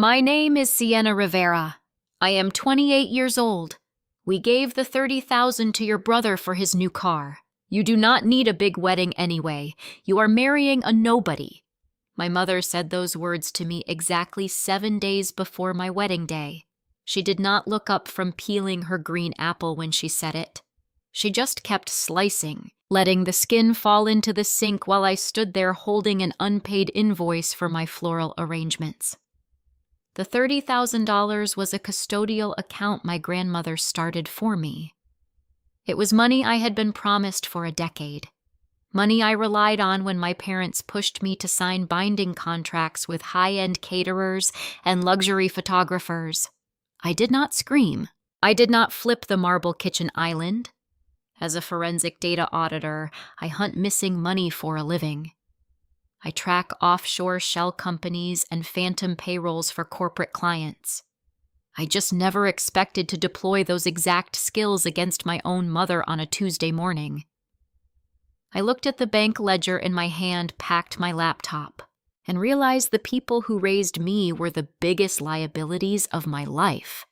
My name is Sienna Rivera. I am 28 years old. We gave the $30,000 to your brother for his new car. You do not need a big wedding anyway. You are marrying a nobody. My mother said those words to me exactly 7 days before my wedding day. She did not look up from peeling her green apple when she said it. She just kept slicing, letting the skin fall into the sink while I stood there holding an unpaid invoice for my floral arrangements. The $30,000 was a custodial account my grandmother started for me. It was money I had been promised for a decade. Money I relied on when my parents pushed me to sign binding contracts with high-end caterers and luxury photographers. I did not scream. I did not flip the marble kitchen island. As a forensic data auditor, I hunt missing money for a living. I track offshore shell companies and phantom payrolls for corporate clients. I just never expected to deploy those exact skills against my own mother on a Tuesday morning. I looked at the bank ledger in my hand, packed my laptop, and realized the people who raised me were the biggest liabilities of my life.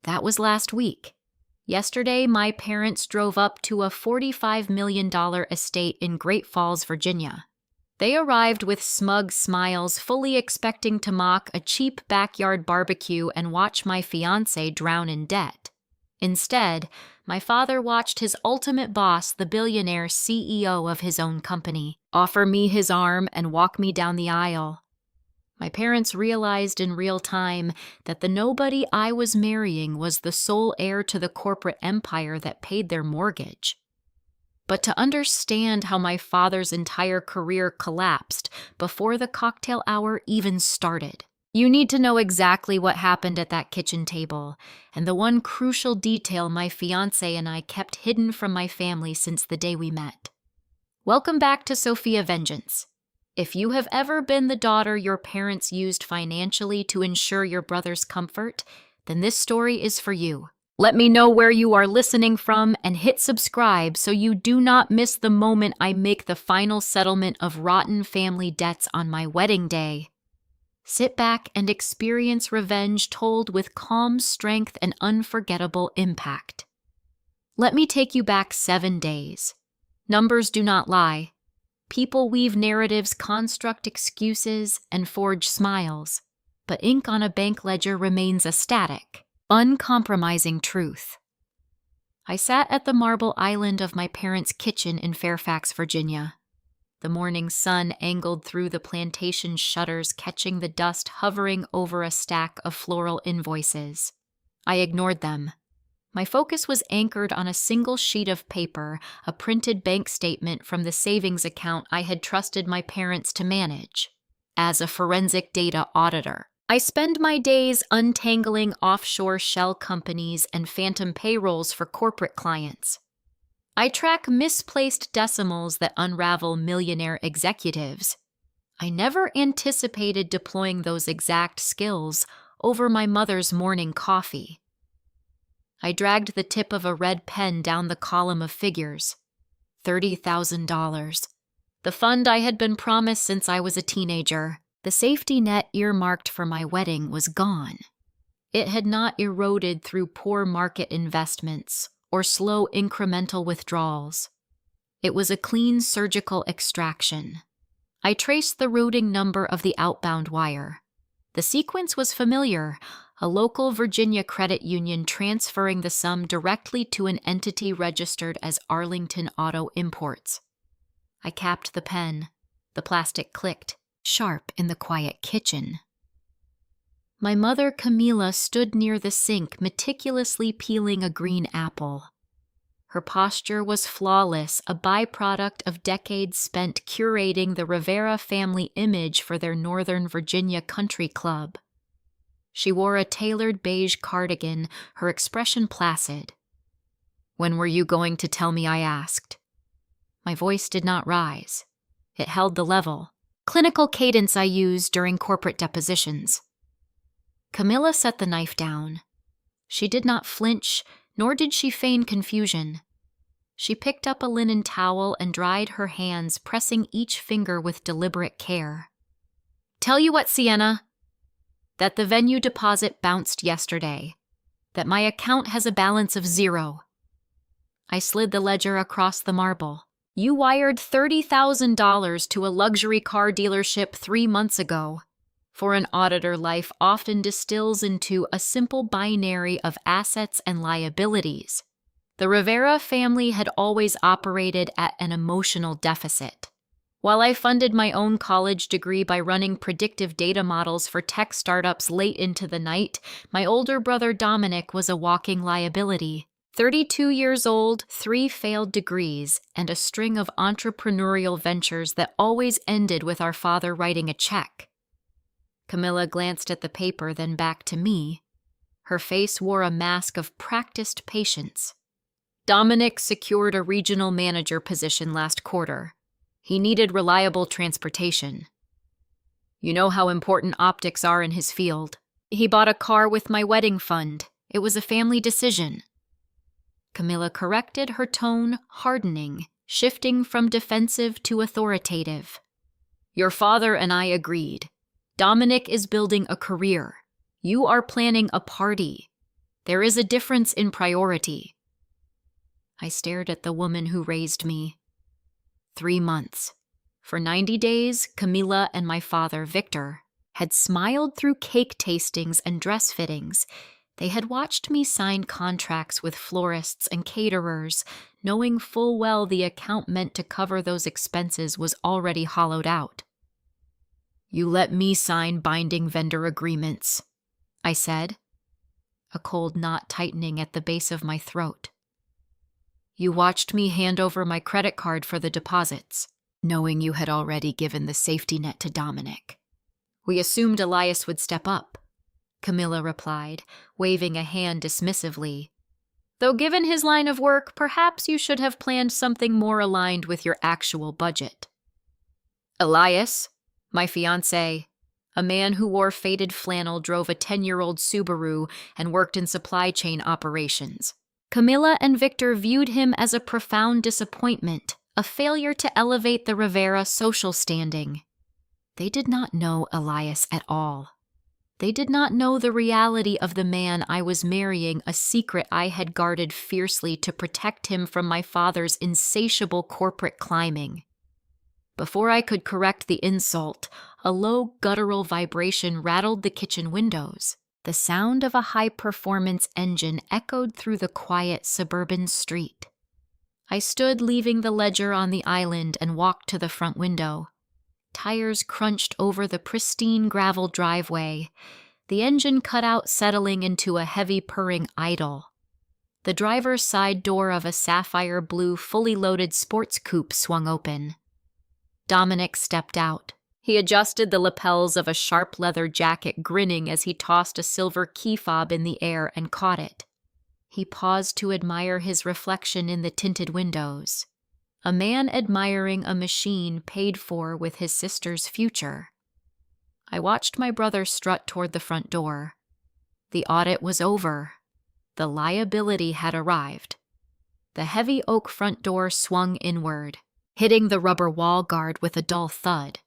That was last week. Yesterday, my parents drove up to a $45 million estate in Great Falls, Virginia. They arrived with smug smiles, fully expecting to mock a cheap backyard barbecue and watch my fiancé drown in debt. Instead, my father watched his ultimate boss, the billionaire CEO of his own company, offer me his arm and walk me down the aisle. My parents realized in real time that the nobody I was marrying was the sole heir to the corporate empire that paid their mortgage. But to understand how my father's entire career collapsed before the cocktail hour even started, you need to know exactly what happened at that kitchen table, and the one crucial detail my fiancé and I kept hidden from my family since the day we met. Welcome back to Sophia Vengeance. If you have ever been the daughter your parents used financially to ensure your brother's comfort, then this story is for you. Let me know where you are listening from and hit subscribe so you do not miss the moment I make the final settlement of rotten family debts on my wedding day. Sit back and experience revenge told with calm strength and unforgettable impact. Let me take you back 7 days. Numbers do not lie. People weave narratives, construct excuses, and forge smiles. But ink on a bank ledger remains a static, uncompromising truth. I sat at the marble island of my parents' kitchen in Fairfax, Virginia. The morning sun angled through the plantation shutters, catching the dust hovering over a stack of floral invoices. I ignored them. My focus was anchored on a single sheet of paper, a printed bank statement from the savings account I had trusted my parents to manage. As a forensic data auditor, I spend my days untangling offshore shell companies and phantom payrolls for corporate clients. I track misplaced decimals that unravel millionaire executives. I never anticipated deploying those exact skills over my mother's morning coffee. I dragged the tip of a red pen down the column of figures. $30,000. The fund I had been promised since I was a teenager. The safety net earmarked for my wedding was gone. It had not eroded through poor market investments or slow incremental withdrawals. It was a clean surgical extraction. I traced the routing number of the outbound wire. The sequence was familiar, a local Virginia credit union transferring the sum directly to an entity registered as Arlington Auto Imports. I capped the pen. The plastic clicked, sharp in the quiet kitchen. My mother, Camila, stood near the sink, meticulously peeling a green apple. Her posture was flawless, a byproduct of decades spent curating the Rivera family image for their Northern Virginia country club. She wore a tailored beige cardigan, her expression placid. "When were you going to tell me?" I asked. My voice did not rise. It held the level, clinical cadence I use during corporate depositions. Camilla set the knife down. She did not flinch, nor did she feign confusion. She picked up a linen towel and dried her hands, pressing each finger with deliberate care. "Tell you what, Sienna." that the venue deposit bounced yesterday, that my account has a balance of 0. I slid the ledger across the marble. You wired $30,000 to a luxury car dealership 3 months ago. For an auditor, life often distills into a simple binary of assets and liabilities. The Rivera family had always operated at an emotional deficit. While I funded my own college degree by running predictive data models for tech startups late into the night, my older brother Dominic was a walking liability. 32 years old, 3 failed degrees, and a string of entrepreneurial ventures that always ended with our father writing a check. Camilla glanced at the paper, then back to me. Her face wore a mask of practiced patience. Dominic secured a regional manager position last quarter. He needed reliable transportation. You know how important optics are in his field. He bought a car with my wedding fund. It was a family decision. Camilla corrected, her tone hardening, shifting from defensive to authoritative. Your father and I agreed. Dominic is building a career. You are planning a party. There is a difference in priority. I stared at the woman who raised me. 3 months. For 90 days, Camilla and my father, Victor, had smiled through cake tastings and dress fittings. They had watched me sign contracts with florists and caterers, knowing full well the account meant to cover those expenses was already hollowed out. You let me sign binding vendor agreements, I said, a cold knot tightening at the base of my throat. You watched me hand over my credit card for the deposits, knowing you had already given the safety net to Dominic. We assumed Elias would step up, Camilla replied, waving a hand dismissively. Though given his line of work, perhaps you should have planned something more aligned with your actual budget. Elias, my fiancé, a man who wore faded flannel, drove a 10-year-old Subaru and worked in supply chain operations. Camilla and Victor viewed him as a profound disappointment, a failure to elevate the Rivera social standing. They did not know Elias at all. They did not know the reality of the man I was marrying, a secret I had guarded fiercely to protect him from my father's insatiable corporate climbing. Before I could correct the insult, a low guttural vibration rattled the kitchen windows. The sound of a high-performance engine echoed through the quiet suburban street. I stood leaving the ledger on the island and walked to the front window. Tires crunched over the pristine gravel driveway. The engine cut out, settling into a heavy purring idle. The driver's side door of a sapphire blue, fully loaded sports coupe swung open. Dominic stepped out. He adjusted the lapels of a sharp leather jacket, grinning as he tossed a silver key fob in the air and caught it. He paused to admire his reflection in the tinted windows. A man admiring a machine paid for with his sister's future. I watched my brother strut toward the front door. The audit was over. The liability had arrived. The heavy oak front door swung inward, hitting the rubber wall guard with a dull thud.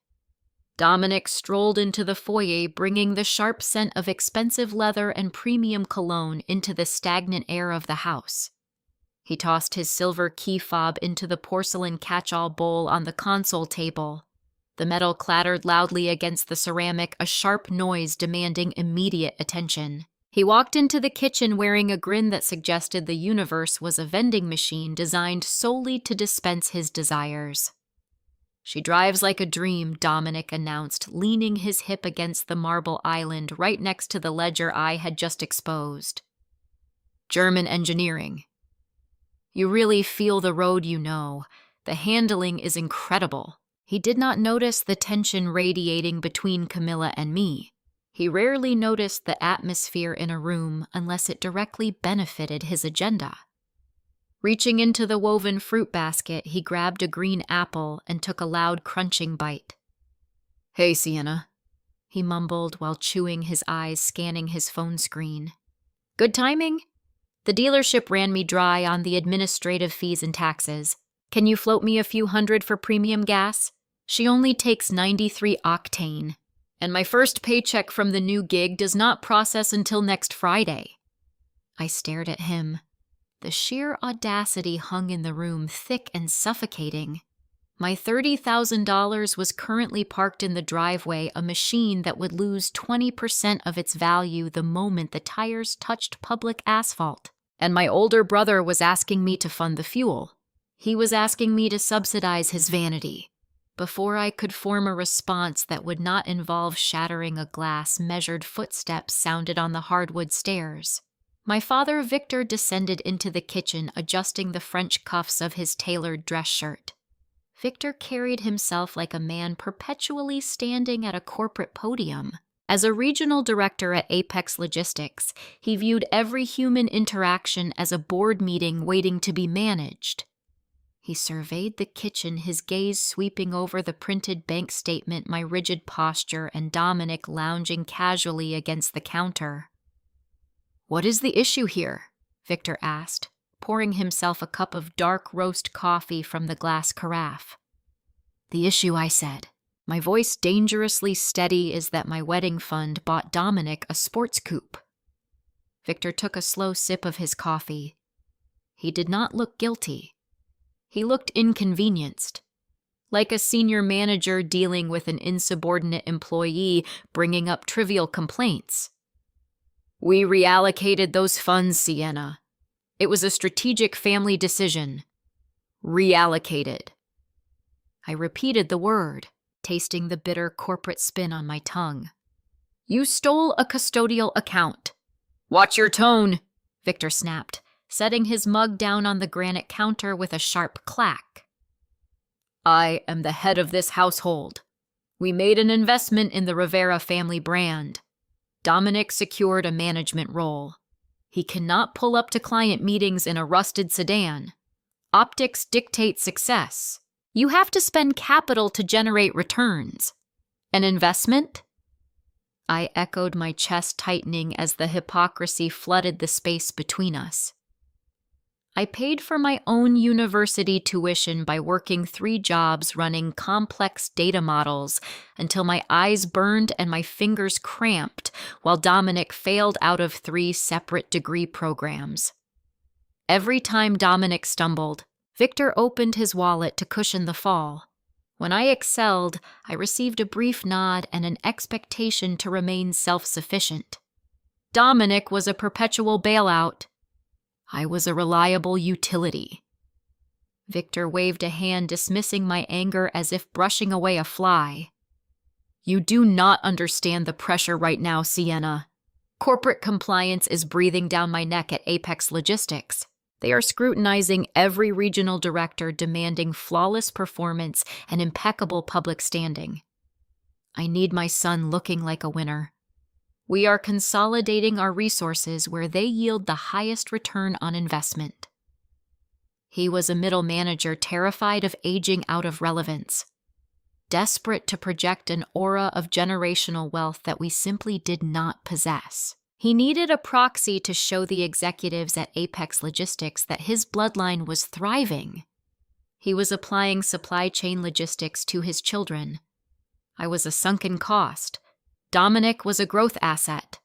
Dominic strolled into the foyer, bringing the sharp scent of expensive leather and premium cologne into the stagnant air of the house. He tossed his silver key fob into the porcelain catch-all bowl on the console table. The metal clattered loudly against the ceramic, a sharp noise demanding immediate attention. He walked into the kitchen wearing a grin that suggested the universe was a vending machine designed solely to dispense his desires. She drives like a dream, Dominic announced, leaning his hip against the marble island right next to the ledger I had just exposed. German engineering. You really feel the road, you know. The handling is incredible. He did not notice the tension radiating between Camilla and me. He rarely noticed the atmosphere in a room unless it directly benefited his agenda. Reaching into the woven fruit basket, he grabbed a green apple and took a loud crunching bite. Hey, Sienna, he mumbled while chewing, his eyes scanning his phone screen. Good timing? The dealership ran me dry on the administrative fees and taxes. Can you float me a few hundred for premium gas? She only takes 93 octane. And my first paycheck from the new gig does not process until next Friday. I stared at him. The sheer audacity hung in the room, thick and suffocating. My $30,000 was currently parked in the driveway, a machine that would lose 20% of its value the moment the tires touched public asphalt. And my older brother was asking me to fund the fuel. He was asking me to subsidize his vanity. Before I could form a response that would not involve shattering a glass, measured footsteps sounded on the hardwood stairs. My father, Victor, descended into the kitchen, adjusting the French cuffs of his tailored dress shirt. Victor carried himself like a man perpetually standing at a corporate podium. As a regional director at Apex Logistics, he viewed every human interaction as a board meeting waiting to be managed. He surveyed the kitchen, his gaze sweeping over the printed bank statement, my rigid posture, and Dominic lounging casually against the counter. "What is the issue here?" Victor asked, pouring himself a cup of dark roast coffee from the glass carafe. "The issue," I said, my voice dangerously steady, "is that my wedding fund bought Dominic a sports coupe." Victor took a slow sip of his coffee. He did not look guilty. He looked inconvenienced, like a senior manager dealing with an insubordinate employee bringing up trivial complaints. "We reallocated those funds, Sienna. It was a strategic family decision. Reallocated." I repeated the word, tasting the bitter corporate spin on my tongue. "You stole a custodial account." "Watch your tone," Victor snapped, setting his mug down on the granite counter with a sharp clack. "I am the head of this household. We made an investment in the Rivera family brand. Dominic secured a management role. He cannot pull up to client meetings in a rusted sedan. Optics dictate success. You have to spend capital to generate returns. An investment?" I echoed, my chest tightening as the hypocrisy flooded the space between us. I paid for my own university tuition by working 3 jobs running complex data models until my eyes burned and my fingers cramped while Dominic failed out of 3 separate degree programs. Every time Dominic stumbled, Victor opened his wallet to cushion the fall. When I excelled, I received a brief nod and an expectation to remain self-sufficient. Dominic was a perpetual bailout. I was a reliable utility. Victor waved a hand, dismissing my anger as if brushing away a fly. "You do not understand the pressure right now, Sienna. Corporate compliance is breathing down my neck at Apex Logistics. They are scrutinizing every regional director, demanding flawless performance and impeccable public standing. I need my son looking like a winner. We are consolidating our resources where they yield the highest return on investment." He was a middle manager terrified of aging out of relevance, desperate to project an aura of generational wealth that we simply did not possess. He needed a proxy to show the executives at Apex Logistics that his bloodline was thriving. He was applying supply chain logistics to his children. I was a sunken cost. Dominic was a growth asset.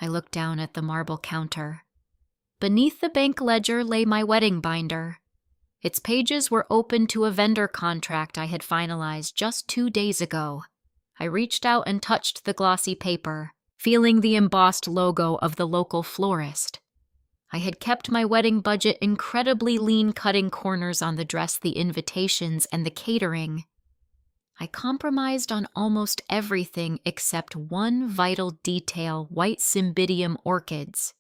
I looked down at the marble counter. Beneath the bank ledger lay my wedding binder. Its pages were open to a vendor contract I had finalized just 2 days ago. I reached out and touched the glossy paper, feeling the embossed logo of the local florist. I had kept my wedding budget incredibly lean, cutting corners on the dress, the invitations, and the catering. I compromised on almost everything except one vital detail: white cymbidium orchids.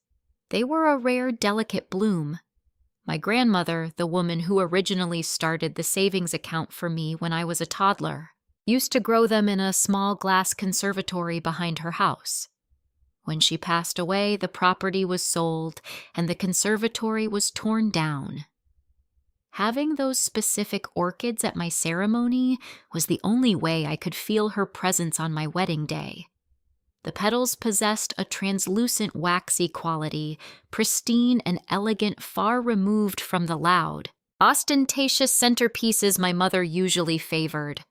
They were a rare, delicate bloom. My grandmother, the woman who originally started the savings account for me when I was a toddler, used to grow them in a small glass conservatory behind her house. When she passed away, the property was sold and the conservatory was torn down. Having those specific orchids at my ceremony was the only way I could feel her presence on my wedding day. The petals possessed a translucent, waxy quality, pristine and elegant, far removed from the loud, ostentatious centerpieces my mother usually favored.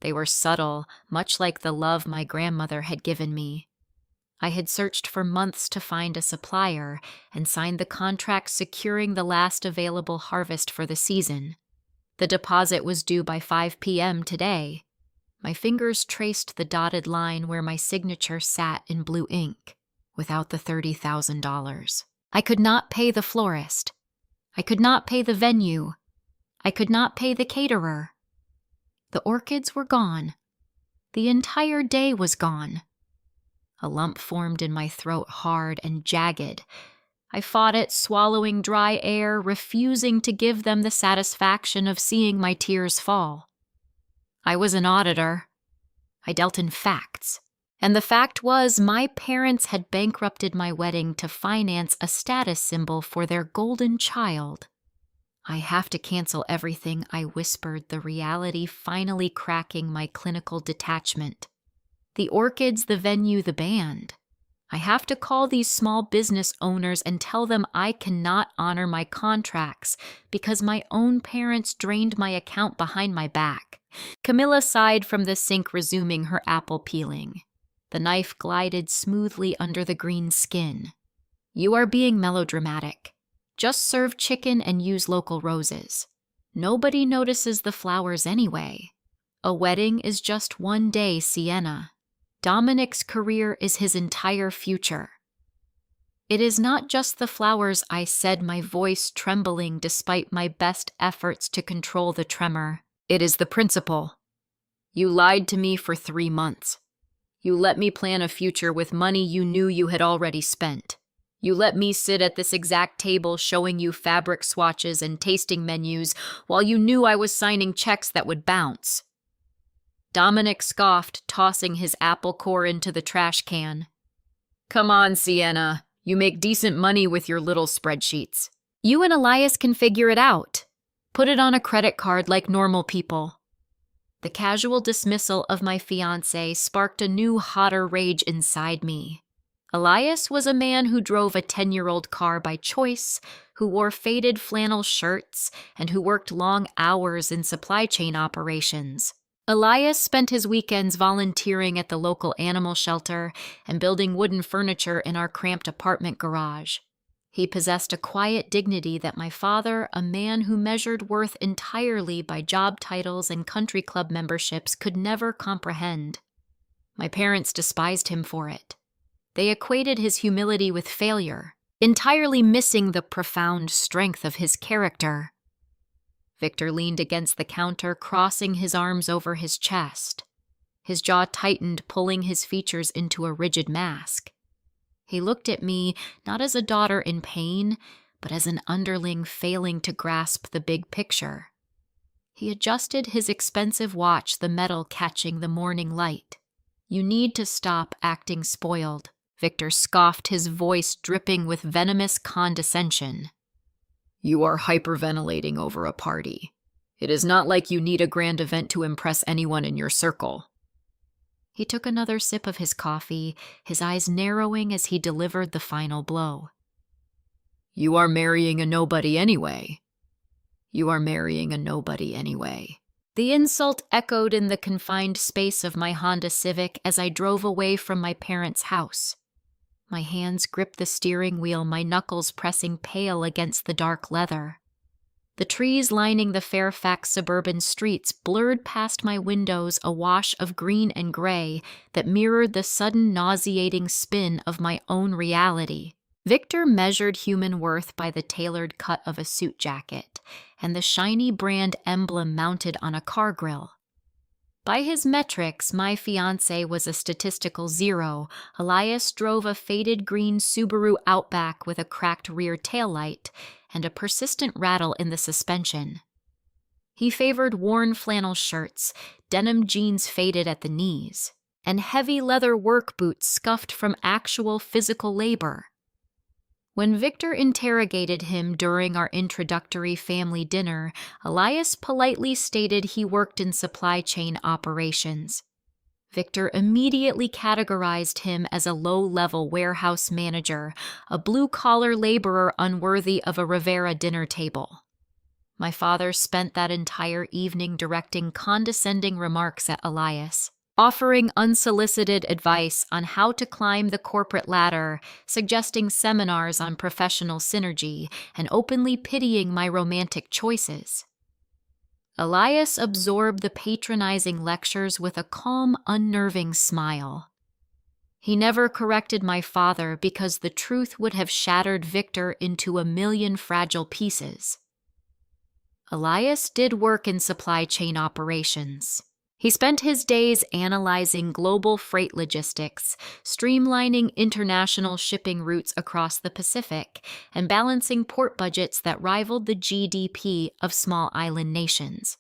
They were subtle, much like the love my grandmother had given me. I had searched for months to find a supplier and signed the contract securing the last available harvest for the season. The deposit was due by 5 p.m. today. My fingers traced the dotted line where my signature sat in blue ink, without the $30,000. I could not pay the florist. I could not pay the venue. I could not pay the caterer. The orchids were gone. The entire day was gone. A lump formed in my throat, hard and jagged. I fought it, swallowing dry air, refusing to give them the satisfaction of seeing my tears fall. I was an auditor. I dealt in facts. And the fact was, my parents had bankrupted my wedding to finance a status symbol for their golden child. I have to cancel everything, I whispered, the reality finally cracking my clinical detachment. The orchids, the venue, the band. I have to call these small business owners and tell them I cannot honor my contracts because my own parents drained my account behind my back. Camilla sighed from the sink, resuming her apple peeling. The knife glided smoothly under the green skin. You are being melodramatic. Just serve chicken and use local roses. Nobody notices the flowers anyway. A wedding is just one day, Sienna. Dominic's career is his entire future. It is not just the flowers, I said, my voice trembling despite my best efforts to control the tremor. It is the principle. You lied to me for 3 months. You let me plan a future with money you knew you had already spent. You let me sit at this exact table showing you fabric swatches and tasting menus while you knew I was signing checks that would bounce. Dominic scoffed, tossing his apple core into the trash can. Come on, Sienna. You make decent money with your little spreadsheets. You and Elias can figure it out. Put it on a credit card like normal people. The casual dismissal of my fiancé sparked a new, hotter rage inside me. Elias was a man who drove a 10-year-old car by choice, who wore faded flannel shirts, and who worked long hours in supply chain operations. Elias spent his weekends volunteering at the local animal shelter and building wooden furniture in our cramped apartment garage. He possessed a quiet dignity that my father, a man who measured worth entirely by job titles and country club memberships, could never comprehend. My parents despised him for it. They equated his humility with failure, entirely missing the profound strength of his character. Victor leaned against the counter, crossing his arms over his chest. His jaw tightened, pulling his features into a rigid mask. He looked at me, not as a daughter in pain, but as an underling failing to grasp the big picture. He adjusted his expensive watch, the metal catching the morning light. You need to stop acting spoiled, Victor scoffed, his voice dripping with venomous condescension. You are hyperventilating over a party. It is not like you need a grand event to impress anyone in your circle. He took another sip of his coffee, his eyes narrowing as he delivered the final blow. You are marrying a nobody anyway. You are marrying a nobody anyway. The insult echoed in the confined space of my Honda Civic as I drove away from my parents' house. My hands gripped the steering wheel, my knuckles pressing pale against the dark leather. The trees lining the Fairfax suburban streets blurred past my windows, a wash of green and gray that mirrored the sudden nauseating spin of my own reality. Victor measured human worth by the tailored cut of a suit jacket and the shiny brand emblem mounted on a car grill. By his metrics, my fiancé was a statistical 0. Elias drove a faded green Subaru Outback with a cracked rear taillight and a persistent rattle in the suspension. He favored worn flannel shirts, denim jeans faded at the knees, and heavy leather work boots scuffed from actual physical labor. When Victor interrogated him during our introductory family dinner, Elias politely stated he worked in supply chain operations. Victor immediately categorized him as a low-level warehouse manager, a blue-collar laborer unworthy of a Rivera dinner table. My father spent that entire evening directing condescending remarks at Elias, offering unsolicited advice on how to climb the corporate ladder, suggesting seminars on professional synergy, and openly pitying my romantic choices. Elias absorbed the patronizing lectures with a calm, unnerving smile. He never corrected my father because the truth would have shattered Victor into a million fragile pieces. Elias did work in supply chain operations. He spent his days analyzing global freight logistics, streamlining international shipping routes across the Pacific, and balancing port budgets that rivaled the GDP of small island nations.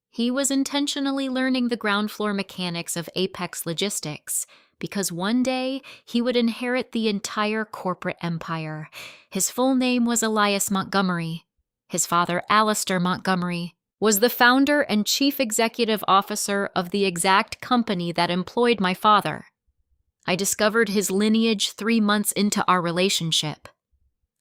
He was intentionally learning the ground floor mechanics of Apex Logistics, because one day he would inherit the entire corporate empire. His full name was Elias Montgomery. His father, Alistair Montgomery, was the founder and chief executive officer of the exact company that employed my father. I discovered his lineage 3 months into our relationship.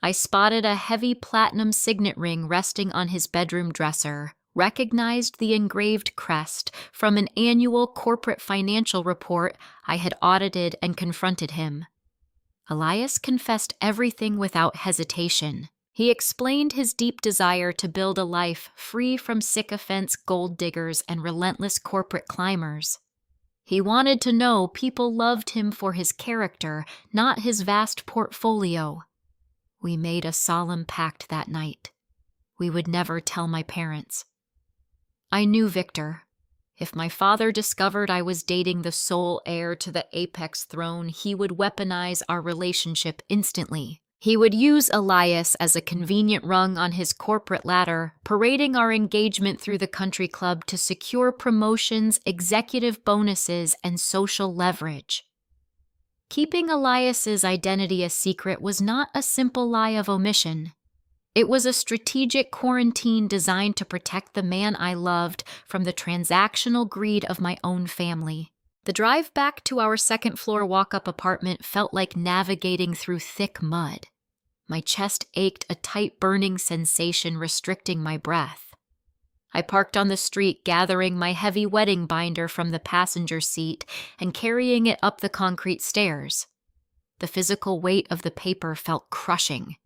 I spotted a heavy platinum signet ring resting on his bedroom dresser, recognized the engraved crest from an annual corporate financial report I had audited, and confronted him. Elias confessed everything without hesitation. He explained his deep desire to build a life free from sycophants, gold diggers, and relentless corporate climbers. He wanted to know people loved him for his character, not his vast portfolio. We made a solemn pact that night. We would never tell my parents. I knew Victor. If my father discovered I was dating the sole heir to the Apex throne, he would weaponize our relationship instantly. He would use Elias as a convenient rung on his corporate ladder, parading our engagement through the country club to secure promotions, executive bonuses, and social leverage. Keeping Elias's identity a secret was not a simple lie of omission. It was a strategic quarantine designed to protect the man I loved from the transactional greed of my own family. The drive back to our second-floor walk-up apartment felt like navigating through thick mud. My chest ached, a tight burning sensation restricting my breath. I parked on the street, gathering my heavy wedding binder from the passenger seat and carrying it up the concrete stairs. The physical weight of the paper felt crushing.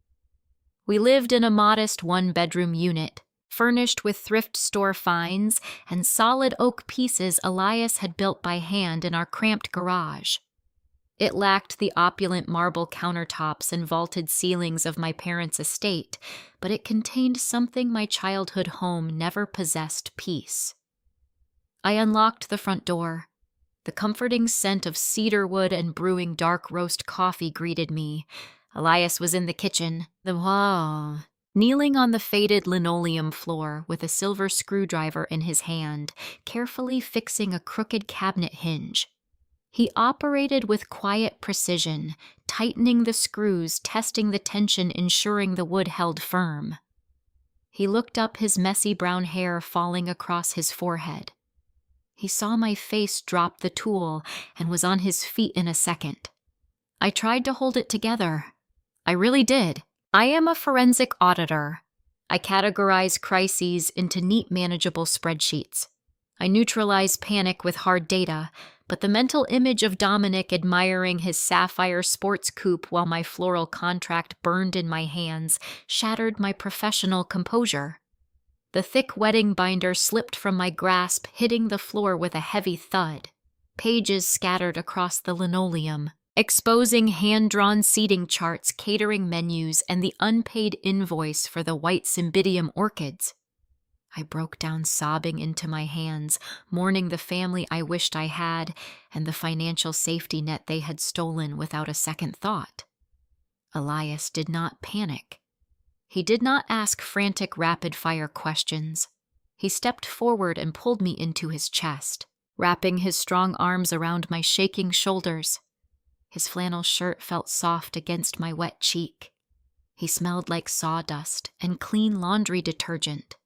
We lived in a modest one-bedroom unit, furnished with thrift store finds and solid oak pieces Elias had built by hand in our cramped garage. It lacked the opulent marble countertops and vaulted ceilings of my parents' estate, but it contained something my childhood home never possessed: peace. I unlocked the front door. The comforting scent of cedarwood and brewing dark roast coffee greeted me. Elias was in the kitchen, kneeling on the faded linoleum floor with a silver screwdriver in his hand, carefully fixing a crooked cabinet hinge. He operated with quiet precision, tightening the screws, testing the tension, ensuring the wood held firm. He looked up, his messy brown hair falling across his forehead. He saw my face, drop the tool, and was on his feet in a second. I tried to hold it together. I really did. I am a forensic auditor. I categorize crises into neat, manageable spreadsheets. I neutralize panic with hard data, but the mental image of Dominic admiring his sapphire sports coupe while my floral contract burned in my hands shattered my professional composure. The thick wedding binder slipped from my grasp, hitting the floor with a heavy thud. Pages scattered across the linoleum, exposing hand-drawn seating charts, catering menus, and the unpaid invoice for the white cymbidium orchids. I broke down, sobbing into my hands, mourning the family I wished I had and the financial safety net they had stolen without a second thought. Elias did not panic. He did not ask frantic, rapid-fire questions. He stepped forward and pulled me into his chest, wrapping his strong arms around my shaking shoulders. His flannel shirt felt soft against my wet cheek. He smelled like sawdust and clean laundry detergent.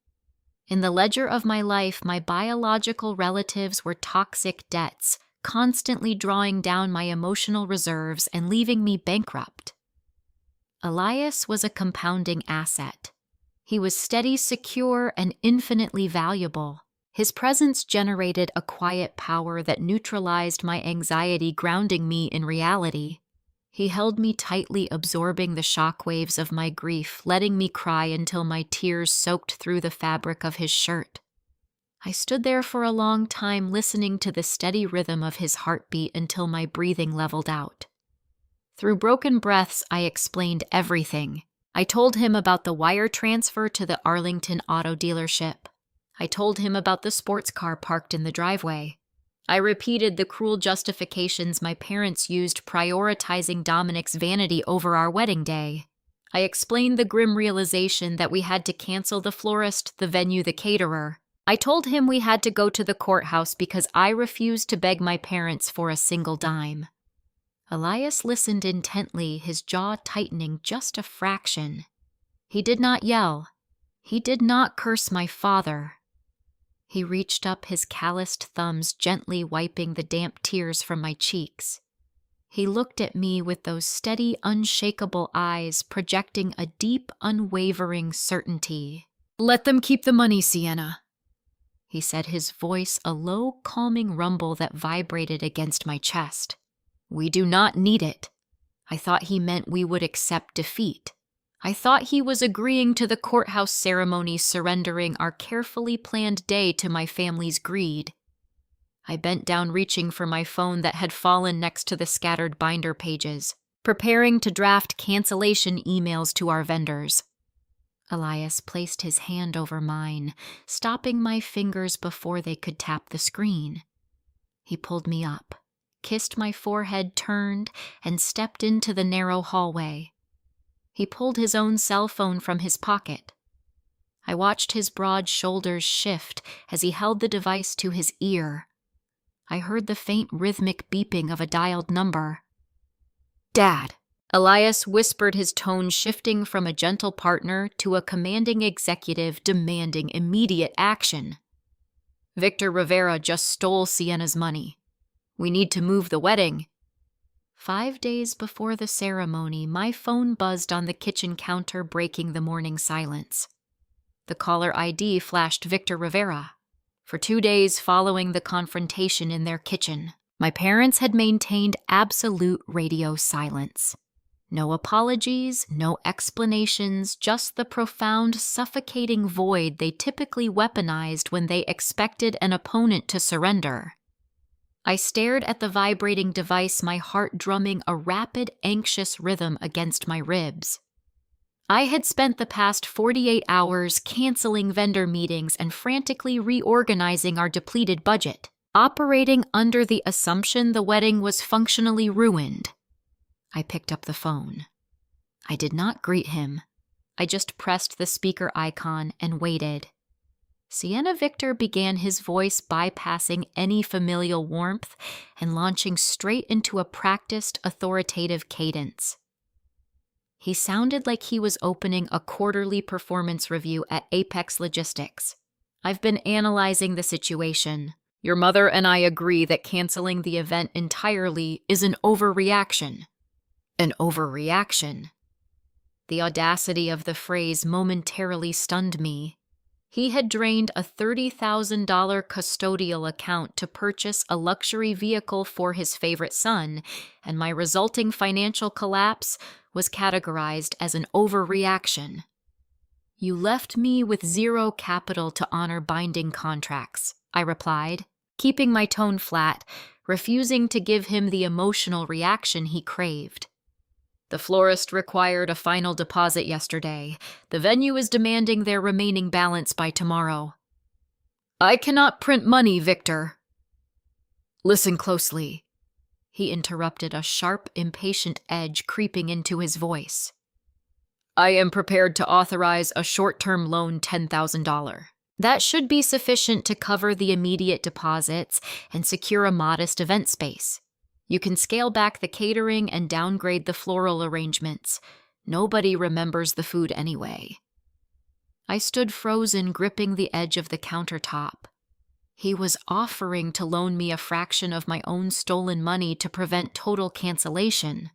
In the ledger of my life, my biological relatives were toxic debts, constantly drawing down my emotional reserves and leaving me bankrupt. Elias was a compounding asset. He was steady, secure, and infinitely valuable. His presence generated a quiet power that neutralized my anxiety, grounding me in reality. He held me tightly, absorbing the shockwaves of my grief, letting me cry until my tears soaked through the fabric of his shirt. I stood there for a long time, listening to the steady rhythm of his heartbeat until my breathing leveled out. Through broken breaths, I explained everything. I told him about the wire transfer to the Arlington auto dealership. I told him about the sports car parked in the driveway. I repeated the cruel justifications my parents used, prioritizing Dominic's vanity over our wedding day. I explained the grim realization that we had to cancel the florist, the venue, the caterer. I told him we had to go to the courthouse because I refused to beg my parents for a single dime. Elias listened intently, his jaw tightening just a fraction. He did not yell. He did not curse my father. He reached up, his calloused thumbs gently wiping the damp tears from my cheeks. He looked at me with those steady, unshakable eyes, projecting a deep, unwavering certainty. "Let them keep the money, Sienna," he said, his voice a low, calming rumble that vibrated against my chest. "We do not need it." I thought he meant we would accept defeat. I thought he was agreeing to the courthouse ceremony, surrendering our carefully planned day to my family's greed. I bent down, reaching for my phone that had fallen next to the scattered binder pages, preparing to draft cancellation emails to our vendors. Elias placed his hand over mine, stopping my fingers before they could tap the screen. He pulled me up, kissed my forehead, turned, and stepped into the narrow hallway. He pulled his own cell phone from his pocket. I watched his broad shoulders shift as he held the device to his ear. I heard the faint rhythmic beeping of a dialed number. "Dad," Elias whispered, his tone shifting from a gentle partner to a commanding executive demanding immediate action. "Victor Rivera just stole Sienna's money. We need to move the wedding." 5 days before the ceremony, my phone buzzed on the kitchen counter, breaking the morning silence. The caller ID flashed Victor Rivera. For 2 days following the confrontation in their kitchen, my parents had maintained absolute radio silence. No apologies, no explanations, just the profound, suffocating void they typically weaponized when they expected an opponent to surrender. I stared at the vibrating device, my heart drumming a rapid, anxious rhythm against my ribs. I had spent the past 48 hours canceling vendor meetings and frantically reorganizing our depleted budget, operating under the assumption the wedding was functionally ruined. I picked up the phone. I did not greet him. I just pressed the speaker icon and waited. Sienna Victor began, his voice bypassing any familial warmth and launching straight into a practiced, authoritative cadence. He sounded like he was opening a quarterly performance review at Apex Logistics. "I've been analyzing the situation. Your mother and I agree that canceling the event entirely is an overreaction." An overreaction? The audacity of the phrase momentarily stunned me. He had drained a $30,000 custodial account to purchase a luxury vehicle for his favorite son, and my resulting financial collapse was categorized as an overreaction. "You left me with zero capital to honor binding contracts," I replied, keeping my tone flat, refusing to give him the emotional reaction he craved. "The florist required a final deposit yesterday. The venue is demanding their remaining balance by tomorrow." "I cannot print money, Victor." "Listen closely," he interrupted, a sharp, impatient edge creeping into his voice. "I am prepared to authorize a short-term loan, $10,000. That should be sufficient to cover the immediate deposits and secure a modest event space. You can scale back the catering and downgrade the floral arrangements. Nobody remembers the food anyway." I stood frozen, gripping the edge of the countertop. He was offering to loan me a fraction of my own stolen money to prevent total cancellation.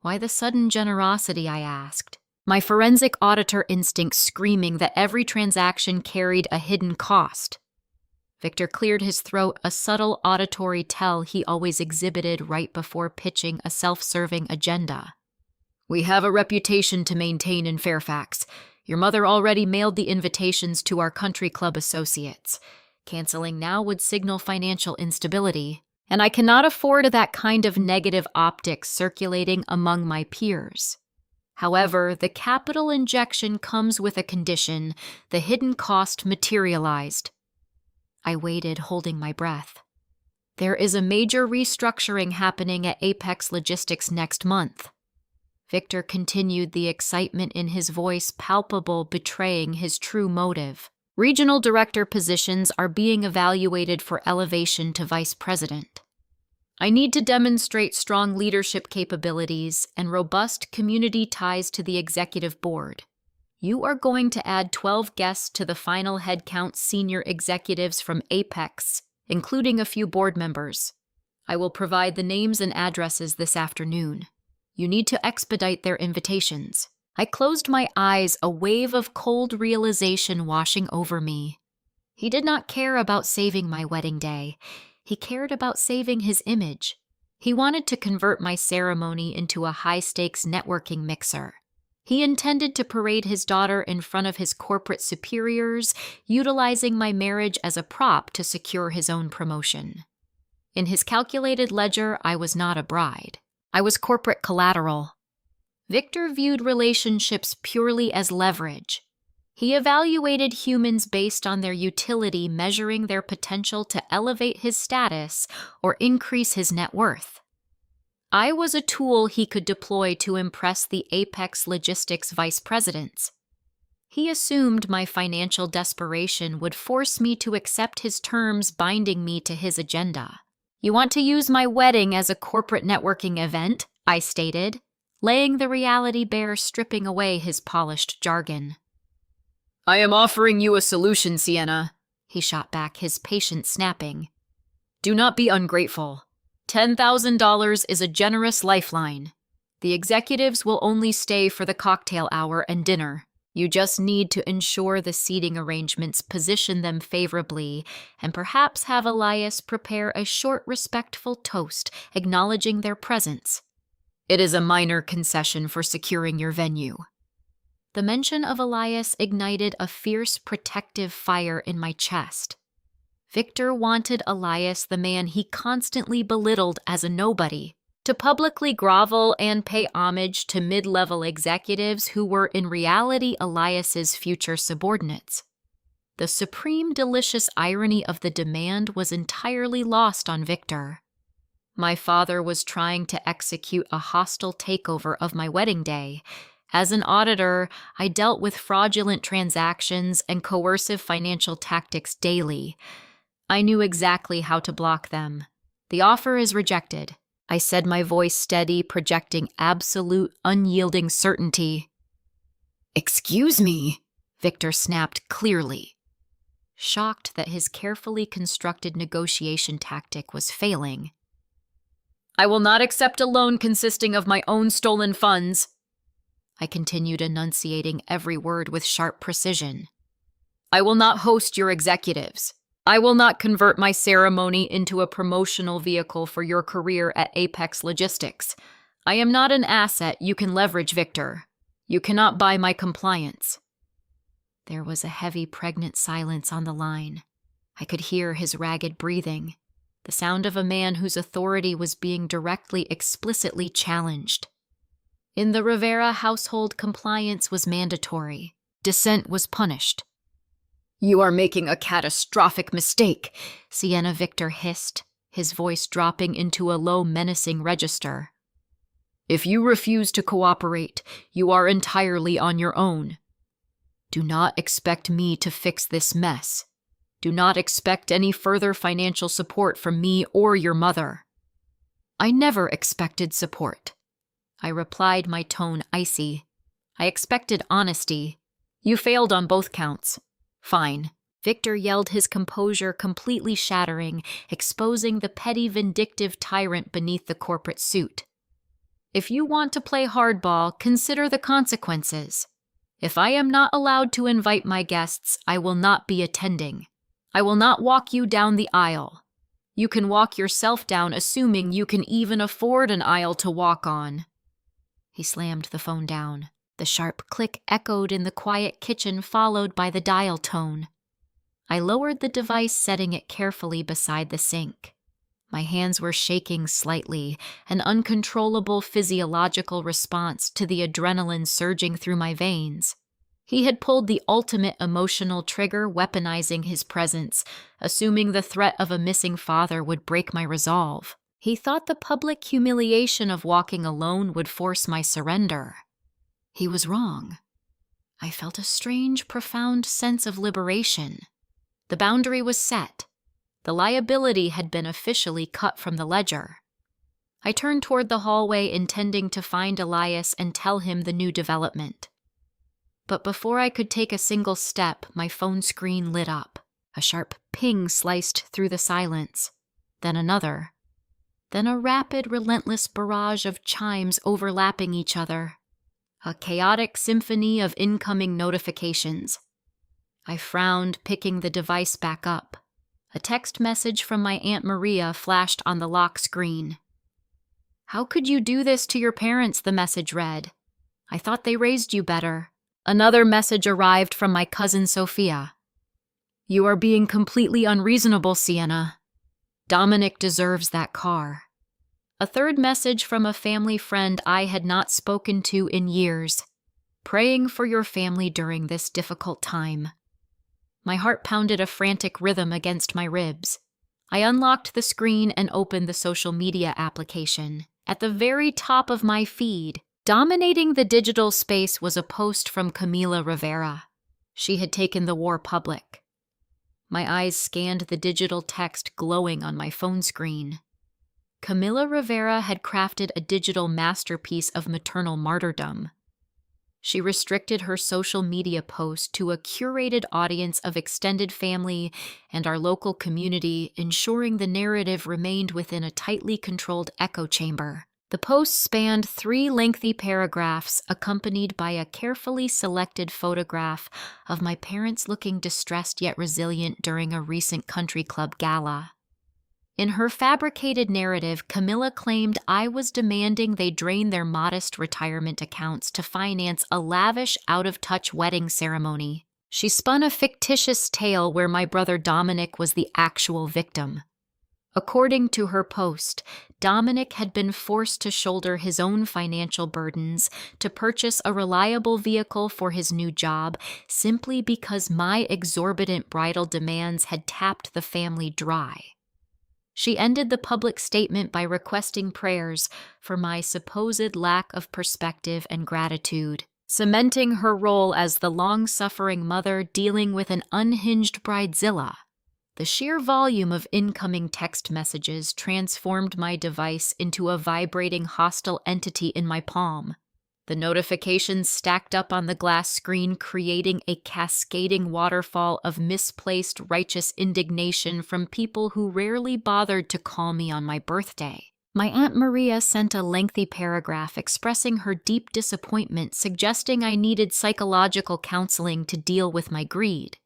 Why the sudden generosity, I asked. my forensic auditor instinct screaming that every transaction carried a hidden cost. Victor cleared his throat, a subtle auditory tell he always exhibited right before pitching a self-serving agenda. We have a reputation to maintain in Fairfax. Your mother already mailed the invitations to our country club associates. Canceling now would signal financial instability, and I cannot afford that kind of negative optics circulating among my peers. However, the capital injection comes with a condition: the hidden cost materialized. I waited, holding my breath. There is a major restructuring happening at Apex Logistics next month. Victor continued, the excitement in his voice palpable, betraying his true motive. Regional director positions are being evaluated for elevation to vice president. I need to demonstrate strong leadership capabilities and robust community ties to the executive board. You are going to add 12 guests to the final headcount, senior executives from Apex, including a few board members. I will provide the names and addresses this afternoon. You need to expedite their invitations. I closed my eyes, a wave of cold realization washing over me. He did not care about saving my wedding day. He cared about saving his image. He wanted to convert my ceremony into a high-stakes networking mixer. He intended to parade his daughter in front of his corporate superiors, utilizing my marriage as a prop to secure his own promotion. In his calculated ledger, I was not a bride. I was corporate collateral. Victor viewed relationships purely as leverage. He evaluated humans based on their utility, measuring their potential to elevate his status or increase his net worth. I was a tool he could deploy to impress the Apex Logistics vice presidents. He assumed my financial desperation would force me to accept his terms, binding me to his agenda. You want to use my wedding as a corporate networking event, I stated, laying the reality bare, stripping away his polished jargon. I am offering you a solution, Sienna, he shot back, his patience snapping. Do not be ungrateful. $10,000 is a generous lifeline. The executives will only stay for the cocktail hour and dinner. You just need to ensure the seating arrangements position them favorably, and perhaps have Elias prepare a short, respectful toast acknowledging their presence. It is a minor concession for securing your venue. The mention of Elias ignited a fierce, protective fire in my chest. Victor wanted Elias, the man he constantly belittled as a nobody, to publicly grovel and pay homage to mid-level executives who were in reality Elias's future subordinates. The supreme delicious irony of the demand was entirely lost on Victor. My father was trying to execute a hostile takeover of my wedding day. As an auditor, I dealt with fraudulent transactions and coercive financial tactics daily. I knew exactly how to block them. The offer is rejected, I said, my voice steady, projecting absolute, unyielding certainty. Excuse me, Victor snapped clearly, shocked that his carefully constructed negotiation tactic was failing. I will not accept a loan consisting of my own stolen funds. I continued, enunciating every word with sharp precision. I will not host your executives. I will not convert my ceremony into a promotional vehicle for your career at Apex Logistics. I am not an asset you can leverage, Victor. You cannot buy my compliance. There was a heavy, pregnant silence on the line. I could hear his ragged breathing, the sound of a man whose authority was being directly, explicitly challenged. In the Rivera household, compliance was mandatory. Dissent was punished. You are making a catastrophic mistake, Sienna, Victor hissed, his voice dropping into a low, menacing register. If you refuse to cooperate, you are entirely on your own. Do not expect me to fix this mess. Do not expect any further financial support from me or your mother. I never expected support, I replied, my tone icy. I expected honesty. You failed on both counts. Fine. Victor yelled, his composure completely shattering, exposing the petty, vindictive tyrant beneath the corporate suit. If you want to play hardball, consider the consequences. If I am not allowed to invite my guests, I will not be attending. I will not walk you down the aisle. You can walk yourself down, assuming you can even afford an aisle to walk on." He slammed the phone down. The sharp click echoed in the quiet kitchen, followed by the dial tone. I lowered the device, setting it carefully beside the sink. My hands were shaking slightly, an uncontrollable physiological response to the adrenaline surging through my veins. He had pulled the ultimate emotional trigger, weaponizing his presence, assuming the threat of a missing father would break my resolve. He thought the public humiliation of walking alone would force my surrender. He was wrong. I felt a strange, profound sense of liberation. The boundary was set. The liability had been officially cut from the ledger. I turned toward the hallway, intending to find Elias and tell him the new development. But before I could take a single step, my phone screen lit up. A sharp ping sliced through the silence. Then another. Then a rapid, relentless barrage of chimes overlapping each other. A chaotic symphony of incoming notifications. I frowned, picking the device back up. A text message from my Aunt Maria flashed on the lock screen. "How could you do this to your parents?" the message read. "I thought they raised you better." Another message arrived from my cousin Sophia. "You are being completely unreasonable, Sienna. Dominic deserves that car." A third message from a family friend I had not spoken to in years. "Praying for your family during this difficult time." My heart pounded a frantic rhythm against my ribs. I unlocked the screen and opened the social media application. At the very top of my feed, dominating the digital space, was a post from Camila Rivera. She had taken the war public. My eyes scanned the digital text glowing on my phone screen. Camila Rivera had crafted a digital masterpiece of maternal martyrdom. She restricted her social media posts to a curated audience of extended family and our local community, ensuring the narrative remained within a tightly controlled echo chamber. The post spanned 3 lengthy paragraphs, accompanied by a carefully selected photograph of my parents looking distressed yet resilient during a recent country club gala. In her fabricated narrative, Camilla claimed I was demanding they drain their modest retirement accounts to finance a lavish, out-of-touch wedding ceremony. She spun a fictitious tale where my brother Dominic was the actual victim. According to her post, Dominic had been forced to shoulder his own financial burdens to purchase a reliable vehicle for his new job simply because my exorbitant bridal demands had tapped the family dry. She ended the public statement by requesting prayers for my supposed lack of perspective and gratitude, cementing her role as the long-suffering mother dealing with an unhinged bridezilla. The sheer volume of incoming text messages transformed my device into a vibrating hostile entity in my palm. The notifications stacked up on the glass screen, creating a cascading waterfall of misplaced righteous indignation from people who rarely bothered to call me on my birthday. My Aunt Maria sent a lengthy paragraph expressing her deep disappointment, suggesting I needed psychological counseling to deal with my greed.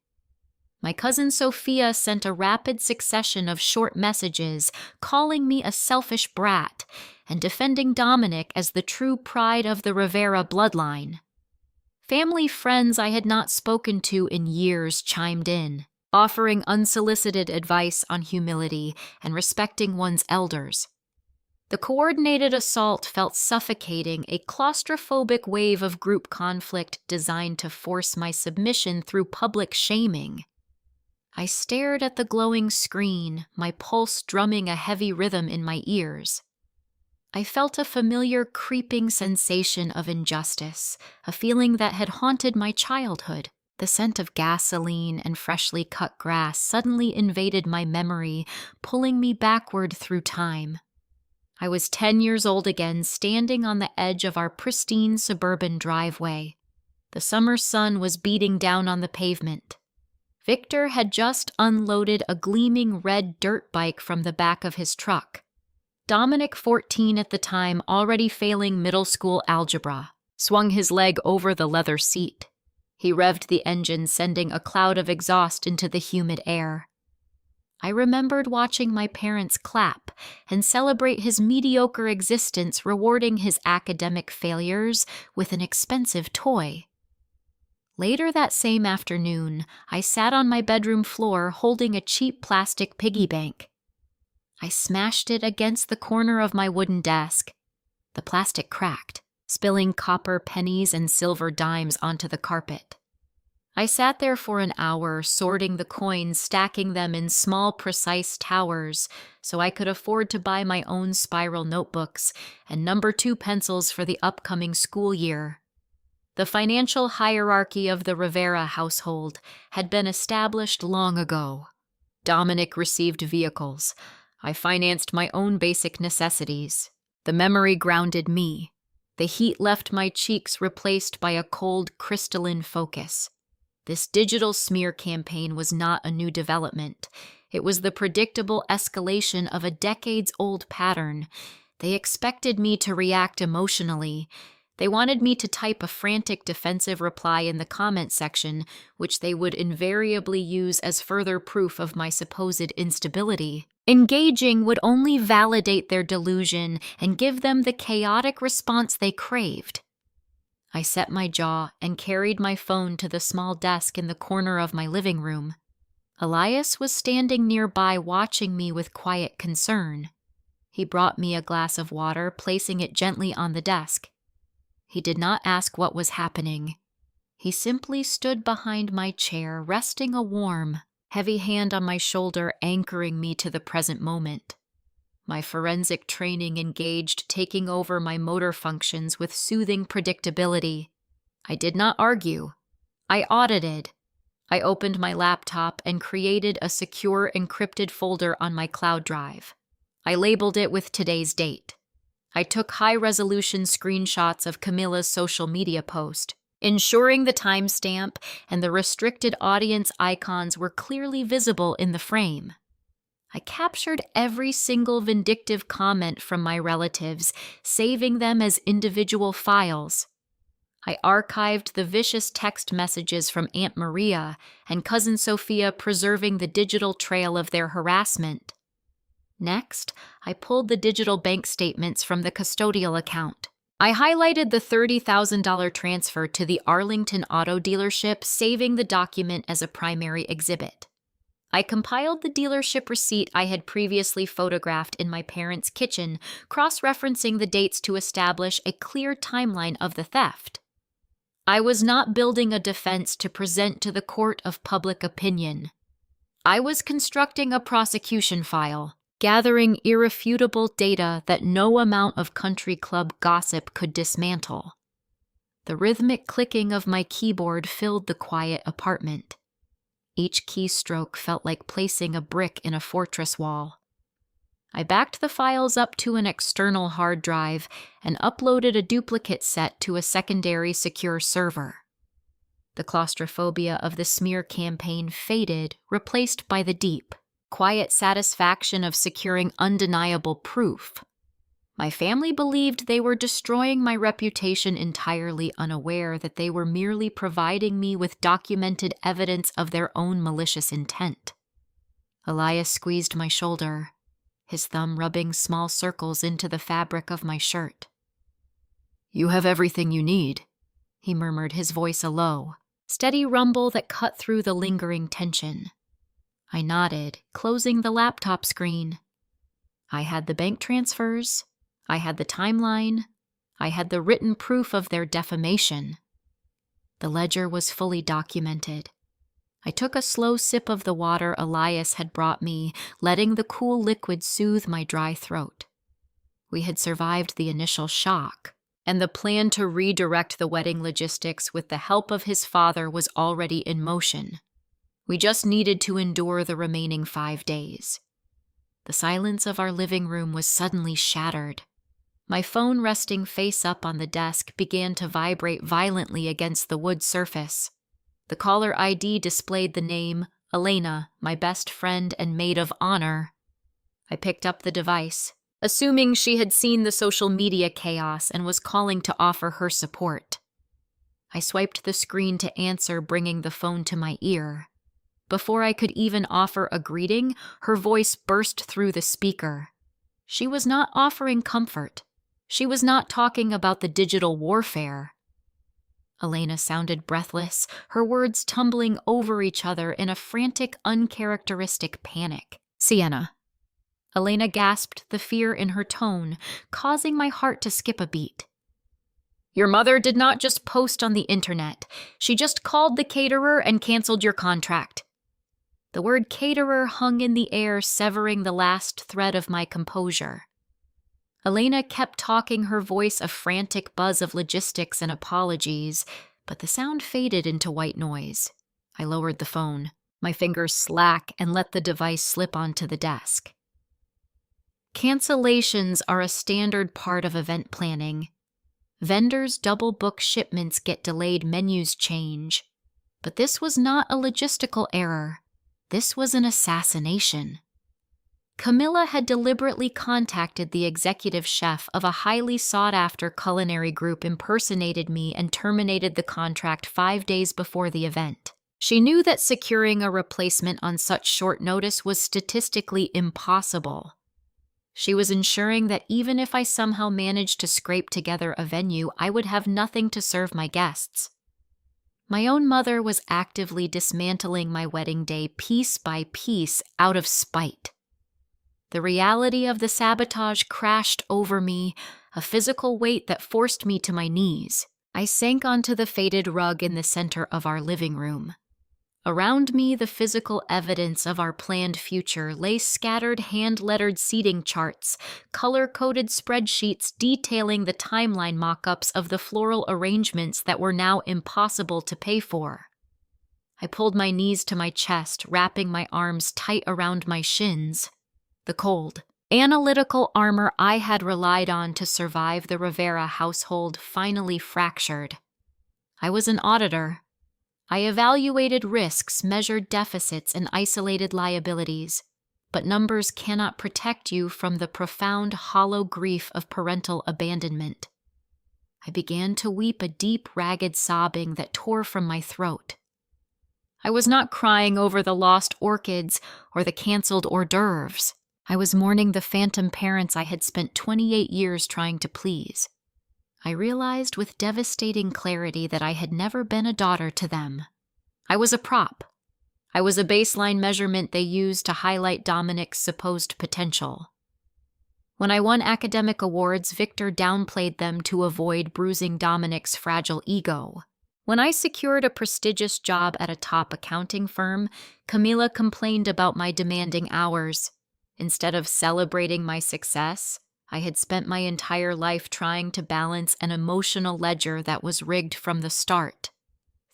My cousin Sophia sent a rapid succession of short messages calling me a selfish brat and defending Dominic as the true pride of the Rivera bloodline. Family friends I had not spoken to in years chimed in, offering unsolicited advice on humility and respecting one's elders. The coordinated assault felt suffocating, a claustrophobic wave of group conflict designed to force my submission through public shaming. I stared at the glowing screen, my pulse drumming a heavy rhythm in my ears. I felt a familiar creeping sensation of injustice, a feeling that had haunted my childhood. The scent of gasoline and freshly cut grass suddenly invaded my memory, pulling me backward through time. I was 10 years old again, standing on the edge of our pristine suburban driveway. The summer sun was beating down on the pavement. Victor had just unloaded a gleaming red dirt bike from the back of his truck. Dominic, 14 at the time, already failing middle school algebra, swung his leg over the leather seat. He revved the engine, sending a cloud of exhaust into the humid air. I remembered watching my parents clap and celebrate his mediocre existence, rewarding his academic failures with an expensive toy. Later that same afternoon, I sat on my bedroom floor holding a cheap plastic piggy bank. I smashed it against the corner of my wooden desk. The plastic cracked, spilling copper pennies and silver dimes onto the carpet. I sat there for an hour, sorting the coins, stacking them in small, precise towers so I could afford to buy my own spiral notebooks and number 2 pencils for the upcoming school year. The financial hierarchy of the Rivera household had been established long ago. Dominic received vehicles. I financed my own basic necessities. The memory grounded me. The heat left my cheeks, replaced by a cold, crystalline focus. This digital smear campaign was not a new development. It was the predictable escalation of a decades-old pattern. They expected me to react emotionally. They wanted me to type a frantic defensive reply in the comment section, which they would invariably use as further proof of my supposed instability. Engaging would only validate their delusion and give them the chaotic response they craved. I set my jaw and carried my phone to the small desk in the corner of my living room. Elias was standing nearby, watching me with quiet concern. He brought me a glass of water, placing it gently on the desk. He did not ask what was happening. He simply stood behind my chair, resting a warm, heavy hand on my shoulder, anchoring me to the present moment. My forensic training engaged, taking over my motor functions with soothing predictability. I did not argue. I audited. I opened my laptop and created a secure encrypted folder on my cloud drive. I labeled it with today's date. I took high-resolution screenshots of Camilla's social media post, ensuring the timestamp and the restricted audience icons were clearly visible in the frame. I captured every single vindictive comment from my relatives, saving them as individual files. I archived the vicious text messages from Aunt Maria and Cousin Sophia, preserving the digital trail of their harassment. Next, I pulled the digital bank statements from the custodial account. I highlighted the $30,000 transfer to the Arlington auto dealership, saving the document as a primary exhibit. I compiled the dealership receipt I had previously photographed in my parents' kitchen, cross-referencing the dates to establish a clear timeline of the theft. I was not building a defense to present to the court of public opinion. I was constructing a prosecution file, gathering irrefutable data that no amount of country club gossip could dismantle. The rhythmic clicking of my keyboard filled the quiet apartment. Each keystroke felt like placing a brick in a fortress wall. I backed the files up to an external hard drive and uploaded a duplicate set to a secondary secure server. The claustrophobia of the smear campaign faded, replaced by the deep, quiet satisfaction of securing undeniable proof. My family believed they were destroying my reputation, entirely unaware that they were merely providing me with documented evidence of their own malicious intent. Elias squeezed my shoulder, his thumb rubbing small circles into the fabric of my shirt. "You have everything you need," he murmured, his voice a low, steady rumble that cut through the lingering tension. I nodded, closing the laptop screen. I had the bank transfers. I had the timeline. I had the written proof of their defamation. The ledger was fully documented. I took a slow sip of the water Elias had brought me, letting the cool liquid soothe my dry throat. We had survived the initial shock, and the plan to redirect the wedding logistics with the help of his father was already in motion. We just needed to endure the remaining 5 days. The silence of our living room was suddenly shattered. My phone, resting face up on the desk, began to vibrate violently against the wood surface. The caller ID displayed the name, Elena, my best friend and maid of honor. I picked up the device, assuming she had seen the social media chaos and was calling to offer her support. I swiped the screen to answer, bringing the phone to my ear. Before I could even offer a greeting, her voice burst through the speaker. She was not offering comfort. She was not talking about the digital warfare. Elena sounded breathless, her words tumbling over each other in a frantic, uncharacteristic panic. Sienna. Elena gasped, the fear in her tone, causing my heart to skip a beat. Your mother did not just post on the internet. She just called the caterer and canceled your contract. The word caterer hung in the air, severing the last thread of my composure. Elena kept talking, her voice a frantic buzz of logistics and apologies, but the sound faded into white noise. I lowered the phone, my fingers slack, and let the device slip onto the desk. Cancellations are a standard part of event planning. Vendors double book shipments, get delayed, menus change. But this was not a logistical error. This was an assassination. Camilla had deliberately contacted the executive chef of a highly sought-after culinary group, impersonated me, and terminated the contract 5 days before the event. She knew that securing a replacement on such short notice was statistically impossible. She was ensuring that even if I somehow managed to scrape together a venue, I would have nothing to serve my guests. My own mother was actively dismantling my wedding day piece by piece out of spite. The reality of the sabotage crashed over me, a physical weight that forced me to my knees. I sank onto the faded rug in the center of our living room. Around me, the physical evidence of our planned future lay scattered hand-lettered seating charts, color-coded spreadsheets detailing the timeline mock-ups of the floral arrangements that were now impossible to pay for. I pulled my knees to my chest, wrapping my arms tight around my shins. The cold, analytical armor I had relied on to survive the Rivera household finally fractured. I was an auditor. I evaluated risks, measured deficits, and isolated liabilities, but numbers cannot protect you from the profound, hollow grief of parental abandonment. I began to weep, a deep, ragged sobbing that tore from my throat. I was not crying over the lost orchids or the canceled hors d'oeuvres. I was mourning the phantom parents I had spent 28 years trying to please. I realized with devastating clarity that I had never been a daughter to them. I was a prop. I was a baseline measurement they used to highlight Dominic's supposed potential. When I won academic awards, Victor downplayed them to avoid bruising Dominic's fragile ego. When I secured a prestigious job at a top accounting firm, Camila complained about my demanding hours. Instead of celebrating my success, I had spent my entire life trying to balance an emotional ledger that was rigged from the start.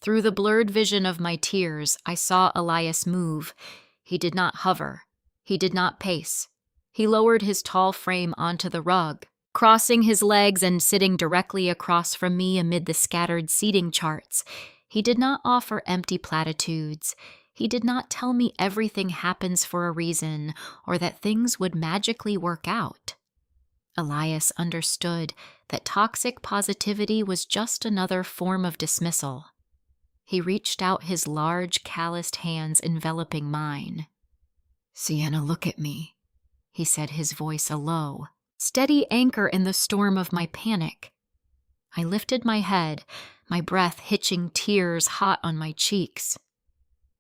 Through the blurred vision of my tears, I saw Elias move. He did not hover. He did not pace. He lowered his tall frame onto the rug, crossing his legs and sitting directly across from me amid the scattered seating charts. He did not offer empty platitudes. He did not tell me everything happens for a reason or that things would magically work out. Elias understood that toxic positivity was just another form of dismissal. He reached out his large, calloused hands enveloping mine. "Sienna, look at me," he said, his voice a low, steady anchor in the storm of my panic. I lifted my head, my breath hitching, tears hot on my cheeks.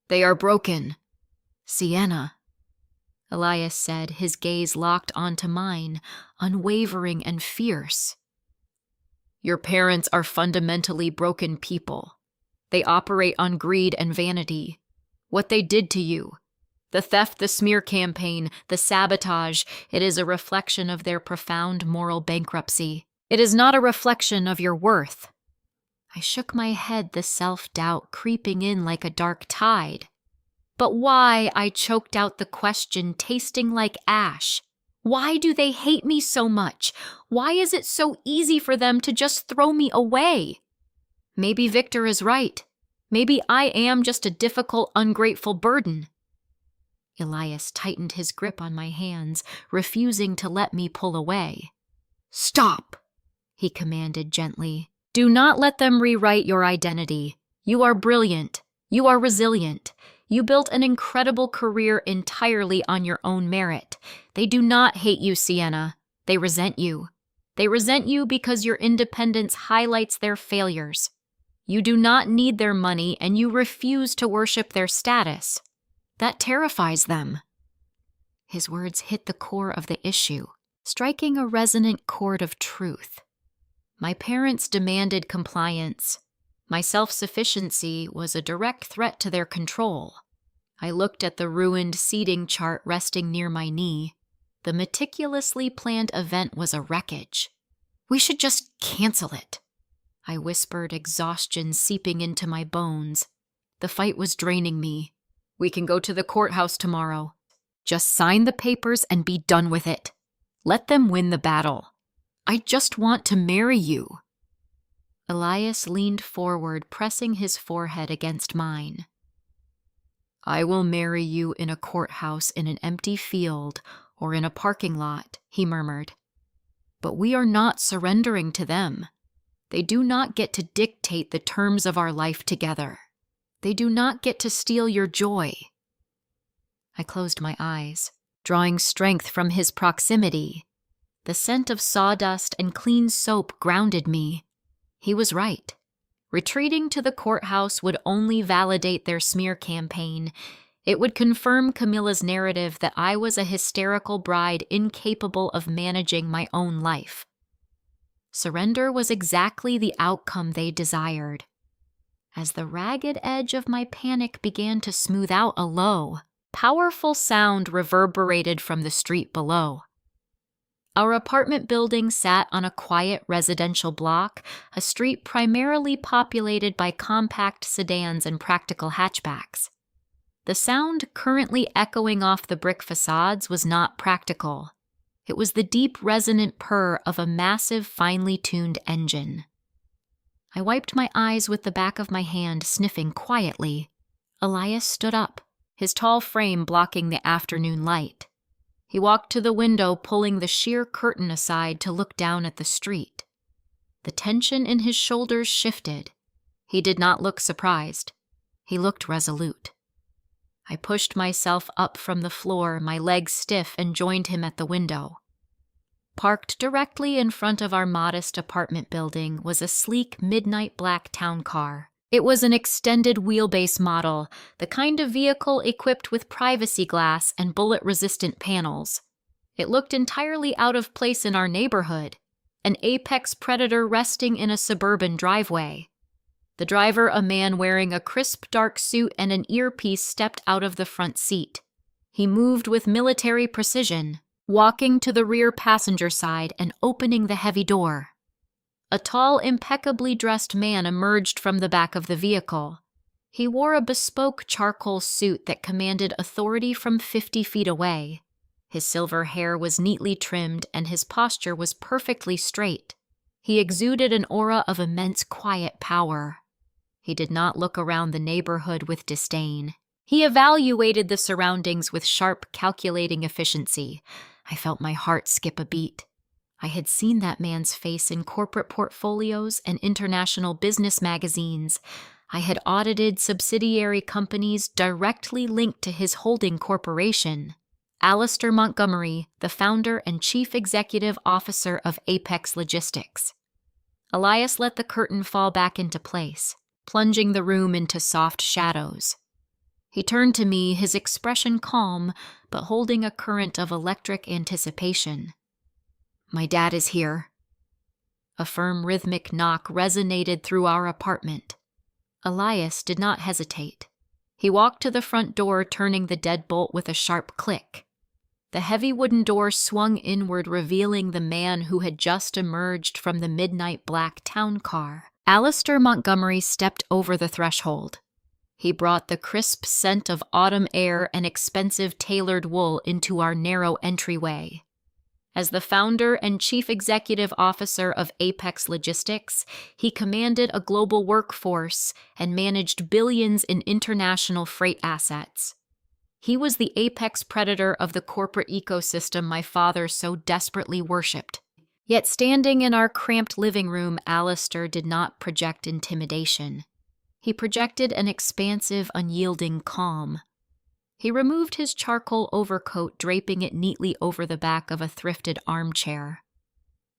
"They are broken." "Sienna," Elias said, his gaze locked onto mine, unwavering and fierce. "Your parents are fundamentally broken people. They operate on greed and vanity. What they did to you, the theft, the smear campaign, the sabotage, it is a reflection of their profound moral bankruptcy. It is not a reflection of your worth." I shook my head, the self-doubt creeping in like a dark tide. "But why?" I choked out the question, tasting like ash. "Why do they hate me so much? Why is it so easy for them to just throw me away?" Maybe Victor is right. Maybe I am just a difficult, ungrateful burden. Elias tightened his grip on my hands, refusing to let me pull away. "Stop!" he commanded gently. "Do not let them rewrite your identity. You are brilliant. You are resilient. You built an incredible career entirely on your own merit. They do not hate you, Sienna. They resent you. They resent you because your independence highlights their failures. You do not need their money, and you refuse to worship their status. That terrifies them." His words hit the core of the issue, striking a resonant chord of truth. My parents demanded compliance. My self-sufficiency was a direct threat to their control. I looked at the ruined seating chart resting near my knee. The meticulously planned event was a wreckage. "We should just cancel it," I whispered, exhaustion seeping into my bones. The fight was draining me. "We can go to the courthouse tomorrow. Just sign the papers and be done with it. Let them win the battle. I just want to marry you." Elias leaned forward, pressing his forehead against mine. "I will marry you in a courthouse in an empty field or in a parking lot," he murmured. "But we are not surrendering to them. They do not get to dictate the terms of our life together. They do not get to steal your joy." I closed my eyes, drawing strength from his proximity. The scent of sawdust and clean soap grounded me. He was right. Retreating to the courthouse would only validate their smear campaign. It would confirm Camilla's narrative that I was a hysterical bride incapable of managing my own life. Surrender was exactly the outcome they desired. As the ragged edge of my panic began to smooth out, a low, powerful sound reverberated from the street below. Our apartment building sat on a quiet residential block, a street primarily populated by compact sedans and practical hatchbacks. The sound currently echoing off the brick facades was not practical. It was the deep, resonant purr of a massive, finely tuned engine. I wiped my eyes with the back of my hand, sniffing quietly. Elias stood up, his tall frame blocking the afternoon light. He walked to the window, pulling the sheer curtain aside to look down at the street. The tension in his shoulders shifted. He did not look surprised. He looked resolute. I pushed myself up from the floor, my legs stiff, and joined him at the window. Parked directly in front of our modest apartment building was a sleek midnight black town car. It was an extended wheelbase model, the kind of vehicle equipped with privacy glass and bullet-resistant panels. It looked entirely out of place in our neighborhood, an apex predator resting in a suburban driveway. The driver, a man wearing a crisp dark suit and an earpiece, stepped out of the front seat. He moved with military precision, walking to the rear passenger side and opening the heavy door. A tall, impeccably dressed man emerged from the back of the vehicle. He wore a bespoke charcoal suit that commanded authority from 50 feet away. His silver hair was neatly trimmed and his posture was perfectly straight. He exuded an aura of immense quiet power. He did not look around the neighborhood with disdain. He evaluated the surroundings with sharp, calculating efficiency. I felt my heart skip a beat. I had seen that man's face in corporate portfolios and international business magazines. I had audited subsidiary companies directly linked to his holding corporation. Alistair Montgomery, the founder and chief executive officer of Apex Logistics. Elias let the curtain fall back into place, plunging the room into soft shadows. He turned to me, his expression calm, but holding a current of electric anticipation. "My dad is here." A firm rhythmic knock resonated through our apartment. Elias did not hesitate. He walked to the front door, turning the deadbolt with a sharp click. The heavy wooden door swung inward, revealing the man who had just emerged from the midnight black town car. Alistair Montgomery stepped over the threshold. He brought the crisp scent of autumn air and expensive tailored wool into our narrow entryway. As the founder and chief executive officer of Apex Logistics, he commanded a global workforce and managed billions in international freight assets. He was the apex predator of the corporate ecosystem my father so desperately worshipped. Yet standing in our cramped living room, Alistair did not project intimidation. He projected an expansive, unyielding calm. He removed his charcoal overcoat, draping it neatly over the back of a thrifted armchair.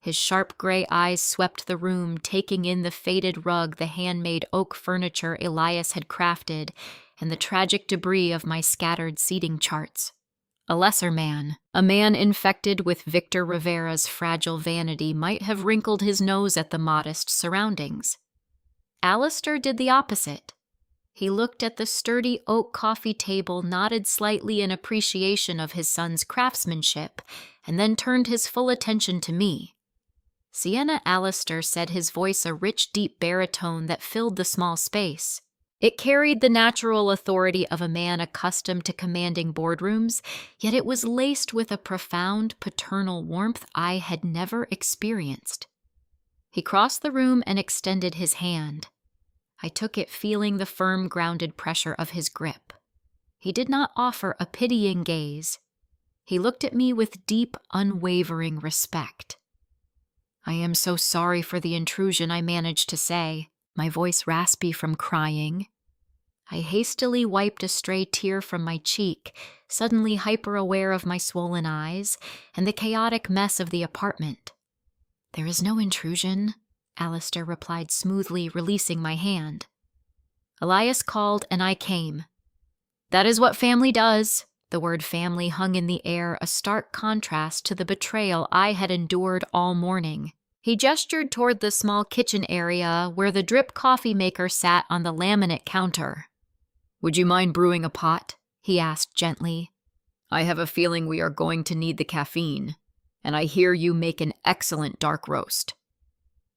His sharp gray eyes swept the room, taking in the faded rug, the handmade oak furniture Elias had crafted, and the tragic debris of my scattered seating charts. A lesser man, a man infected with Victor Rivera's fragile vanity, might have wrinkled his nose at the modest surroundings. Alistair did the opposite. He looked at the sturdy oak coffee table, nodded slightly in appreciation of his son's craftsmanship, and then turned his full attention to me. Sienna Alistair said, his voice a rich, deep baritone that filled the small space. It carried the natural authority of a man accustomed to commanding boardrooms, yet it was laced with a profound paternal warmth I had never experienced. He crossed the room and extended his hand. I took it, feeling the firm, grounded pressure of his grip. He did not offer a pitying gaze. He looked at me with deep, unwavering respect. "I am so sorry for the intrusion," I managed to say, my voice raspy from crying. I hastily wiped a stray tear from my cheek, suddenly hyper-aware of my swollen eyes and the chaotic mess of the apartment. "There is no intrusion," Alistair replied smoothly, releasing my hand. Elias called and I came. "That is what family does." The word family hung in the air, a stark contrast to the betrayal I had endured all morning. He gestured toward the small kitchen area where the drip coffee maker sat on the laminate counter. "Would you mind brewing a pot?" he asked gently. "I have a feeling we are going to need the caffeine, and I hear you make an excellent dark roast."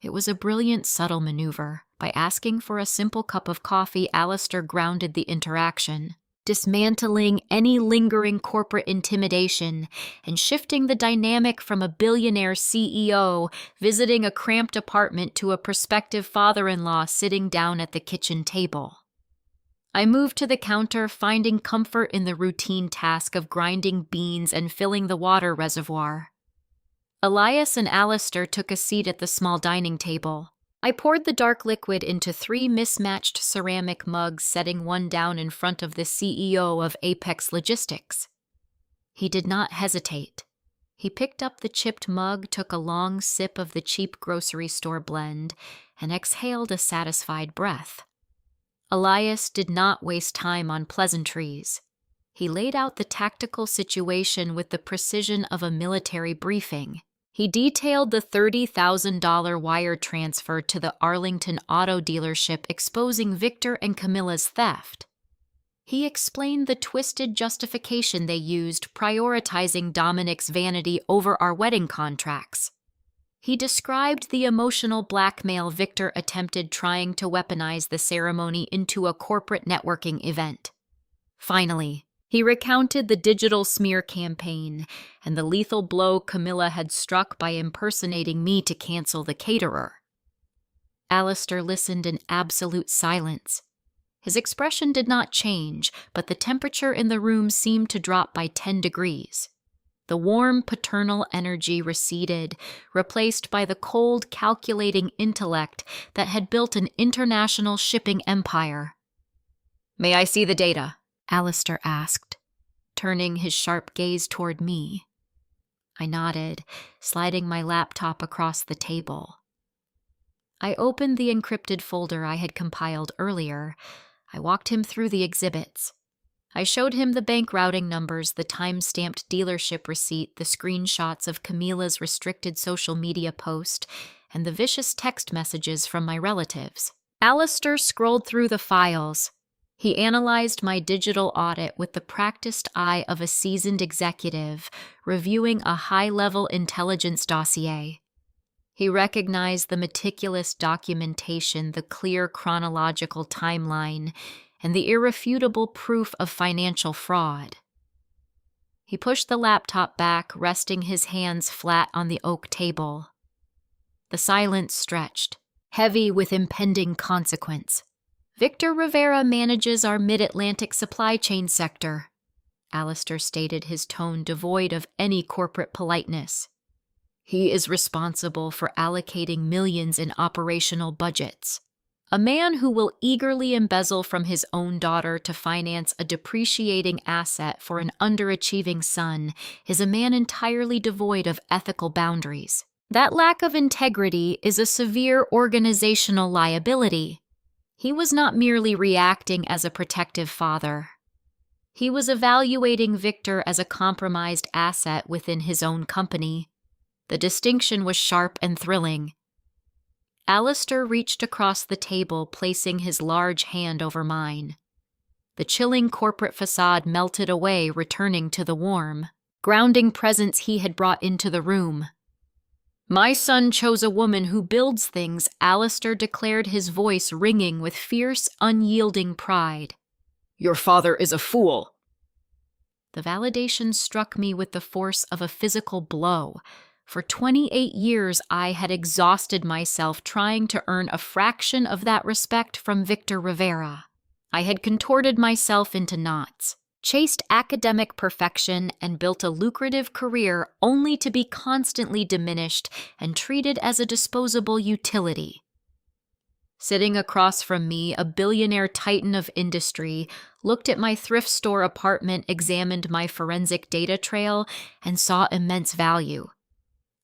It was a brilliant, subtle maneuver. By asking for a simple cup of coffee, Alistair grounded the interaction, dismantling any lingering corporate intimidation and shifting the dynamic from a billionaire CEO visiting a cramped apartment to a prospective father-in-law sitting down at the kitchen table. I moved to the counter, finding comfort in the routine task of grinding beans and filling the water reservoir. Elias and Alistair took a seat at the small dining table. I poured the dark liquid into 3 mismatched ceramic mugs, setting one down in front of the CEO of Apex Logistics. He did not hesitate. He picked up the chipped mug, took a long sip of the cheap grocery store blend, and exhaled a satisfied breath. Elias did not waste time on pleasantries. He laid out the tactical situation with the precision of a military briefing. He detailed the $30,000 wire transfer to the Arlington auto dealership, exposing Victor and Camilla's theft. He explained the twisted justification they used, prioritizing Dominic's vanity over our wedding contracts. He described the emotional blackmail Victor attempted, trying to weaponize the ceremony into a corporate networking event. Finally, he recounted the digital smear campaign and the lethal blow Camilla had struck by impersonating me to cancel the caterer. Alistair listened in absolute silence. His expression did not change, but the temperature in the room seemed to drop by 10 degrees. The warm, paternal energy receded, replaced by the cold, calculating intellect that had built an international shipping empire. "May I see the data?" Alistair asked, turning his sharp gaze toward me. I nodded, sliding my laptop across the table. I opened the encrypted folder I had compiled earlier. I walked him through the exhibits. I showed him the bank routing numbers, the time-stamped dealership receipt, the screenshots of Camilla's restricted social media post, and the vicious text messages from my relatives. Alistair scrolled through the files. He analyzed my digital audit with the practiced eye of a seasoned executive, reviewing a high-level intelligence dossier. He recognized the meticulous documentation, the clear chronological timeline, and the irrefutable proof of financial fraud. He pushed the laptop back, resting his hands flat on the oak table. The silence stretched, heavy with impending consequence. "Victor Rivera manages our mid-Atlantic supply chain sector. Alistair stated, his tone devoid of any corporate politeness. He is responsible for allocating millions in operational budgets. A man who will eagerly embezzle from his own daughter to finance a depreciating asset for an underachieving son is a man entirely devoid of ethical boundaries. That lack of integrity is a severe organizational liability. He was not merely reacting as a protective father. He was evaluating Victor as a compromised asset within his own company. The distinction was sharp and thrilling. Alistair reached across the table, placing his large hand over mine. The chilling corporate facade melted away, returning to the warm, grounding presence he had brought into the room. My son chose a woman who builds things, Alistair declared, his voice ringing with fierce, unyielding pride. Your father is a fool. The validation struck me with the force of a physical blow. For 28 years, I had exhausted myself trying to earn a fraction of that respect from Victor Rivera. I had contorted myself into knots, chased academic perfection, and built a lucrative career only to be constantly diminished and treated as a disposable utility. Sitting across from me, a billionaire titan of industry looked at my thrift store apartment, examined my forensic data trail, and saw immense value.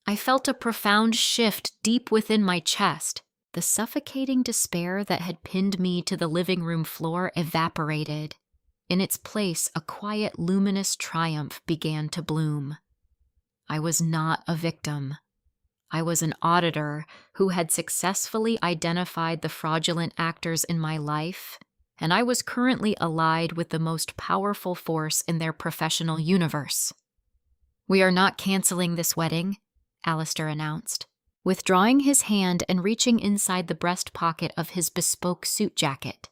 I felt a profound shift deep within my chest. The suffocating despair that had pinned me to the living room floor evaporated. In its place, a quiet, luminous triumph began to bloom. I was not a victim. I was an auditor who had successfully identified the fraudulent actors in my life, and I was currently allied with the most powerful force in their professional universe. We are not canceling this wedding, Alistair announced, withdrawing his hand and reaching inside the breast pocket of his bespoke suit jacket.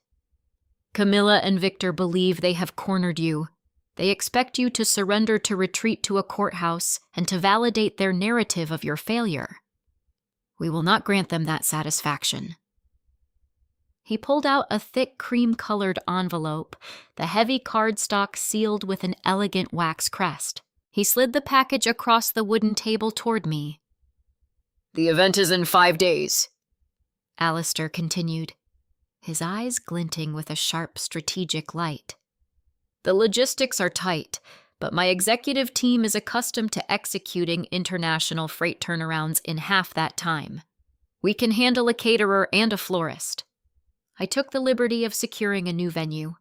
Camilla and Victor believe they have cornered you. They expect you to surrender, to retreat to a courthouse, and to validate their narrative of your failure. We will not grant them that satisfaction. He pulled out a thick cream-colored envelope, the heavy cardstock sealed with an elegant wax crest. He slid the package across the wooden table toward me. The event is in 5 days, Alistair continued, his eyes glinting with a sharp, strategic light. The logistics are tight, but my executive team is accustomed to executing international freight turnarounds in half that time. We can handle a caterer and a florist. I took the liberty of securing a new venue.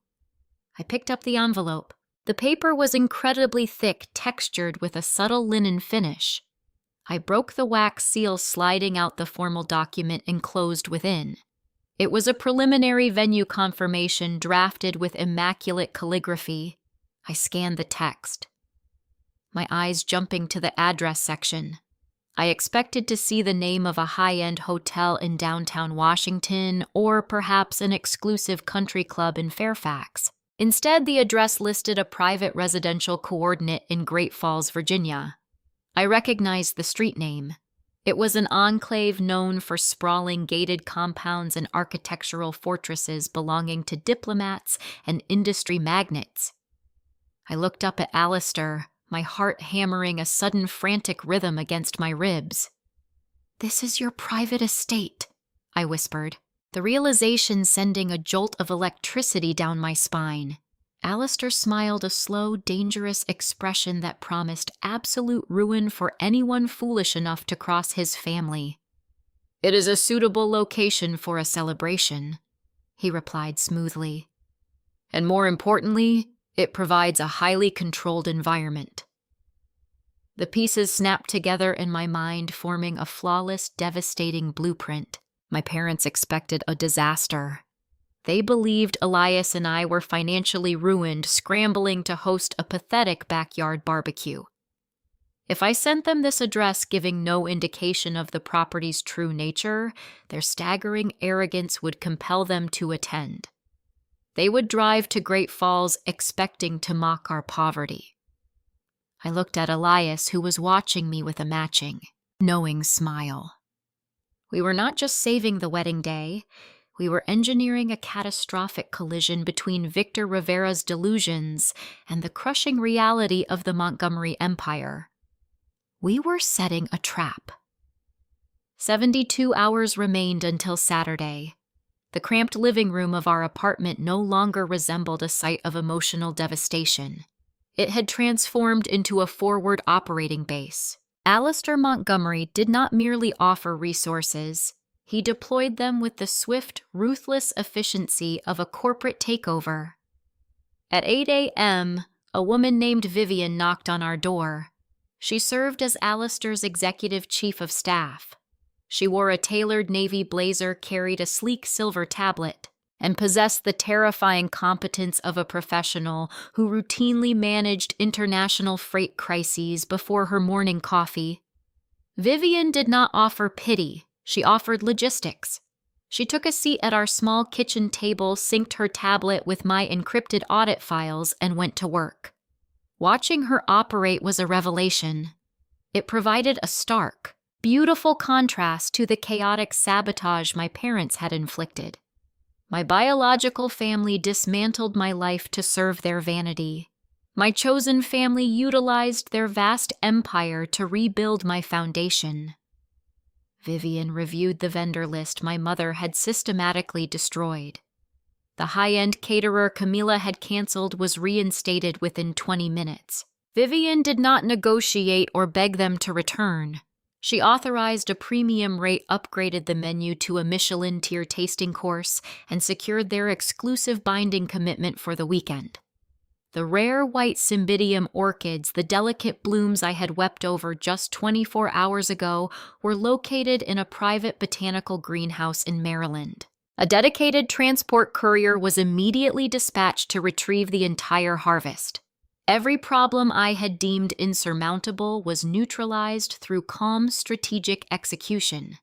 I picked up the envelope. The paper was incredibly thick, textured with a subtle linen finish. I broke the wax seal, sliding out the formal document enclosed within. It was a preliminary venue confirmation drafted with immaculate calligraphy. I scanned the text, my eyes jumping to the address section. I expected to see the name of a high-end hotel in downtown Washington, or perhaps an exclusive country club in Fairfax. Instead, the address listed a private residential coordinate in Great Falls, Virginia. I recognized the street name. It was an enclave known for sprawling gated compounds and architectural fortresses belonging to diplomats and industry magnates. I looked up at Alistair, my heart hammering a sudden frantic rhythm against my ribs. "This is your private estate," I whispered, the realization sending a jolt of electricity down my spine. Alistair smiled, a slow, dangerous expression that promised absolute ruin for anyone foolish enough to cross his family. "It is a suitable location for a celebration," he replied smoothly. "And more importantly, it provides a highly controlled environment." The pieces snapped together in my mind, forming a flawless, devastating blueprint. My parents expected a disaster. They believed Elias and I were financially ruined, scrambling to host a pathetic backyard barbecue. If I sent them this address giving no indication of the property's true nature, their staggering arrogance would compel them to attend. They would drive to Great Falls expecting to mock our poverty. I looked at Elias, who was watching me with a matching, knowing smile. We were not just saving the wedding day, We were engineering a catastrophic collision between Victor Rivera's delusions and the crushing reality of the Montgomery Empire. We were setting a trap. 72 hours remained until Saturday. The cramped living room of our apartment no longer resembled a site of emotional devastation. It had transformed into a forward operating base. Alistair Montgomery did not merely offer resources. He deployed them with the swift, ruthless efficiency of a corporate takeover. At 8 a.m., a woman named Vivian knocked on our door. She served as Alistair's executive chief of staff. She wore a tailored navy blazer, carried a sleek silver tablet, and possessed the terrifying competence of a professional who routinely managed international freight crises before her morning coffee. Vivian did not offer pity. She offered logistics. She took a seat at our small kitchen table, synced her tablet with my encrypted audit files, and went to work. Watching her operate was a revelation. It provided a stark, beautiful contrast to the chaotic sabotage my parents had inflicted. My biological family dismantled my life to serve their vanity. My chosen family utilized their vast empire to rebuild my foundation. Vivian reviewed the vendor list my mother had systematically destroyed. The high-end caterer Camila had canceled was reinstated within 20 minutes. Vivian did not negotiate or beg them to return. She authorized a premium rate, upgraded the menu to a Michelin tier tasting course, and secured their exclusive binding commitment for the weekend. The rare white cymbidium orchids, the delicate blooms I had wept over just 24 hours ago, were located in a private botanical greenhouse in Maryland. A dedicated transport courier was immediately dispatched to retrieve the entire harvest. Every problem I had deemed insurmountable was neutralized through calm, strategic execution.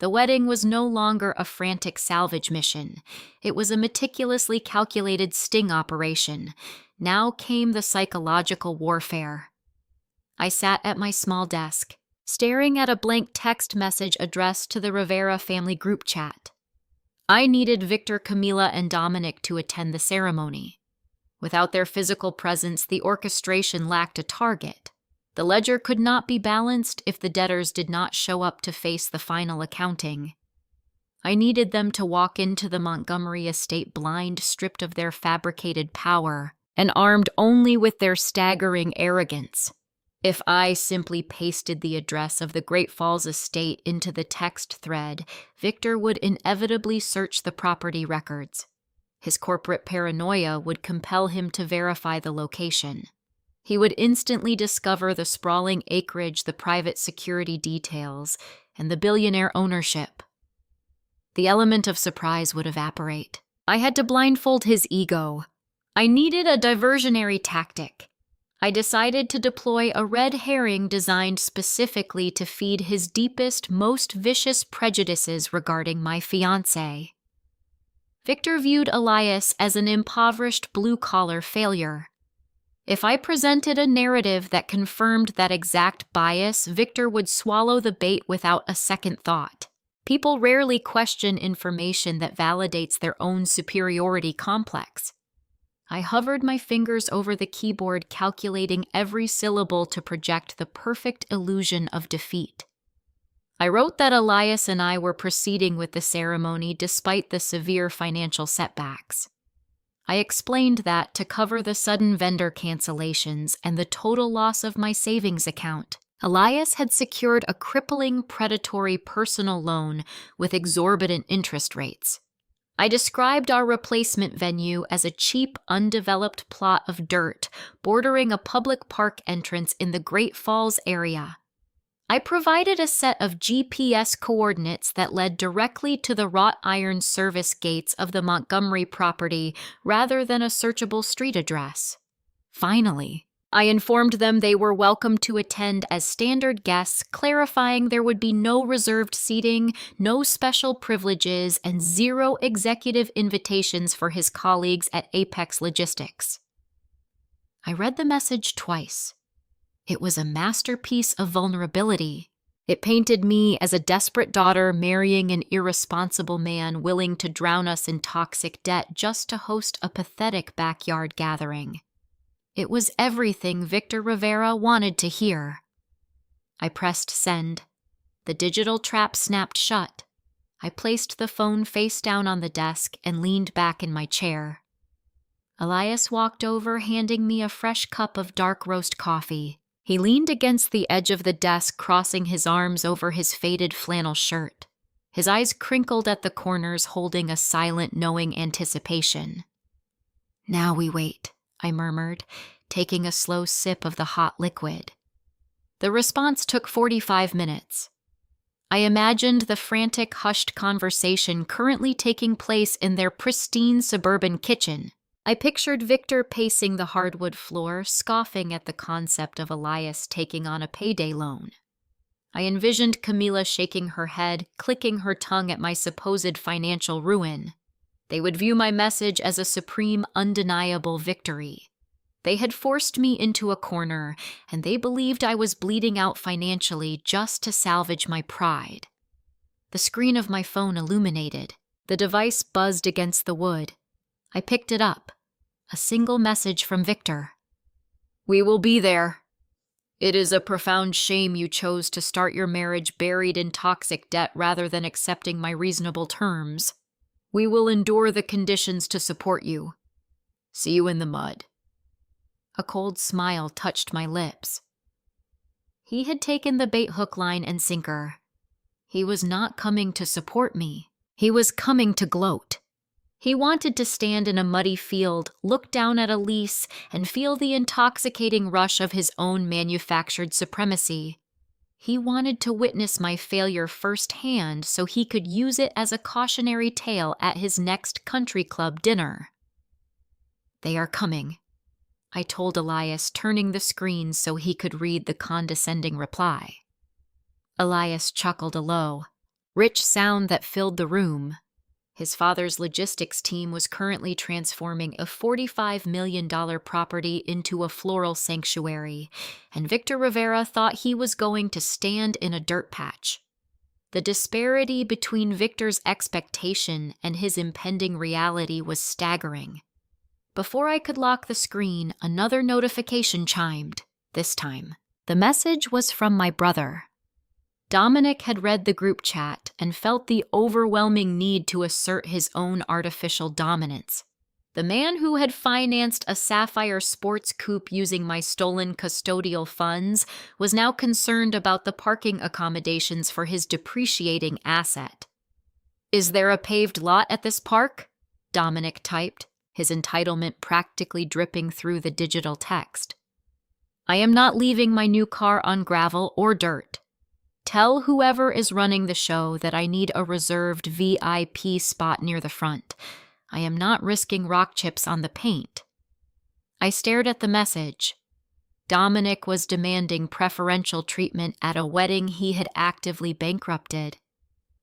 The wedding was no longer a frantic salvage mission. It was a meticulously calculated sting operation. Now came the psychological warfare. I sat at my small desk, staring at a blank text message addressed to the Rivera family group chat. I needed Victor, Camila, and Dominic to attend the ceremony. Without their physical presence, the orchestration lacked a target. The ledger could not be balanced if the debtors did not show up to face the final accounting. I needed them to walk into the Montgomery estate blind, stripped of their fabricated power, and armed only with their staggering arrogance. If I simply pasted the address of the Great Falls estate into the text thread, Victor would inevitably search the property records. His corporate paranoia would compel him to verify the location. He would instantly discover the sprawling acreage, the private security details, and the billionaire ownership. The element of surprise would evaporate. I had to blindfold his ego. I needed a diversionary tactic. I decided to deploy a red herring designed specifically to feed his deepest, most vicious prejudices regarding my fiancé. Victor viewed Elias as an impoverished blue-collar failure. If I presented a narrative that confirmed that exact bias, Victor would swallow the bait without a second thought. People rarely question information that validates their own superiority complex. I hovered my fingers over the keyboard, calculating every syllable to project the perfect illusion of defeat. I wrote that Elias and I were proceeding with the ceremony despite the severe financial setbacks. I explained that to cover the sudden vendor cancellations and the total loss of my savings account, Elias had secured a crippling, predatory personal loan with exorbitant interest rates. I described our replacement venue as a cheap, undeveloped plot of dirt bordering a public park entrance in the Great Falls area. I provided a set of GPS coordinates that led directly to the wrought iron service gates of the Montgomery property rather than a searchable street address. Finally, I informed them they were welcome to attend as standard guests, clarifying there would be no reserved seating, no special privileges, and 0 executive invitations for his colleagues at Apex Logistics. I read the message twice. It was a masterpiece of vulnerability. It painted me as a desperate daughter marrying an irresponsible man willing to drown us in toxic debt just to host a pathetic backyard gathering. It was everything Victor Rivera wanted to hear. I pressed send. The digital trap snapped shut. I placed the phone face down on the desk and leaned back in my chair. Elias walked over, handing me a fresh cup of dark roast coffee. He leaned against the edge of the desk, crossing his arms over his faded flannel shirt. His eyes crinkled at the corners, holding a silent, knowing anticipation. "Now we wait," I murmured, taking a slow sip of the hot liquid. The response took 45 minutes. I imagined the frantic, hushed conversation currently taking place in their pristine suburban kitchen. I pictured Victor pacing the hardwood floor, scoffing at the concept of Elias taking on a payday loan. I envisioned Camila shaking her head, clicking her tongue at my supposed financial ruin. They would view my message as a supreme, undeniable victory. They had forced me into a corner, and they believed I was bleeding out financially just to salvage my pride. The screen of my phone illuminated. The device buzzed against the wood. I picked it up. A single message from Victor. "We will be there. It is a profound shame you chose to start your marriage buried in toxic debt rather than accepting my reasonable terms. We will endure the conditions to support you. See you in the mud." A cold smile touched my lips. He had taken the bait hook, line, and sinker. He was not coming to support me. He was coming to gloat. He wanted to stand in a muddy field, look down at Elise, and feel the intoxicating rush of his own manufactured supremacy. He wanted to witness my failure firsthand so he could use it as a cautionary tale at his next country club dinner. "They are coming," I told Elias, turning the screen so he could read the condescending reply. Elias chuckled a low, rich sound that filled the room. His father's logistics team was currently transforming a $45 million property into a floral sanctuary, and Victor Rivera thought he was going to stand in a dirt patch. The disparity between Victor's expectation and his impending reality was staggering. Before I could lock the screen, another notification chimed. This time, the message was from my brother. Dominic had read the group chat and felt the overwhelming need to assert his own artificial dominance. The man who had financed a Sapphire sports coupe using my stolen custodial funds was now concerned about the parking accommodations for his depreciating asset. "Is there a paved lot at this park?" Dominic typed, his entitlement practically dripping through the digital text. "I am not leaving my new car on gravel or dirt. Tell whoever is running the show that I need a reserved VIP spot near the front. I am not risking rock chips on the paint." I stared at the message. Dominic was demanding preferential treatment at a wedding he had actively bankrupted.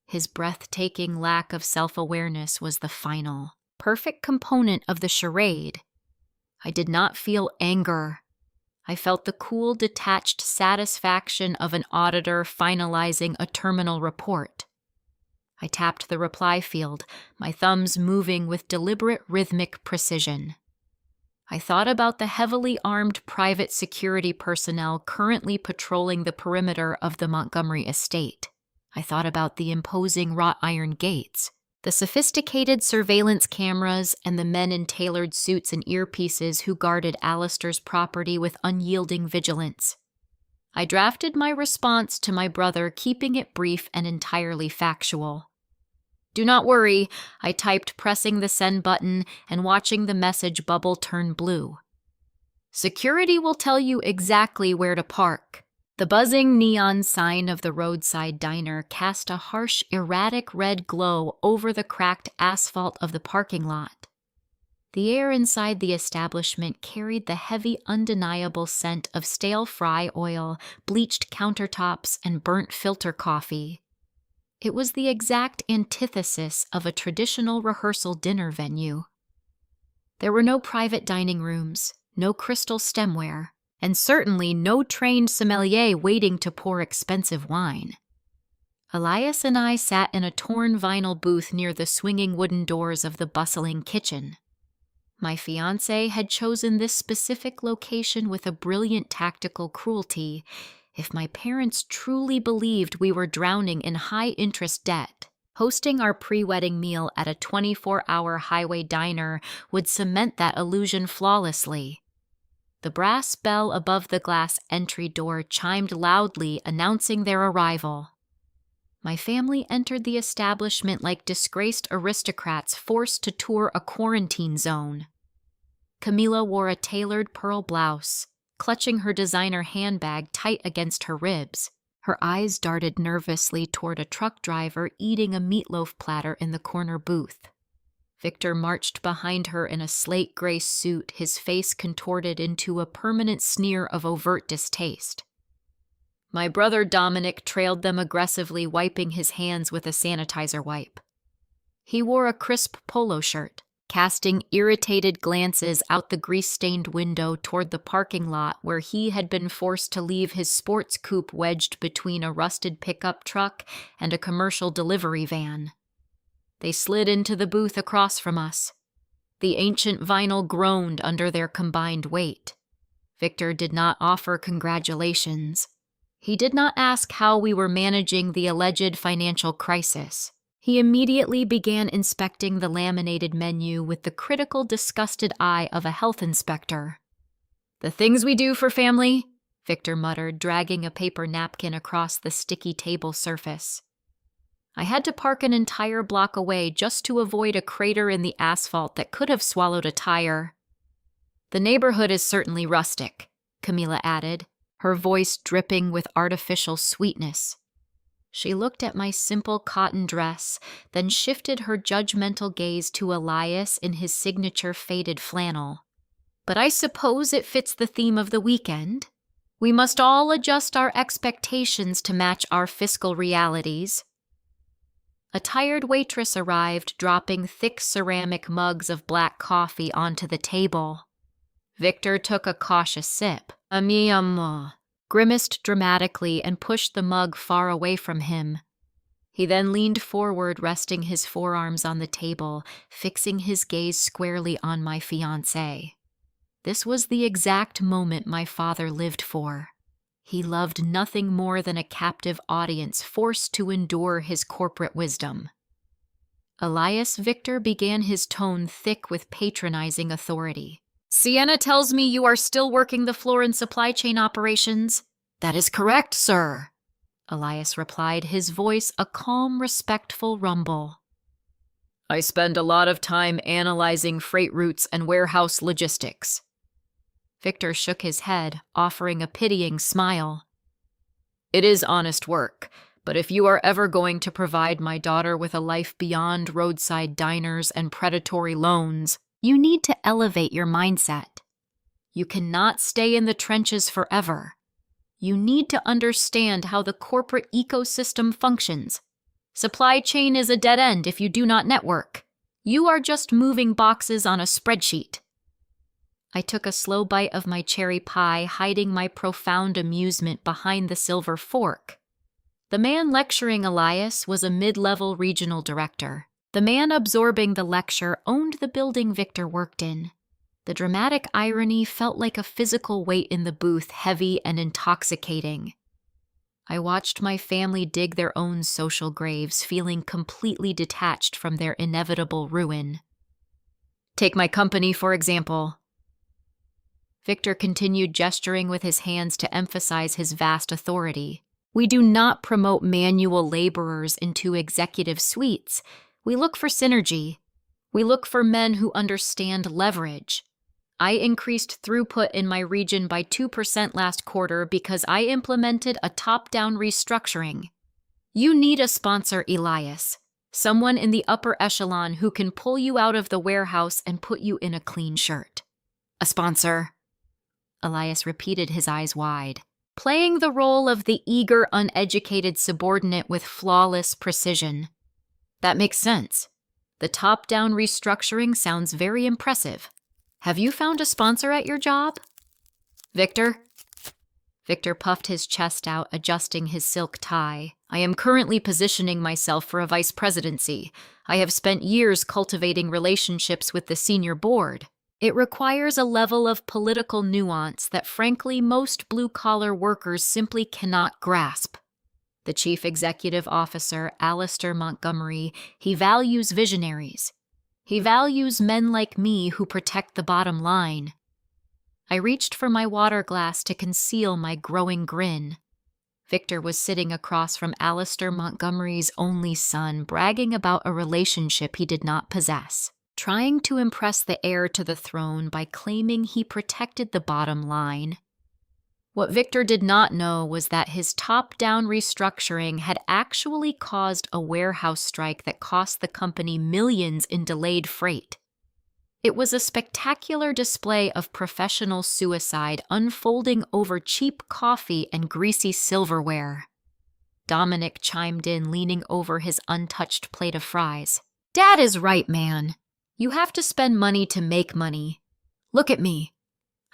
His breathtaking lack of self-awareness was the final, perfect component of the charade. I did not feel anger. I felt the cool, detached satisfaction of an auditor finalizing a terminal report. I tapped the reply field, my thumbs moving with deliberate rhythmic precision. I thought about the heavily armed private security personnel currently patrolling the perimeter of the Montgomery estate. I thought about the imposing wrought iron gates, the sophisticated surveillance cameras, and the men in tailored suits and earpieces who guarded Alistair's property with unyielding vigilance. I drafted my response to my brother, keeping it brief and entirely factual. "Do not worry," I typed, pressing the send button and watching the message bubble turn blue. "Security will tell you exactly where to park." The buzzing neon sign of the roadside diner cast a harsh, erratic red glow over the cracked asphalt of the parking lot. The air inside the establishment carried the heavy, undeniable scent of stale fry oil, bleached countertops, and burnt filter coffee. It was the exact antithesis of a traditional rehearsal dinner venue. There were no private dining rooms, no crystal stemware, and certainly no trained sommelier waiting to pour expensive wine. Elias and I sat in a torn vinyl booth near the swinging wooden doors of the bustling kitchen. My fiancé had chosen this specific location with a brilliant tactical cruelty. If my parents truly believed we were drowning in high-interest debt, hosting our pre-wedding meal at a 24-hour highway diner would cement that illusion flawlessly. The brass bell above the glass entry door chimed loudly, announcing their arrival. My family entered the establishment like disgraced aristocrats forced to tour a quarantine zone. Camila wore a tailored pearl blouse, clutching her designer handbag tight against her ribs. Her eyes darted nervously toward a truck driver eating a meatloaf platter in the corner booth. Victor marched behind her in a slate gray suit, his face contorted into a permanent sneer of overt distaste. My brother Dominic trailed them aggressively, wiping his hands with a sanitizer wipe. He wore a crisp polo shirt, casting irritated glances out the grease-stained window toward the parking lot where he had been forced to leave his sports coupe wedged between a rusted pickup truck and a commercial delivery van. They slid into the booth across from us. The ancient vinyl groaned under their combined weight. Victor did not offer congratulations. He did not ask how we were managing the alleged financial crisis. He immediately began inspecting the laminated menu with the critical, disgusted eye of a health inspector. "The things we do for family," Victor muttered, dragging a paper napkin across the sticky table surface. I had to park an entire block away just to avoid a crater in the asphalt that could have swallowed a tire. "The neighborhood is certainly rustic," Camila added, her voice dripping with artificial sweetness. She looked at my simple cotton dress, then shifted her judgmental gaze to Elias in his signature faded flannel. "But I suppose it fits the theme of the weekend. We must all adjust our expectations to match our fiscal realities." A tired waitress arrived, dropping thick ceramic mugs of black coffee onto the table. Victor took a cautious sip. "Mi amor," grimaced dramatically and pushed the mug far away from him. He then leaned forward, resting his forearms on the table, fixing his gaze squarely on my fiancé. This was the exact moment my father lived for. He loved nothing more than a captive audience forced to endure his corporate wisdom. Elias Victor began his tone thick with patronizing authority. "Sienna tells me you are still working the floor in supply chain operations." "That is correct, sir," Elias replied, his voice a calm, respectful rumble. "I spend a lot of time analyzing freight routes and warehouse logistics." Victor shook his head, offering a pitying smile. "It is honest work, but if you are ever going to provide my daughter with a life beyond roadside diners and predatory loans, you need to elevate your mindset. You cannot stay in the trenches forever. You need to understand how the corporate ecosystem functions. Supply chain is a dead end if you do not network. You are just moving boxes on a spreadsheet." I took a slow bite of my cherry pie, hiding my profound amusement behind the silver fork. The man lecturing Elias was a mid-level regional director. The man absorbing the lecture owned the building Victor worked in. The dramatic irony felt like a physical weight in the booth, heavy and intoxicating. I watched my family dig their own social graves, feeling completely detached from their inevitable ruin. "Take my company, for example." Victor continued gesturing with his hands to emphasize his vast authority. "We do not promote manual laborers into executive suites. We look for synergy. We look for men who understand leverage. I increased throughput in my region by 2% last quarter because I implemented a top-down restructuring. You need a sponsor, Elias. Someone in the upper echelon who can pull you out of the warehouse and put you in a clean shirt." "A sponsor?" Elias repeated, his eyes wide, playing the role of the eager, uneducated subordinate with flawless precision. "That makes sense. The top-down restructuring sounds very impressive. Have you found a sponsor at your job?" "Victor, Victor puffed his chest out, adjusting his silk tie. I am currently positioning myself for a vice presidency. I have spent years cultivating relationships with the senior board. It requires a level of political nuance that, frankly, most blue-collar workers simply cannot grasp. The chief executive officer, Alistair Montgomery, he values visionaries. He values men like me who protect the bottom line. I reached for my water glass to conceal my growing grin. Victor was sitting across from Alistair Montgomery's only son, bragging about a relationship he did not possess, trying to impress the heir to the throne by claiming he protected the bottom line. What Victor did not know was that his top-down restructuring had actually caused a warehouse strike that cost the company millions in delayed freight. It was a spectacular display of professional suicide unfolding over cheap coffee and greasy silverware. Dominic chimed in, leaning over his untouched plate of fries. "Dad is right, man. You have to spend money to make money. Look at me.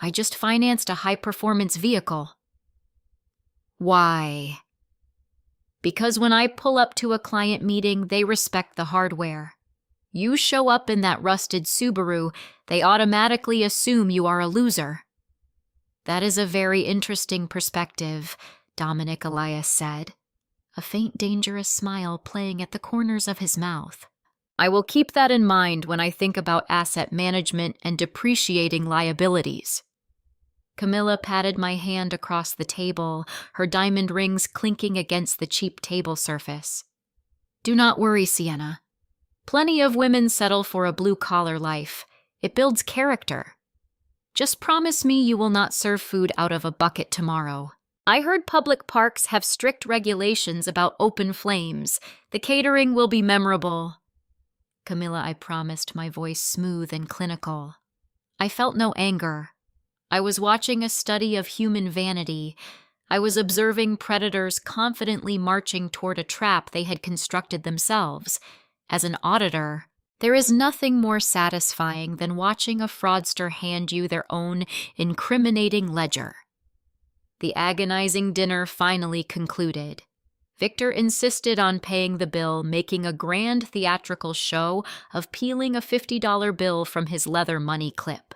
I just financed a high-performance vehicle." "Why?" "Because when I pull up to a client meeting, they respect the hardware. You show up in that rusted Subaru, they automatically assume you are a loser." "That is a very interesting perspective," Dominic Elias said, a faint dangerous smile playing at the corners of his mouth. "I will keep that in mind when I think about asset management and depreciating liabilities." Camilla patted my hand across the table, her diamond rings clinking against the cheap table surface. "Do not worry, Sienna. Plenty of women settle for a blue-collar life. It builds character. Just promise me you will not serve food out of a bucket tomorrow. I heard public parks have strict regulations about open flames. The catering will be memorable." "Camilla," I promised, my voice smooth and clinical. I felt no anger. I was watching a study of human vanity. I was observing predators confidently marching toward a trap they had constructed themselves. As an auditor, there is nothing more satisfying than watching a fraudster hand you their own incriminating ledger. The agonizing dinner finally concluded. Victor insisted on paying the bill, making a grand theatrical show of peeling a $50 bill from his leather money clip.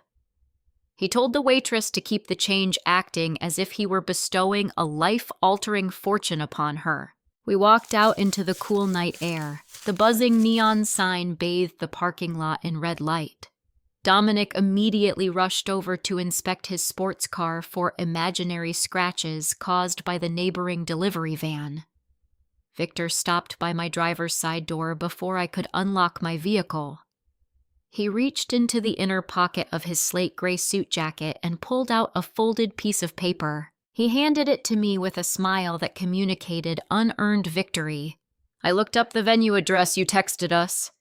He told the waitress to keep the change, acting as if he were bestowing a life-altering fortune upon her. We walked out into the cool night air. The buzzing neon sign bathed the parking lot in red light. Dominic immediately rushed over to inspect his sports car for imaginary scratches caused by the neighboring delivery van. Victor stopped by my driver's side door before I could unlock my vehicle. He reached into the inner pocket of his slate gray suit jacket and pulled out a folded piece of paper. He handed it to me with a smile that communicated unearned victory. "I looked up the venue address you texted us,"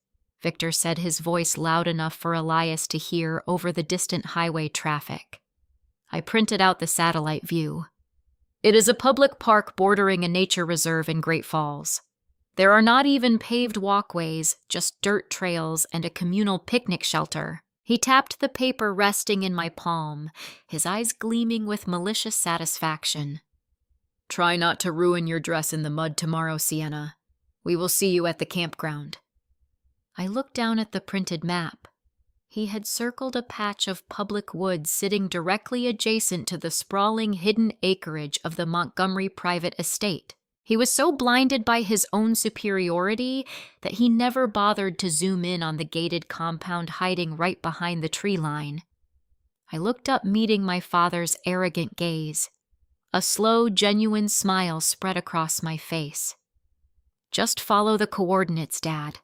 Victor said, his voice loud enough for Elias to hear over the distant highway traffic. I printed out the satellite view. "It is a public park bordering a nature reserve in Great Falls. There are not even paved walkways, just dirt trails and a communal picnic shelter." He tapped the paper resting in my palm, his eyes gleaming with malicious satisfaction. "Try not to ruin your dress in the mud tomorrow, Sienna. We will see you at the campground." I looked down at the printed map. He had circled a patch of public woods sitting directly adjacent to the sprawling hidden acreage of the Montgomery private estate. He was so blinded by his own superiority that he never bothered to zoom in on the gated compound hiding right behind the tree line. I looked up, meeting my father's arrogant gaze. A slow, genuine smile spread across my face. "Just follow the coordinates, Dad."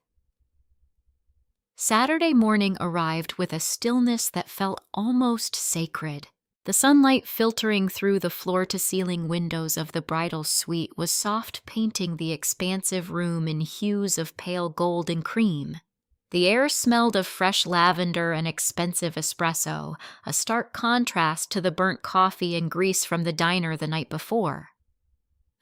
Saturday morning arrived with a stillness that felt almost sacred. The sunlight filtering through the floor-to-ceiling windows of the bridal suite was soft, painting the expansive room in hues of pale gold and cream. The air smelled of fresh lavender and expensive espresso, a stark contrast to the burnt coffee and grease from the diner the night before.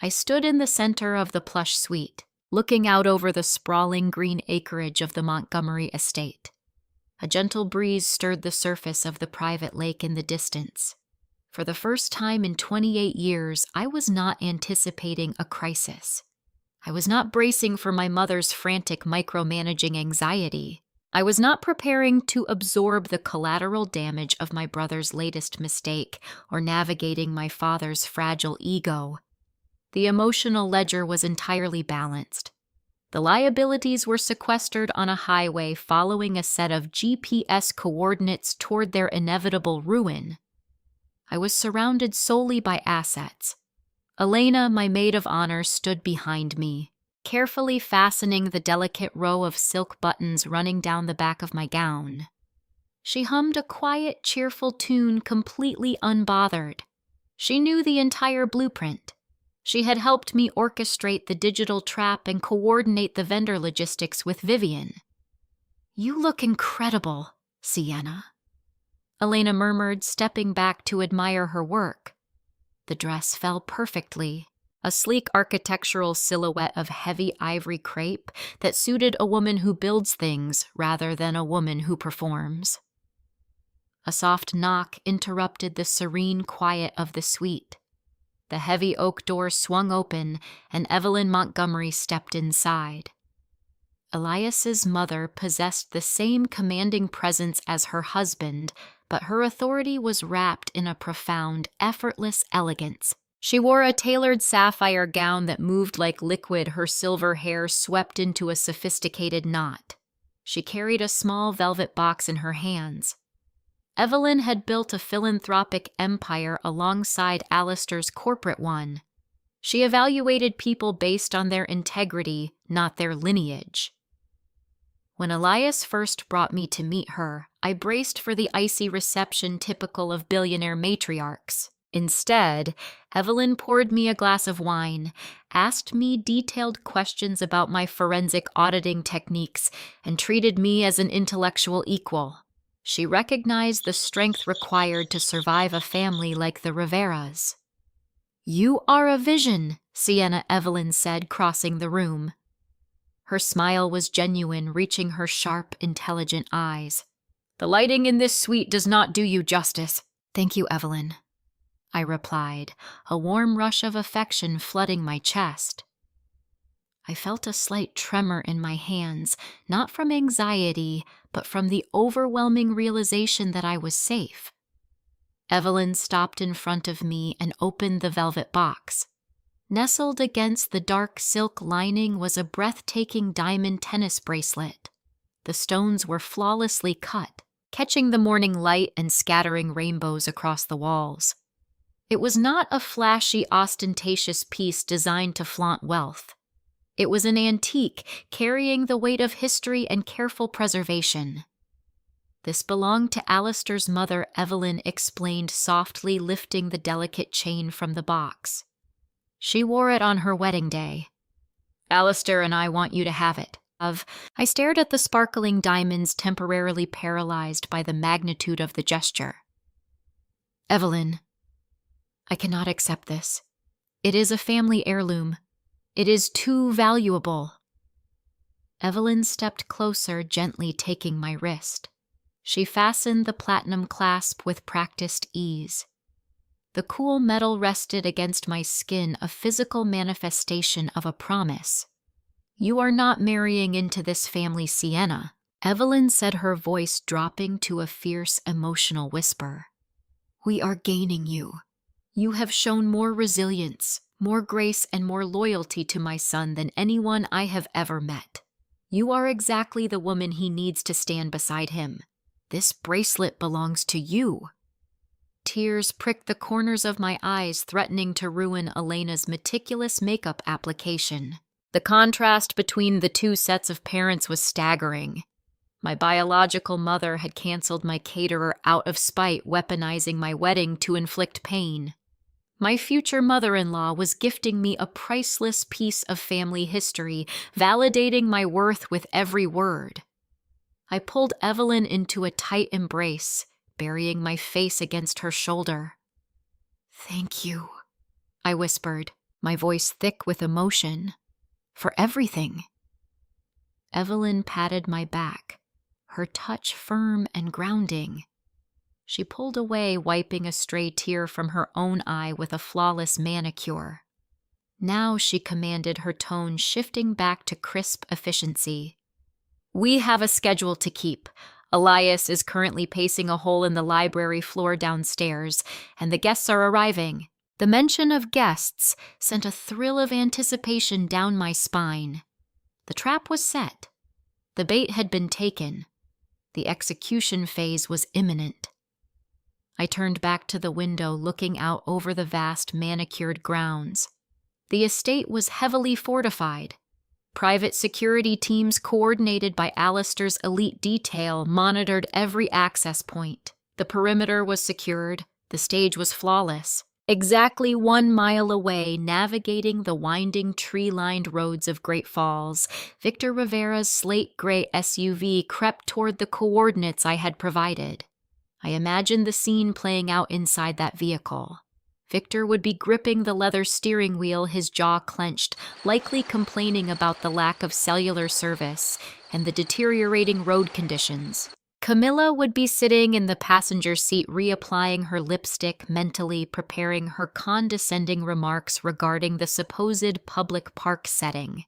I stood in the center of the plush suite, looking out over the sprawling green acreage of the Montgomery estate. A gentle breeze stirred the surface of the private lake in the distance. For the first time in 28 years, I was not anticipating a crisis. I was not bracing for my mother's frantic micromanaging anxiety. I was not preparing to absorb the collateral damage of my brother's latest mistake or navigating my father's fragile ego. The emotional ledger was entirely balanced. The liabilities were sequestered on a highway following a set of GPS coordinates toward their inevitable ruin. I was surrounded solely by assets. Elena, my maid of honor, stood behind me, carefully fastening the delicate row of silk buttons running down the back of my gown. She hummed a quiet, cheerful tune completely unbothered. She knew the entire blueprint. She had helped me orchestrate the digital trap and coordinate the vendor logistics with Vivian. "You look incredible, Sienna," Elena murmured, stepping back to admire her work. The dress fell perfectly, a sleek architectural silhouette of heavy ivory crepe that suited a woman who builds things rather than a woman who performs. A soft knock interrupted the serene quiet of the suite. The heavy oak door swung open, and Evelyn Montgomery stepped inside. Elias's mother possessed the same commanding presence as her husband, but her authority was wrapped in a profound, effortless elegance. She wore a tailored sapphire gown that moved like liquid, her silver hair swept into a sophisticated knot. She carried a small velvet box in her hands. Evelyn had built a philanthropic empire alongside Alistair's corporate one. She evaluated people based on their integrity, not their lineage. When Elias first brought me to meet her, I braced for the icy reception typical of billionaire matriarchs. Instead, Evelyn poured me a glass of wine, asked me detailed questions about my forensic auditing techniques, and treated me as an intellectual equal. She recognized the strength required to survive a family like the Riveras. "You are a vision," Sienna Evelyn said, crossing the room. Her smile was genuine, reaching her sharp, intelligent eyes. "The lighting in this suite does not do you justice." "Thank you, Evelyn," I replied, a warm rush of affection flooding my chest. I felt a slight tremor in my hands, not from anxiety, but from the overwhelming realization that I was safe. Evelyn stopped in front of me and opened the velvet box. Nestled against the dark silk lining was a breathtaking diamond tennis bracelet. The stones were flawlessly cut, catching the morning light and scattering rainbows across the walls. It was not a flashy, ostentatious piece designed to flaunt wealth. It was an antique, carrying the weight of history and careful preservation. "This belonged to Alistair's mother," Evelyn explained softly, lifting the delicate chain from the box. "She wore it on her wedding day. Alistair and I want you to have it." I stared at the sparkling diamonds, temporarily paralyzed by the magnitude of the gesture. "Evelyn, I cannot accept this. It is a family heirloom. It is too valuable." Evelyn stepped closer, gently taking my wrist. She fastened the platinum clasp with practiced ease. The cool metal rested against my skin, a physical manifestation of a promise. "You are not marrying into this family, Sienna," Evelyn said, her voice dropping to a fierce, emotional whisper. "We are gaining you. You have shown more resilience, more grace, and more loyalty to my son than anyone I have ever met. You are exactly the woman he needs to stand beside him. This bracelet belongs to you." Tears pricked the corners of my eyes, threatening to ruin Elena's meticulous makeup application. The contrast between the two sets of parents was staggering. My biological mother had canceled my caterer out of spite, weaponizing my wedding to inflict pain. My future mother-in-law was gifting me a priceless piece of family history, validating my worth with every word. I pulled Evelyn into a tight embrace, burying my face against her shoulder. "Thank you," I whispered, my voice thick with emotion. "For everything." Evelyn patted my back, her touch firm and grounding. She pulled away, wiping a stray tear from her own eye with a flawless manicure. Now she commanded, her tone shifting back to crisp efficiency. "We have a schedule to keep. Elias is currently pacing a hole in the library floor downstairs, and the guests are arriving." The mention of guests sent a thrill of anticipation down my spine. The trap was set. The bait had been taken. The execution phase was imminent. I turned back to the window, looking out over the vast manicured grounds. The estate was heavily fortified. Private security teams coordinated by Alistair's elite detail monitored every access point. The perimeter was secured. The stage was flawless. Exactly 1 mile away, navigating the winding tree-lined roads of Great Falls, Victor Rivera's slate gray SUV crept toward the coordinates I had provided. I imagined the scene playing out inside that vehicle. Victor would be gripping the leather steering wheel, his jaw clenched, likely complaining about the lack of cellular service and the deteriorating road conditions. Camilla would be sitting in the passenger seat, reapplying her lipstick, mentally preparing her condescending remarks regarding the supposed public park setting.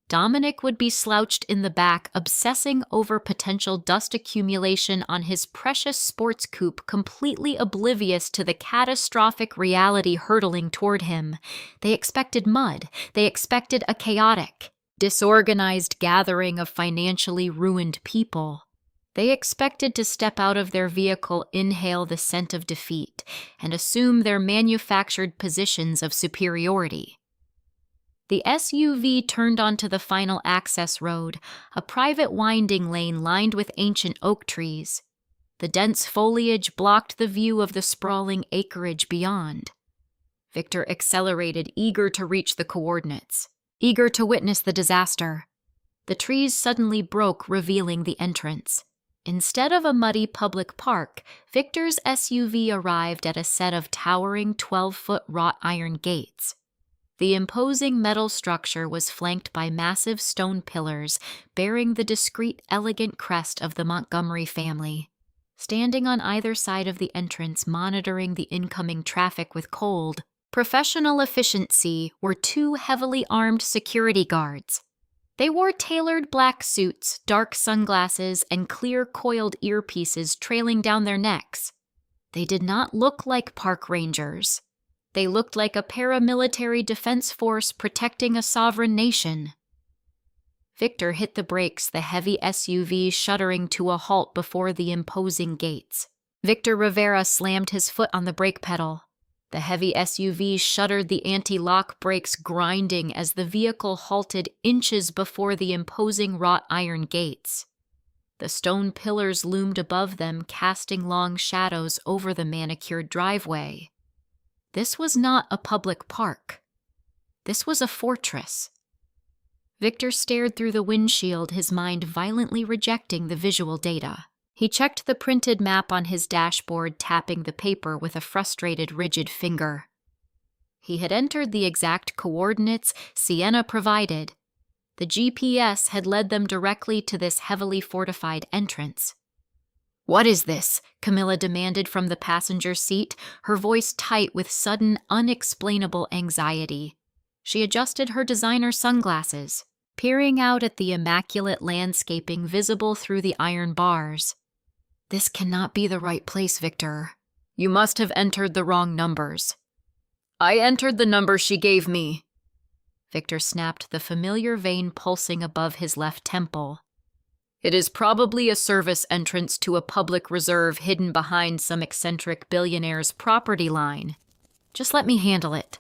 Dominic would be slouched in the back, obsessing over potential dust accumulation on his precious sports coupe, completely oblivious to the catastrophic reality hurtling toward him. They expected mud. They expected a chaotic, disorganized gathering of financially ruined people. They expected to step out of their vehicle, inhale the scent of defeat, and assume their manufactured positions of superiority. The SUV turned onto the final access road, a private winding lane lined with ancient oak trees. The dense foliage blocked the view of the sprawling acreage beyond. Victor accelerated, eager to reach the coordinates, eager to witness the disaster. The trees suddenly broke, revealing the entrance. Instead of a muddy public park, Victor's SUV arrived at a set of towering 12-foot wrought iron gates. The imposing metal structure was flanked by massive stone pillars bearing the discreet, elegant crest of the Montgomery family. Standing on either side of the entrance, monitoring the incoming traffic with cold, professional efficiency, were 2 heavily armed security guards. They wore tailored black suits, dark sunglasses, and clear coiled earpieces trailing down their necks. They did not look like park rangers. They looked like a paramilitary defense force protecting a sovereign nation. Victor hit the brakes, the heavy SUV shuddering to a halt before the imposing gates. Victor Rivera slammed his foot on the brake pedal. The heavy SUV shuddered, the anti-lock brakes grinding as the vehicle halted inches before the imposing wrought iron gates. The stone pillars loomed above them, casting long shadows over the manicured driveway. This was not a public park. This was a fortress. Victor stared through the windshield, his mind violently rejecting the visual data. He checked the printed map on his dashboard, tapping the paper with a frustrated, rigid finger. He had entered the exact coordinates Sienna provided. The GPS had led them directly to this heavily fortified entrance. "What is this?" Camilla demanded from the passenger seat, her voice tight with sudden, unexplainable anxiety. She adjusted her designer sunglasses, peering out at the immaculate landscaping visible through the iron bars. "This cannot be the right place, Victor. You must have entered the wrong numbers." "I entered the number she gave me." Victor snapped, the familiar vein pulsing above his left temple. "It is probably a service entrance to a public reserve hidden behind some eccentric billionaire's property line. Just let me handle it."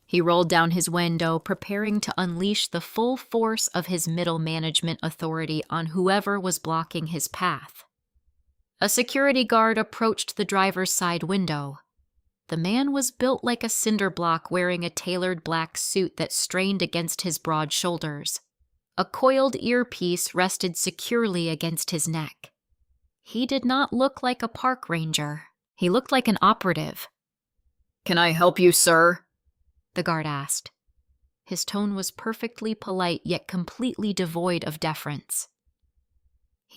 He rolled down his window, preparing to unleash the full force of his middle management authority on whoever was blocking his path. A security guard approached the driver's side window. The man was built like a cinder block, wearing a tailored black suit that strained against his broad shoulders. A coiled earpiece rested securely against his neck. He did not look like a park ranger. He looked like an operative. "Can I help you, sir?" the guard asked. His tone was perfectly polite, yet completely devoid of deference.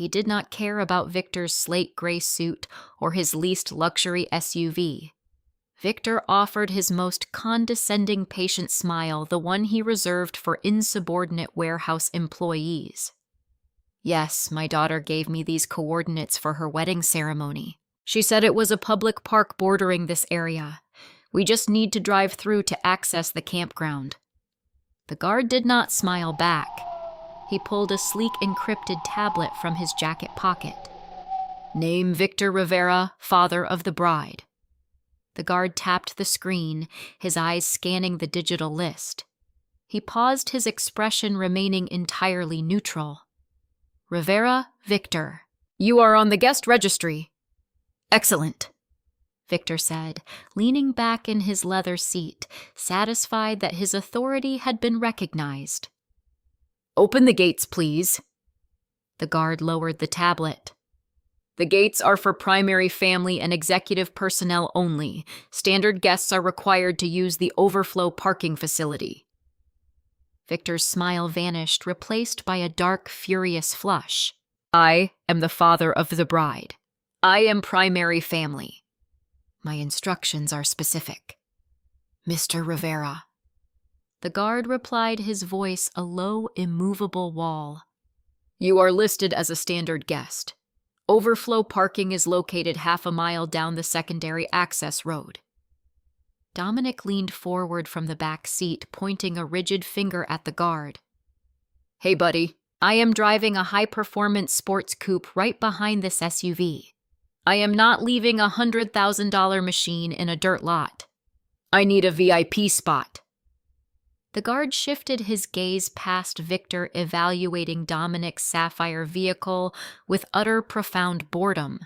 He did not care about Victor's slate gray suit or his least luxury SUV. Victor offered his most condescending patient smile, the one he reserved for insubordinate warehouse employees. Yes, my daughter gave me these coordinates for her wedding ceremony. She said it was a public park bordering this area. We just need to drive through to access the campground. The guard did not smile back. He pulled a sleek encrypted tablet from his jacket pocket. Name Victor Rivera, father of the bride. The guard tapped the screen, his eyes scanning the digital list. He paused, his expression remaining entirely neutral. Rivera, Victor. You are on the guest registry. Excellent, Victor said, leaning back in his leather seat, satisfied that his authority had been recognized. Open the gates, please. The guard lowered the tablet. The gates are for primary family and executive personnel only. Standard guests are required to use the overflow parking facility. Victor's smile vanished, replaced by a dark, furious flush. I am the father of the bride. I am primary family. My instructions are specific. Mr. Rivera. The guard replied, his voice a low, immovable wall. You are listed as a standard guest. Overflow parking is located half a mile down the secondary access road. Dominic leaned forward from the back seat, pointing a rigid finger at the guard. Hey, buddy, I am driving a high-performance sports coupe right behind this SUV. I am not leaving a $100,000 machine in a dirt lot. I need a VIP spot. The guard shifted his gaze past Victor, evaluating Dominic's sapphire vehicle with utter profound boredom.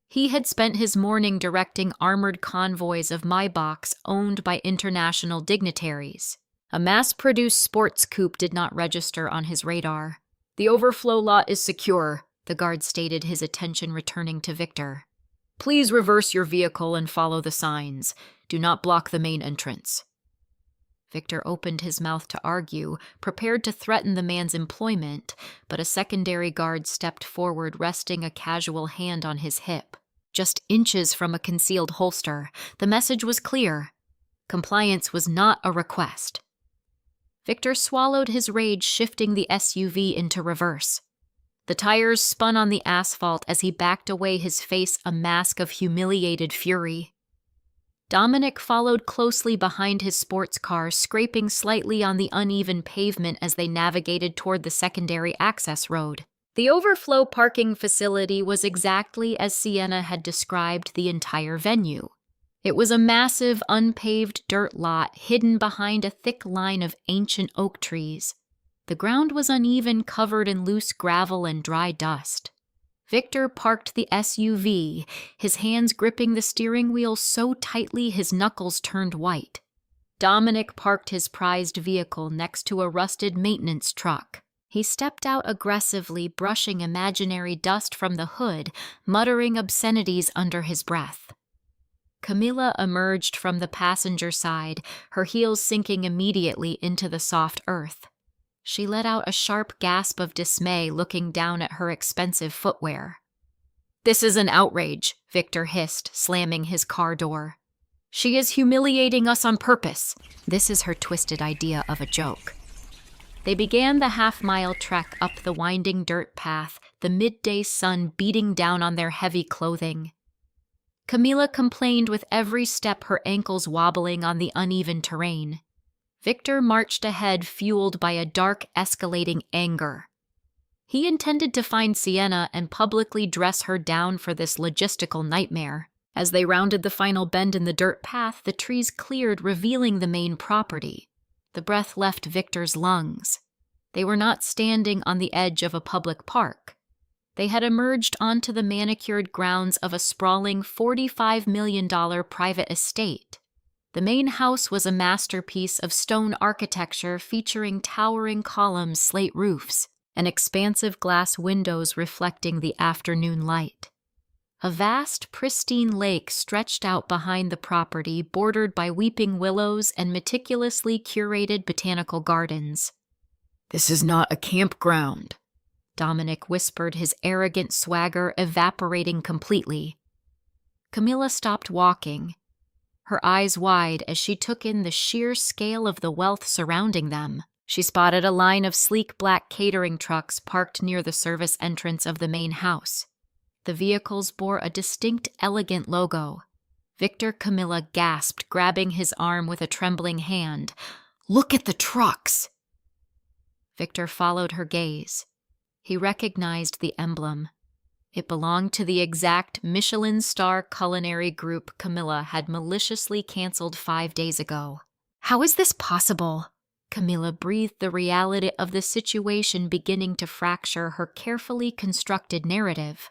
He had spent his morning directing armored convoys of Maybachs owned by international dignitaries. A mass-produced sports coupe did not register on his radar. The overflow lot is secure, the guard stated, his attention returning to Victor. Please reverse your vehicle and follow the signs. Do not block the main entrance. Victor opened his mouth to argue, prepared to threaten the man's employment, but a secondary guard stepped forward, resting a casual hand on his hip. Just inches from a concealed holster, the message was clear. Compliance was not a request. Victor swallowed his rage, shifting the SUV into reverse. The tires spun on the asphalt as he backed away, his face a mask of humiliated fury. Dominic followed closely behind his sports car, scraping slightly on the uneven pavement as they navigated toward the secondary access road. The overflow parking facility was exactly as Sienna had described the entire venue. It was a massive, unpaved dirt lot hidden behind a thick line of ancient oak trees. The ground was uneven, covered in loose gravel and dry dust. Victor parked the SUV, his hands gripping the steering wheel so tightly his knuckles turned white. Dominic parked his prized vehicle next to a rusted maintenance truck. He stepped out aggressively, brushing imaginary dust from the hood, muttering obscenities under his breath. Camilla emerged from the passenger side, her heels sinking immediately into the soft earth. She let out a sharp gasp of dismay, looking down at her expensive footwear. This is an outrage, Victor hissed, slamming his car door. She is humiliating us on purpose. This is her twisted idea of a joke. They began the half-mile trek up the winding dirt path, the midday sun beating down on their heavy clothing. Camilla complained with every step, her ankles wobbling on the uneven terrain. Victor marched ahead, fueled by a dark, escalating anger. He intended to find Sienna and publicly dress her down for this logistical nightmare. As they rounded the final bend in the dirt path, the trees cleared, revealing the main property. The breath left Victor's lungs. They were not standing on the edge of a public park. They had emerged onto the manicured grounds of a sprawling $45 million private estate. The main house was a masterpiece of stone architecture featuring towering columns, slate roofs, and expansive glass windows reflecting the afternoon light. A vast, pristine lake stretched out behind the property, bordered by weeping willows and meticulously curated botanical gardens. This is not a campground, Dominic whispered, his arrogant swagger evaporating completely. Camilla stopped walking, her eyes wide as she took in the sheer scale of the wealth surrounding them. She spotted a line of sleek black catering trucks parked near the service entrance of the main house. The vehicles bore a distinct, elegant logo. Victor Camilla gasped, grabbing his arm with a trembling hand. "Look at the trucks!" Victor followed her gaze. He recognized the emblem. It belonged to the exact Michelin star culinary group Camilla had maliciously canceled 5 days ago. "How is this possible?" Camilla breathed, the reality of the situation beginning to fracture her carefully constructed narrative.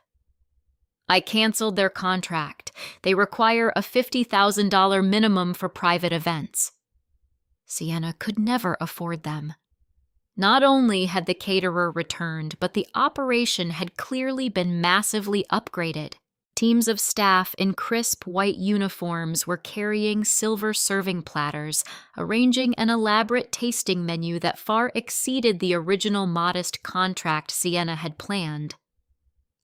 "I canceled their contract. They require a $50,000 minimum for private events. Sienna could never afford them. Not only had the caterer returned, but the operation had clearly been massively upgraded. Teams of staff in crisp white uniforms were carrying silver serving platters, arranging an elaborate tasting menu that far exceeded the original modest contract Sienna had planned.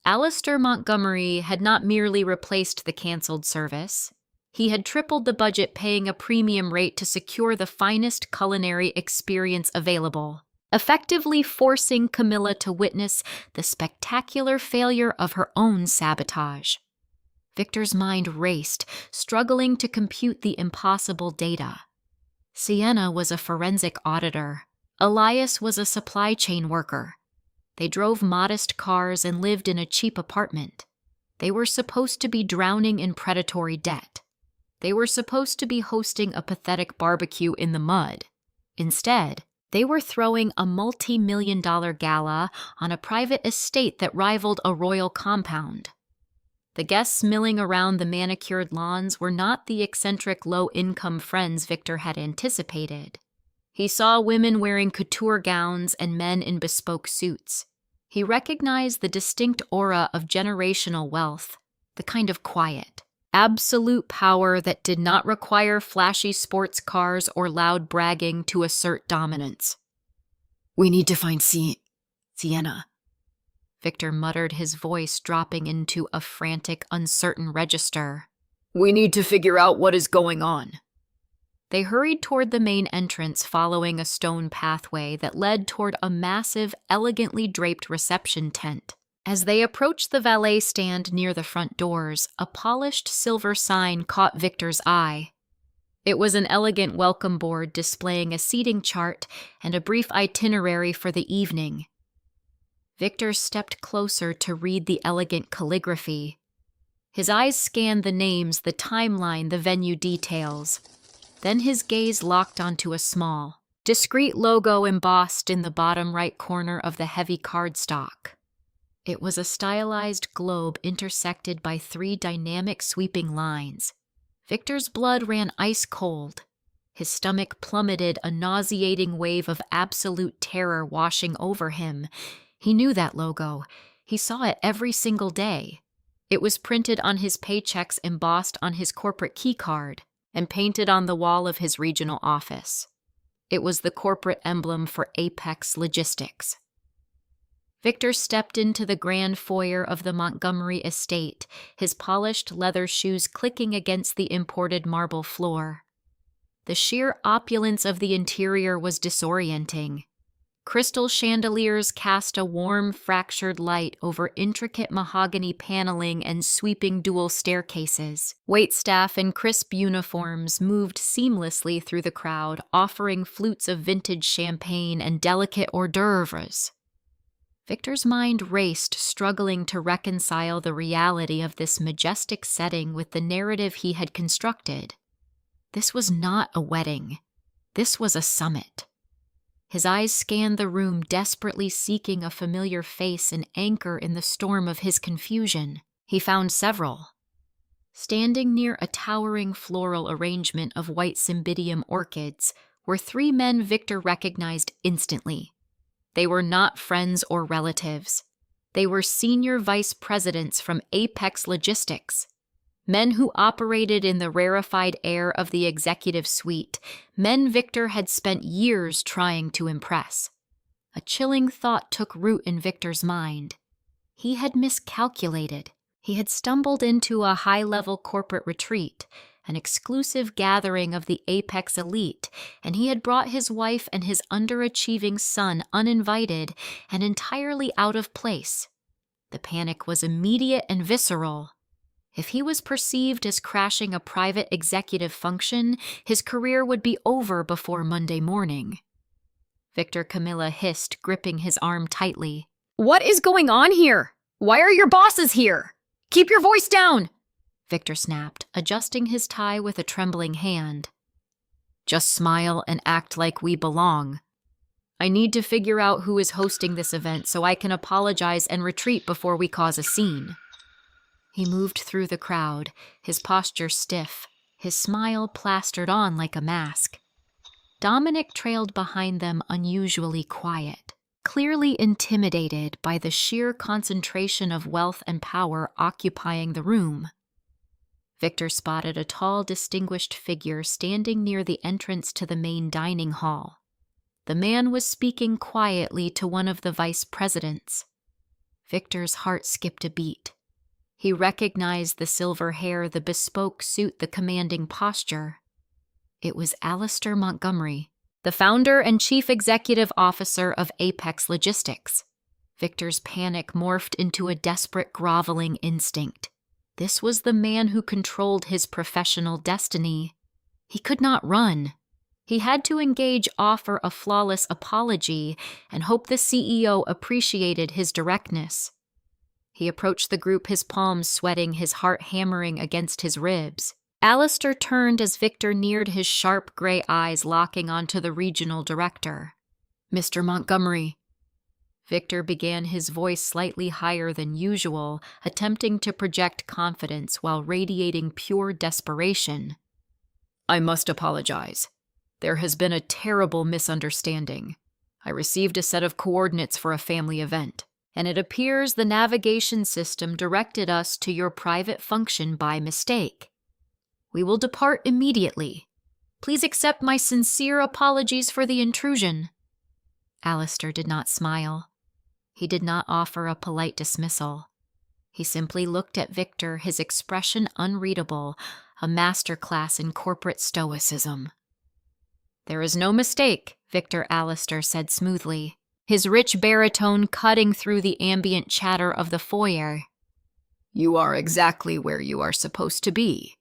Alistair Montgomery had not merely replaced the canceled service. He had tripled the budget, paying a premium rate to secure the finest culinary experience available, effectively forcing Camilla to witness the spectacular failure of her own sabotage. Victor's mind raced, struggling to compute the impossible data. Sienna was a forensic auditor. Elias was a supply chain worker. They drove modest cars and lived in a cheap apartment. They were supposed to be drowning in predatory debt. They were supposed to be hosting a pathetic barbecue in the mud. Instead, they were throwing a multi-million-dollar gala on a private estate that rivaled a royal compound. The guests milling around the manicured lawns were not the eccentric low-income friends Victor had anticipated. He saw women wearing couture gowns and men in bespoke suits. He recognized the distinct aura of generational wealth, the kind of quiet, absolute power that did not require flashy sports cars or loud bragging to assert dominance. "We need to find Sienna," Victor muttered, his voice dropping into a frantic, uncertain register. "We need to figure out what is going on." They hurried toward the main entrance, following a stone pathway that led toward a massive, elegantly draped reception tent. As they approached the valet stand near the front doors, a polished silver sign caught Victor's eye. It was an elegant welcome board displaying a seating chart and a brief itinerary for the evening. Victor stepped closer to read the elegant calligraphy. His eyes scanned the names, the timeline, the venue details. Then his gaze locked onto a small, discreet logo embossed in the bottom right corner of the heavy cardstock. It was a stylized globe intersected by 3 dynamic sweeping lines. Victor's blood ran ice cold. His stomach plummeted, a nauseating wave of absolute terror washing over him. He knew that logo. He saw it every single day. It was printed on his paychecks, embossed on his corporate keycard, and painted on the wall of his regional office. It was the corporate emblem for Apex Logistics. Victor stepped into the grand foyer of the Montgomery estate, his polished leather shoes clicking against the imported marble floor. The sheer opulence of the interior was disorienting. Crystal chandeliers cast a warm, fractured light over intricate mahogany paneling and sweeping dual staircases. Waitstaff in crisp uniforms moved seamlessly through the crowd, offering flutes of vintage champagne and delicate hors d'oeuvres. Victor's mind raced, struggling to reconcile the reality of this majestic setting with the narrative he had constructed. This was not a wedding. This was a summit. His eyes scanned the room, desperately seeking a familiar face, an anchor in the storm of his confusion. He found several. Standing near a towering floral arrangement of white cymbidium orchids were 3 men Victor recognized instantly. They were not friends or relatives. They were senior vice presidents from Apex Logistics. Men who operated in the rarefied air of the executive suite, men Victor had spent years trying to impress. A chilling thought took root in Victor's mind. He had miscalculated. He had stumbled into a high-level corporate retreat, an exclusive gathering of the apex elite, and he had brought his wife and his underachieving son uninvited and entirely out of place. The panic was immediate and visceral. If he was perceived as crashing a private executive function, his career would be over before Monday morning. Victor Camilla hissed, gripping his arm tightly. "What is going on here? Why are your bosses here? Keep your voice down!" Victor snapped, adjusting his tie with a trembling hand. "Just smile and act like we belong. I need to figure out who is hosting this event so I can apologize and retreat before we cause a scene." He moved through the crowd, his posture stiff, his smile plastered on like a mask. Dominic trailed behind them, unusually quiet, clearly intimidated by the sheer concentration of wealth and power occupying the room. Victor spotted a tall, distinguished figure standing near the entrance to the main dining hall. The man was speaking quietly to one of the vice presidents. Victor's heart skipped a beat. He recognized the silver hair, the bespoke suit, the commanding posture. It was Alistair Montgomery, the founder and chief executive officer of Apex Logistics. Victor's panic morphed into a desperate, groveling instinct. This was the man who controlled his professional destiny. He could not run. He had to engage, offer a flawless apology, and hope the CEO appreciated his directness. He approached the group, his palms sweating, his heart hammering against his ribs. Alistair turned as Victor neared, his sharp gray eyes locking onto the regional director. "Mr. Montgomery." Victor began, his voice slightly higher than usual, attempting to project confidence while radiating pure desperation. "I must apologize. There has been a terrible misunderstanding. I received a set of coordinates for a family event, and it appears the navigation system directed us to your private function by mistake. We will depart immediately. Please accept my sincere apologies for the intrusion." Alistair did not smile. He did not offer a polite dismissal. He simply looked at Victor, his expression unreadable, a masterclass in corporate stoicism. "There is no mistake," Victor Alistair said smoothly, his rich baritone cutting through the ambient chatter of the foyer. "You are exactly where you are supposed to be."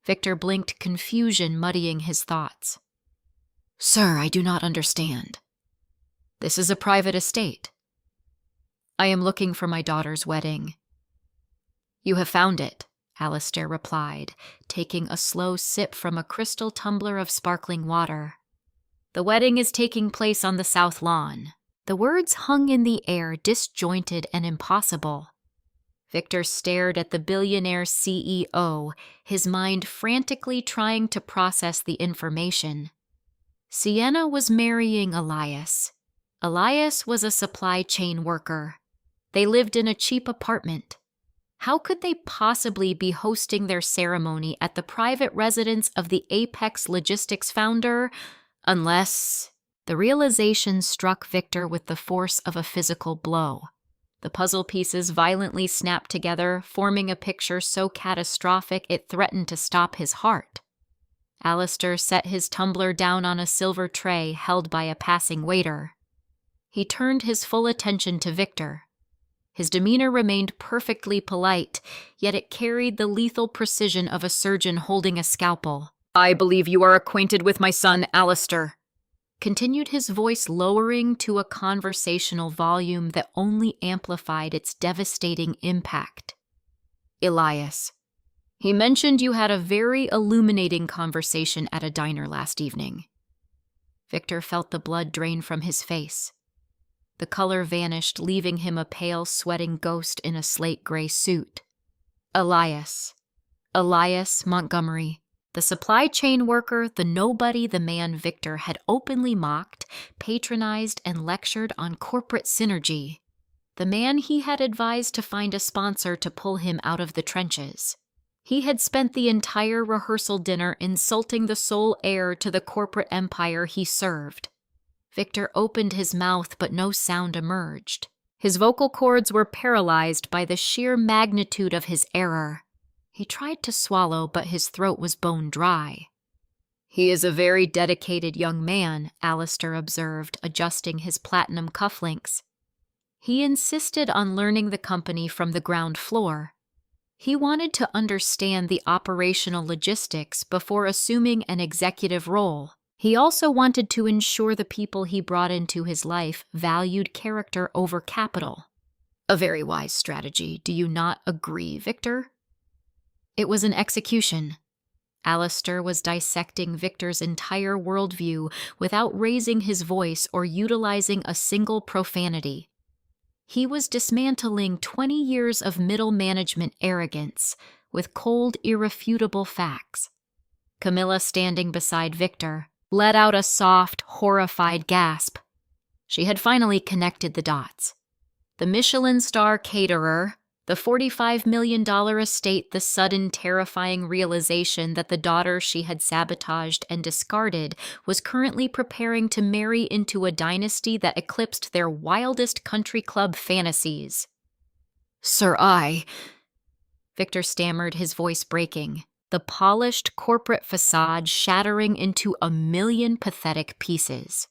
Victor blinked, confusion muddying his thoughts. "Sir, I do not understand." "This is a private estate. I am looking for my daughter's wedding." "You have found it," Alistair replied, taking a slow sip from a crystal tumbler of sparkling water. "The wedding is taking place on the south lawn." The words hung in the air, disjointed and impossible. Victor stared at the billionaire CEO, his mind frantically trying to process the information. Sienna was marrying Elias. Elias was a supply chain worker. They lived in a cheap apartment. How could they possibly be hosting their ceremony at the private residence of the Apex Logistics founder, unless... The realization struck Victor with the force of a physical blow. The puzzle pieces violently snapped together, forming a picture so catastrophic it threatened to stop his heart. Alistair set his tumbler down on a silver tray held by a passing waiter. He turned his full attention to Victor. His demeanor remained perfectly polite, yet it carried the lethal precision of a surgeon holding a scalpel. "I believe you are acquainted with my son, Alistair," continued his voice, lowering to a conversational volume that only amplified its devastating impact. "Elias. He mentioned you had a very illuminating conversation at a diner last evening." Victor felt the blood drain from his face. The color vanished, leaving him a pale, sweating ghost in a slate-gray suit. Elias Montgomery. The supply chain worker, the nobody the man Victor had openly mocked, patronized, and lectured on corporate synergy. The man he had advised to find a sponsor to pull him out of the trenches. He had spent the entire rehearsal dinner insulting the sole heir to the corporate empire he served. Victor opened his mouth, but no sound emerged. His vocal cords were paralyzed by the sheer magnitude of his error. He tried to swallow, but his throat was bone dry. "He is a very dedicated young man," Alistair observed, adjusting his platinum cufflinks. He insisted on learning the company from the ground floor. He wanted to understand the operational logistics before assuming an executive role. He also wanted to ensure the people he brought into his life valued character over capital. A very wise strategy, do you not agree, Victor? It was an execution. Alistair was dissecting Victor's entire worldview without raising his voice or utilizing a single profanity. He was dismantling 20 years of middle management arrogance with cold, irrefutable facts. Camilla, standing beside Victor, let out a soft, horrified gasp. She had finally connected the dots. The Michelin star caterer, the $45 million estate, the sudden terrifying realization that the daughter she had sabotaged and discarded was currently preparing to marry into a dynasty that eclipsed their wildest country club fantasies. "Sir, Victor stammered, his voice breaking, the polished corporate facade shattering into a million pathetic pieces.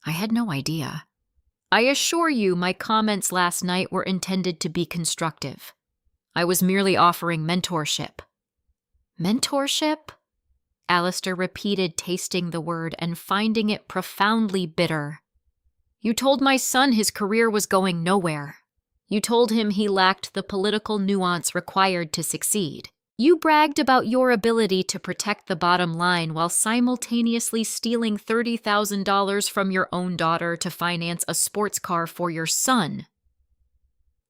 "I had no idea. I assure you my comments last night were intended to be constructive. I was merely offering mentorship." "Mentorship?" Alistair repeated, tasting the word and finding it profoundly bitter. "You told my son his career was going nowhere. You told him he lacked the political nuance required to succeed. You bragged about your ability to protect the bottom line while simultaneously stealing $30,000 from your own daughter to finance a sports car for your son."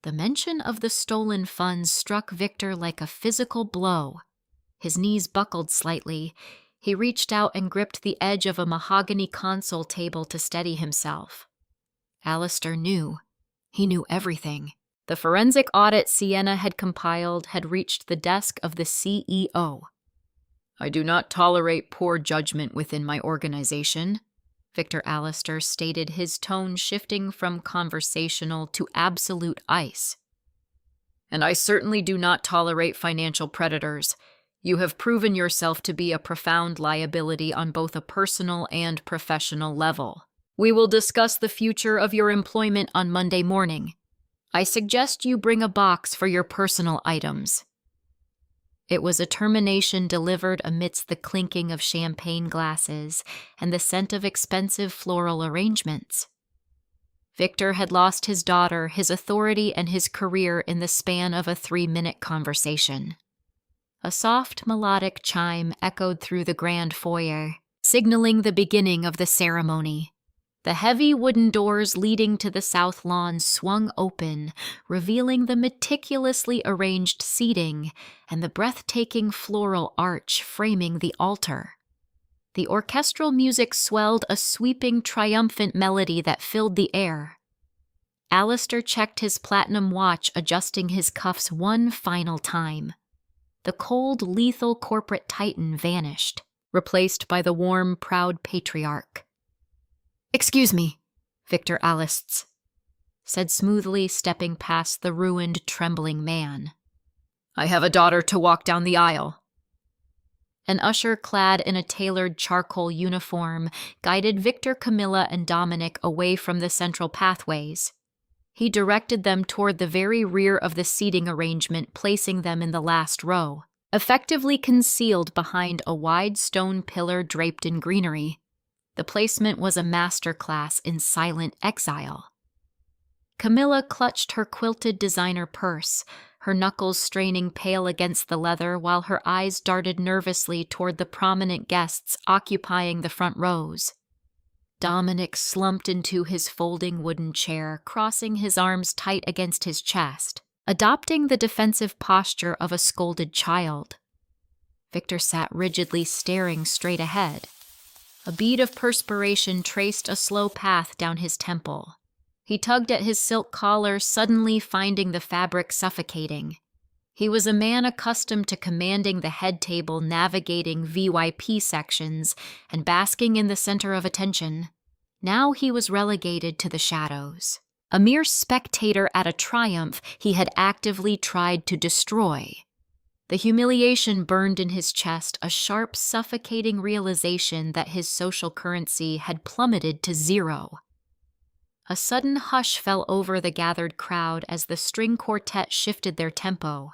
The mention of the stolen funds struck Victor like a physical blow. His knees buckled slightly. He reached out and gripped the edge of a mahogany console table to steady himself. Alistair knew. He knew everything. The forensic audit Sienna had compiled had reached the desk of the CEO. "I do not tolerate poor judgment within my organization," Victor Alistair stated, his tone shifting from conversational to absolute ice. "And I certainly do not tolerate financial predators. You have proven yourself to be a profound liability on both a personal and professional level. We will discuss the future of your employment on Monday morning. I suggest you bring a box for your personal items." It was a termination delivered amidst the clinking of champagne glasses and the scent of expensive floral arrangements. Victor had lost his daughter, his authority, and his career in the span of a 3-minute conversation. A soft, melodic chime echoed through the grand foyer, signaling the beginning of the ceremony. The heavy wooden doors leading to the south lawn swung open, revealing the meticulously arranged seating and the breathtaking floral arch framing the altar. The orchestral music swelled a sweeping, triumphant melody that filled the air. Alistair checked his platinum watch, adjusting his cuffs one final time. The cold, lethal corporate titan vanished, replaced by the warm, proud patriarch. "Excuse me," Victor Alistair said smoothly, stepping past the ruined, trembling man. "I have a daughter to walk down the aisle." An usher clad in a tailored charcoal uniform guided Victor, Camilla, and Dominic away from the central pathways. He directed them toward the very rear of the seating arrangement, placing them in the last row, effectively concealed behind a wide stone pillar draped in greenery. The placement was a masterclass in silent exile. Camilla clutched her quilted designer purse, her knuckles straining pale against the leather while her eyes darted nervously toward the prominent guests occupying the front rows. Dominic slumped into his folding wooden chair, crossing his arms tight against his chest, adopting the defensive posture of a scolded child. Victor sat rigidly, staring straight ahead. A bead of perspiration traced a slow path down his temple. He tugged at his silk collar, suddenly finding the fabric suffocating. He was a man accustomed to commanding the head table, navigating VYP sections, and basking in the center of attention. Now he was relegated to the shadows, a mere spectator at a triumph he had actively tried to destroy. The humiliation burned in his chest, a sharp, suffocating realization that his social currency had plummeted to zero. A sudden hush fell over the gathered crowd as the string quartet shifted their tempo.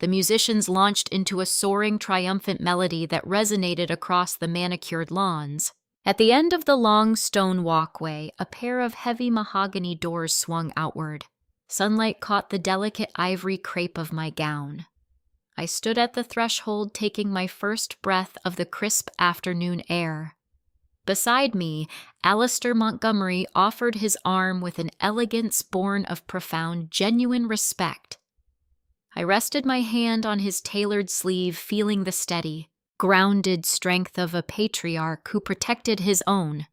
The musicians launched into a soaring, triumphant melody that resonated across the manicured lawns. At the end of the long stone walkway, a pair of heavy mahogany doors swung outward. Sunlight caught the delicate ivory crepe of my gown. I stood at the threshold, taking my first breath of the crisp afternoon air. Beside me, Alistair Montgomery offered his arm with an elegance born of profound, genuine respect. I rested my hand on his tailored sleeve, feeling the steady, grounded strength of a patriarch who protected his own.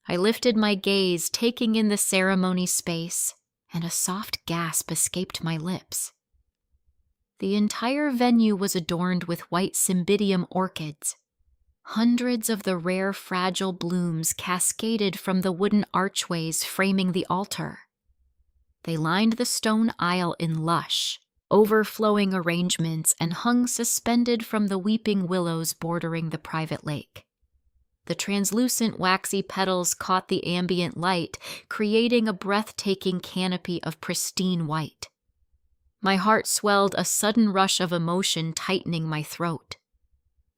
I lifted my gaze, taking in the ceremony space, and a soft gasp escaped my lips. The entire venue was adorned with white cymbidium orchids. Hundreds of the rare, fragile blooms cascaded from the wooden archways framing the altar. They lined the stone aisle in lush, overflowing arrangements and hung suspended from the weeping willows bordering the private lake. The translucent waxy petals caught the ambient light, creating a breathtaking canopy of pristine white. My heart swelled, a sudden rush of emotion tightening my throat.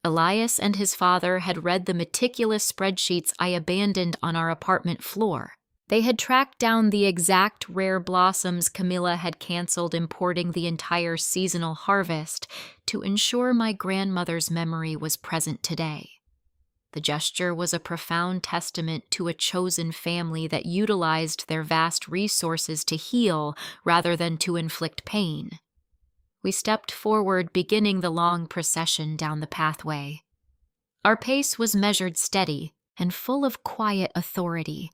Elias and his father had read the meticulous spreadsheets I abandoned on our apartment floor. They had tracked down the exact rare blossoms Camilla had canceled importing the entire seasonal harvest to ensure my grandmother's memory was present today. The gesture was a profound testament to a chosen family that utilized their vast resources to heal rather than to inflict pain. We stepped forward, beginning the long procession down the pathway. Our pace was measured steady and full of quiet authority.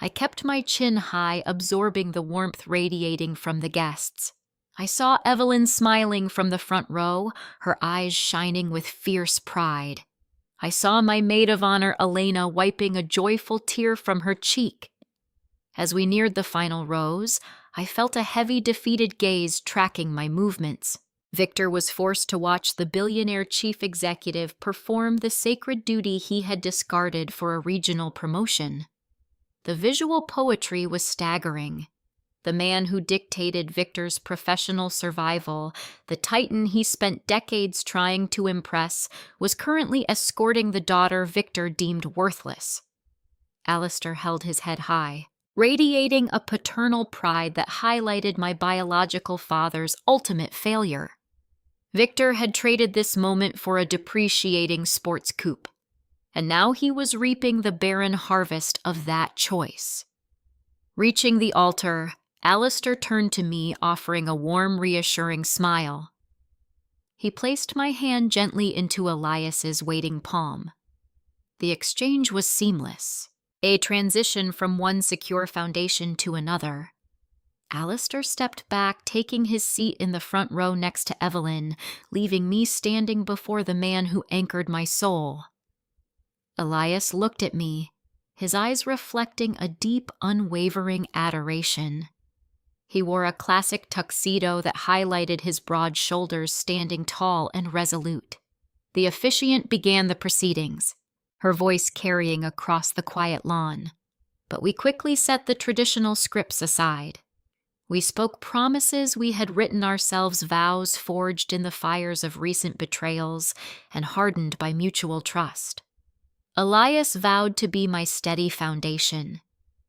I kept my chin high, absorbing the warmth radiating from the guests. I saw Evelyn smiling from the front row, her eyes shining with fierce pride. I saw my maid of honor, Elena, wiping a joyful tear from her cheek. As we neared the final rows, I felt a heavy, defeated gaze tracking my movements. Victor was forced to watch the billionaire chief executive perform the sacred duty he had discarded for a regional promotion. The visual poetry was staggering. The man who dictated Victor's professional survival, the titan he spent decades trying to impress, was currently escorting the daughter Victor deemed worthless. Alistair held his head high, radiating a paternal pride that highlighted my biological father's ultimate failure. Victor had traded this moment for a depreciating sports coupe, and now he was reaping the barren harvest of that choice. Reaching the altar, Alistair turned to me, offering a warm, reassuring smile. He placed my hand gently into Elias's waiting palm. The exchange was seamless, a transition from one secure foundation to another. Alistair stepped back, taking his seat in the front row next to Evelyn, leaving me standing before the man who anchored my soul. Elias looked at me, his eyes reflecting a deep, unwavering adoration. He wore a classic tuxedo that highlighted his broad shoulders, standing tall and resolute. The officiant began the proceedings, her voice carrying across the quiet lawn. But we quickly set the traditional scripts aside. We spoke promises we had written ourselves, vows forged in the fires of recent betrayals and hardened by mutual trust. Elias vowed to be my steady foundation.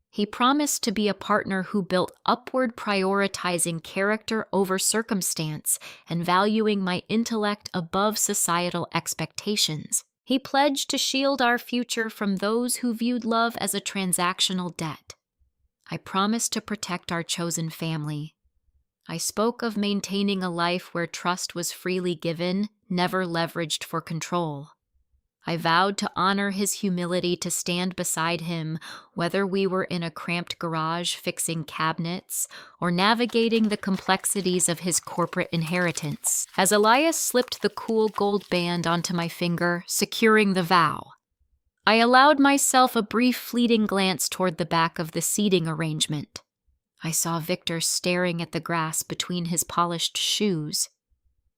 He promised to be a partner who built upward, prioritizing character over circumstance and valuing my intellect above societal expectations. He pledged to shield our future from those who viewed love as a transactional debt. I promised to protect our chosen family. I spoke of maintaining a life where trust was freely given, never leveraged for control. I vowed to honor his humility, to stand beside him, whether we were in a cramped garage fixing cabinets or navigating the complexities of his corporate inheritance. As Elias slipped the cool gold band onto my finger, securing the vow, I allowed myself a brief fleeting glance toward the back of the seating arrangement. I saw Victor staring at the grass between his polished shoes.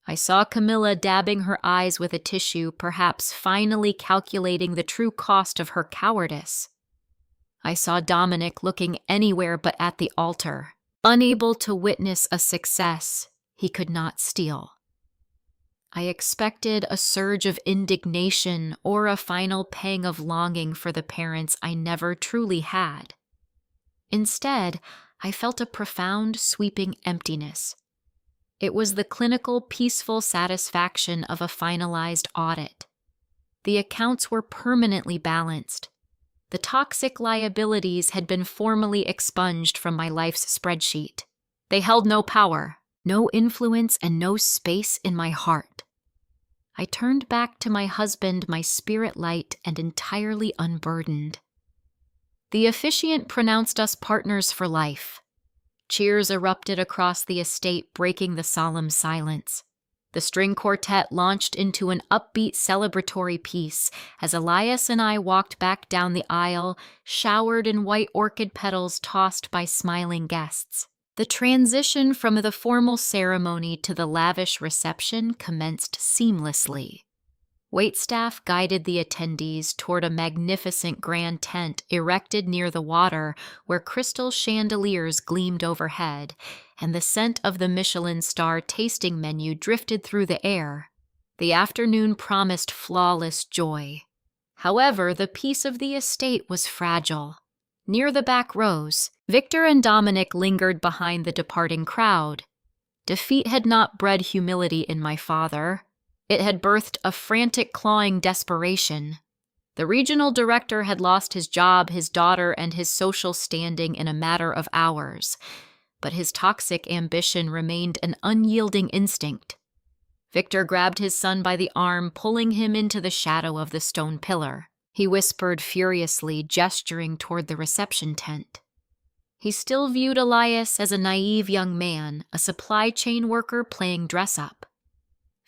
I saw Camilla dabbing her eyes with a tissue, perhaps finally calculating the true cost of her cowardice. I saw Dominic looking anywhere but at the altar, unable to witness a success he could not steal. I expected a surge of indignation or a final pang of longing for the parents I never truly had. Instead, I felt a profound, sweeping emptiness. It was the clinical, peaceful satisfaction of a finalized audit. The accounts were permanently balanced. The toxic liabilities had been formally expunged from my life's spreadsheet. They held no power, no influence, and no space in my heart. I turned back to my husband, my spirit light and entirely unburdened. The officiant pronounced us partners for life. Cheers erupted across the estate, breaking the solemn silence. The string quartet launched into an upbeat celebratory piece as Elias and I walked back down the aisle, showered in white orchid petals tossed by smiling guests. The transition from the formal ceremony to the lavish reception commenced seamlessly. Waitstaff guided the attendees toward a magnificent grand tent erected near the water where crystal chandeliers gleamed overhead, and the scent of the Michelin star tasting menu drifted through the air. The afternoon promised flawless joy. However, the peace of the estate was fragile. Near the back rows, Victor and Dominic lingered behind the departing crowd. Defeat had not bred humility in my father. It had birthed a frantic, clawing desperation. The regional director had lost his job, his daughter, and his social standing in a matter of hours, but his toxic ambition remained an unyielding instinct. Victor grabbed his son by the arm, pulling him into the shadow of the stone pillar. He whispered furiously, gesturing toward the reception tent. He still viewed Elias as a naive young man, a supply chain worker playing dress-up.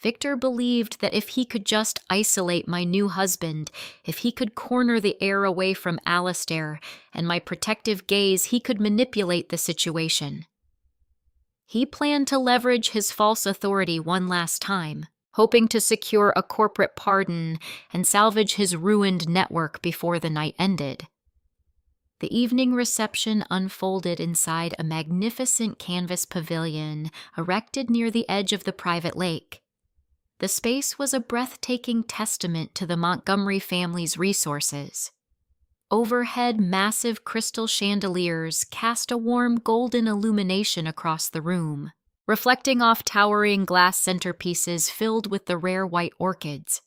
Victor believed that if he could just isolate my new husband, if he could corner the heir away from Alistair and my protective gaze, he could manipulate the situation. He planned to leverage his false authority one last time, hoping to secure a corporate pardon and salvage his ruined network before the night ended. The evening reception unfolded inside a magnificent canvas pavilion erected near the edge of the private lake. The space was a breathtaking testament to the Montgomery family's resources. Overhead, massive crystal chandeliers cast a warm golden illumination across the room, reflecting off towering glass centerpieces filled with the rare white orchids.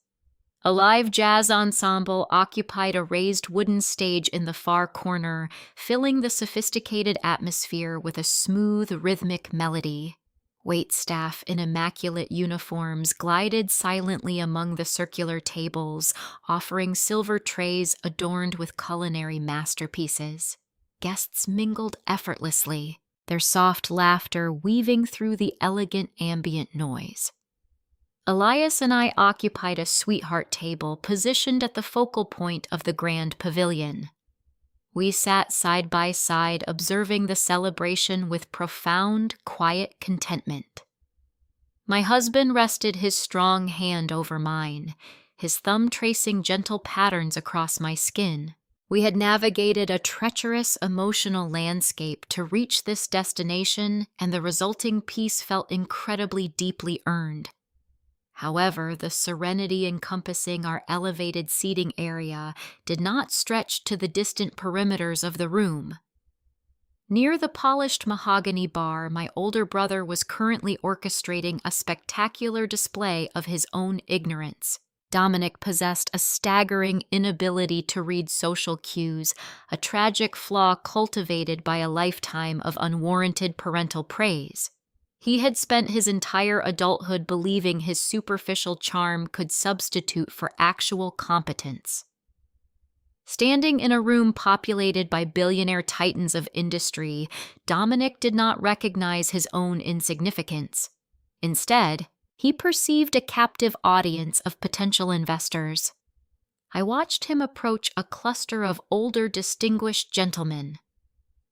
A live jazz ensemble occupied a raised wooden stage in the far corner, filling the sophisticated atmosphere with a smooth, rhythmic melody. Waitstaff in immaculate uniforms glided silently among the circular tables, offering silver trays adorned with culinary masterpieces. Guests mingled effortlessly, their soft laughter weaving through the elegant ambient noise. Elias and I occupied a sweetheart table positioned at the focal point of the grand pavilion. We sat side by side, observing the celebration with profound, quiet contentment. My husband rested his strong hand over mine, his thumb tracing gentle patterns across my skin. We had navigated a treacherous, emotional landscape to reach this destination, and the resulting peace felt incredibly deeply earned. However, the serenity encompassing our elevated seating area did not stretch to the distant perimeters of the room. Near the polished mahogany bar, my older brother was currently orchestrating a spectacular display of his own ignorance. Dominic possessed a staggering inability to read social cues, a tragic flaw cultivated by a lifetime of unwarranted parental praise. He had spent his entire adulthood believing his superficial charm could substitute for actual competence. Standing in a room populated by billionaire titans of industry, Dominic did not recognize his own insignificance. Instead, he perceived a captive audience of potential investors. I watched him approach a cluster of older, distinguished gentlemen.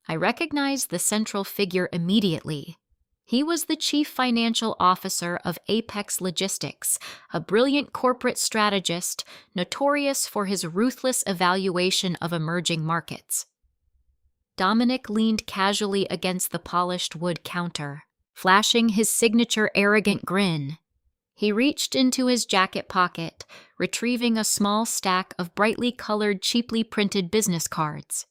I recognized the central figure immediately. He was the chief financial officer of Apex Logistics, a brilliant corporate strategist notorious for his ruthless evaluation of emerging markets. Dominic leaned casually against the polished wood counter, flashing his signature arrogant grin. He reached into his jacket pocket, retrieving a small stack of brightly colored, cheaply printed business cards.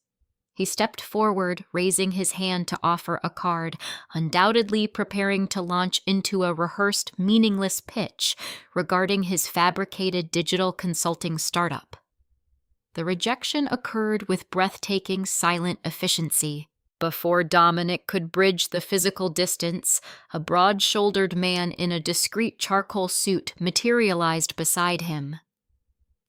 He stepped forward, raising his hand to offer a card, undoubtedly preparing to launch into a rehearsed, meaningless pitch regarding his fabricated digital consulting startup. The rejection occurred with breathtaking, silent efficiency. Before Dominic could bridge the physical distance, a broad-shouldered man in a discreet charcoal suit materialized beside him.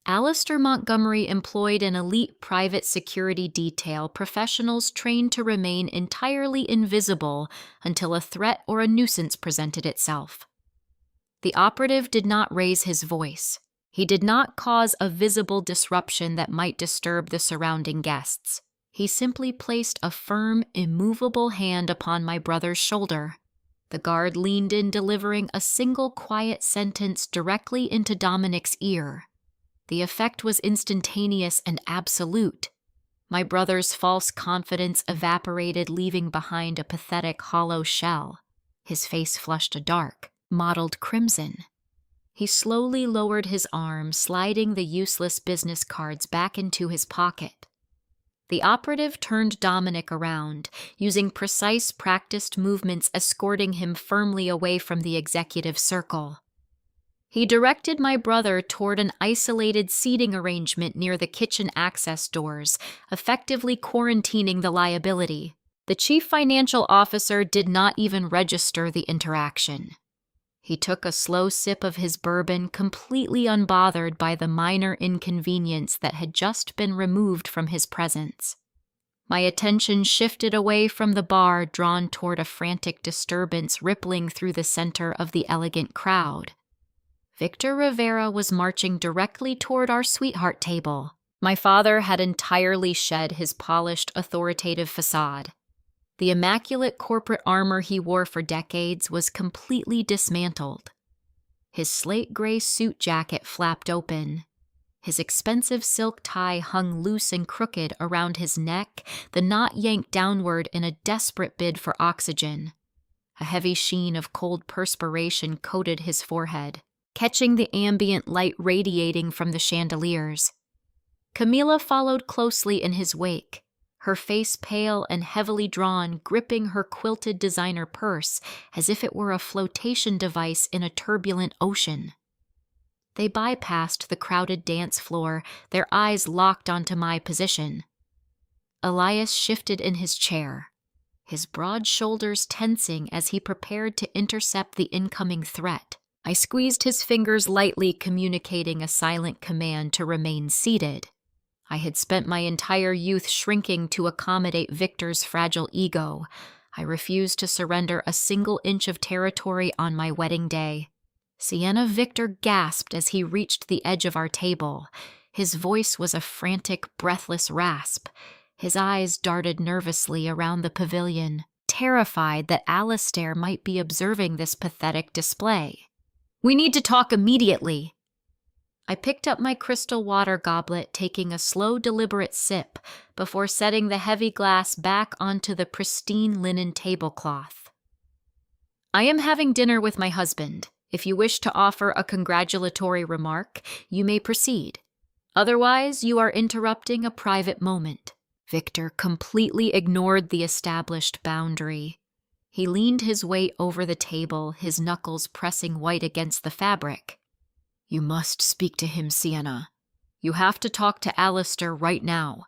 Alistair Montgomery employed an elite private security detail, professionals trained to remain entirely invisible until a threat or a nuisance presented itself. The operative did not raise his voice. He did not cause a visible disruption that might disturb the surrounding guests. He simply placed a firm, immovable hand upon my brother's shoulder. The guard leaned in, delivering a single quiet sentence directly into Dominic's ear. The effect was instantaneous and absolute. My brother's false confidence evaporated, leaving behind a pathetic hollow shell. His face flushed a dark, mottled crimson. He slowly lowered his arm, sliding the useless business cards back into his pocket. The operative turned Dominic around, using precise, practiced movements escorting him firmly away from the executive circle. He directed my brother toward an isolated seating arrangement near the kitchen access doors, effectively quarantining the liability. The chief financial officer did not even register the interaction. He took a slow sip of his bourbon, completely unbothered by the minor inconvenience that had just been removed from his presence. My attention shifted away from the bar, drawn toward a frantic disturbance rippling through the center of the elegant crowd. Victor Rivera was marching directly toward our sweetheart table. My father had entirely shed his polished, authoritative facade. The immaculate corporate armor he wore for decades was completely dismantled. His slate gray suit jacket flapped open. His expensive silk tie hung loose and crooked around his neck, the knot yanked downward in a desperate bid for oxygen. A heavy sheen of cold perspiration coated his forehead, catching the ambient light radiating from the chandeliers. Camila followed closely in his wake, her face pale and heavily drawn, gripping her quilted designer purse as if it were a flotation device in a turbulent ocean. They bypassed the crowded dance floor, their eyes locked onto my position. Elias shifted in his chair, his broad shoulders tensing as he prepared to intercept the incoming threat. I squeezed his fingers lightly, communicating a silent command to remain seated. I had spent my entire youth shrinking to accommodate Victor's fragile ego. I refused to surrender a single inch of territory on my wedding day. Sienna Victor gasped as he reached the edge of our table. His voice was a frantic, breathless rasp. His eyes darted nervously around the pavilion, terrified that Alistair might be observing this pathetic display. "We need to talk immediately." I picked up my crystal water goblet, taking a slow, deliberate sip before setting the heavy glass back onto the pristine linen tablecloth. "I am having dinner with my husband. If you wish to offer a congratulatory remark, you may proceed. Otherwise, you are interrupting a private moment." Victor completely ignored the established boundary. He leaned his weight over the table, his knuckles pressing white against the fabric. "You must speak to him, Sienna. You have to talk to Alistair right now.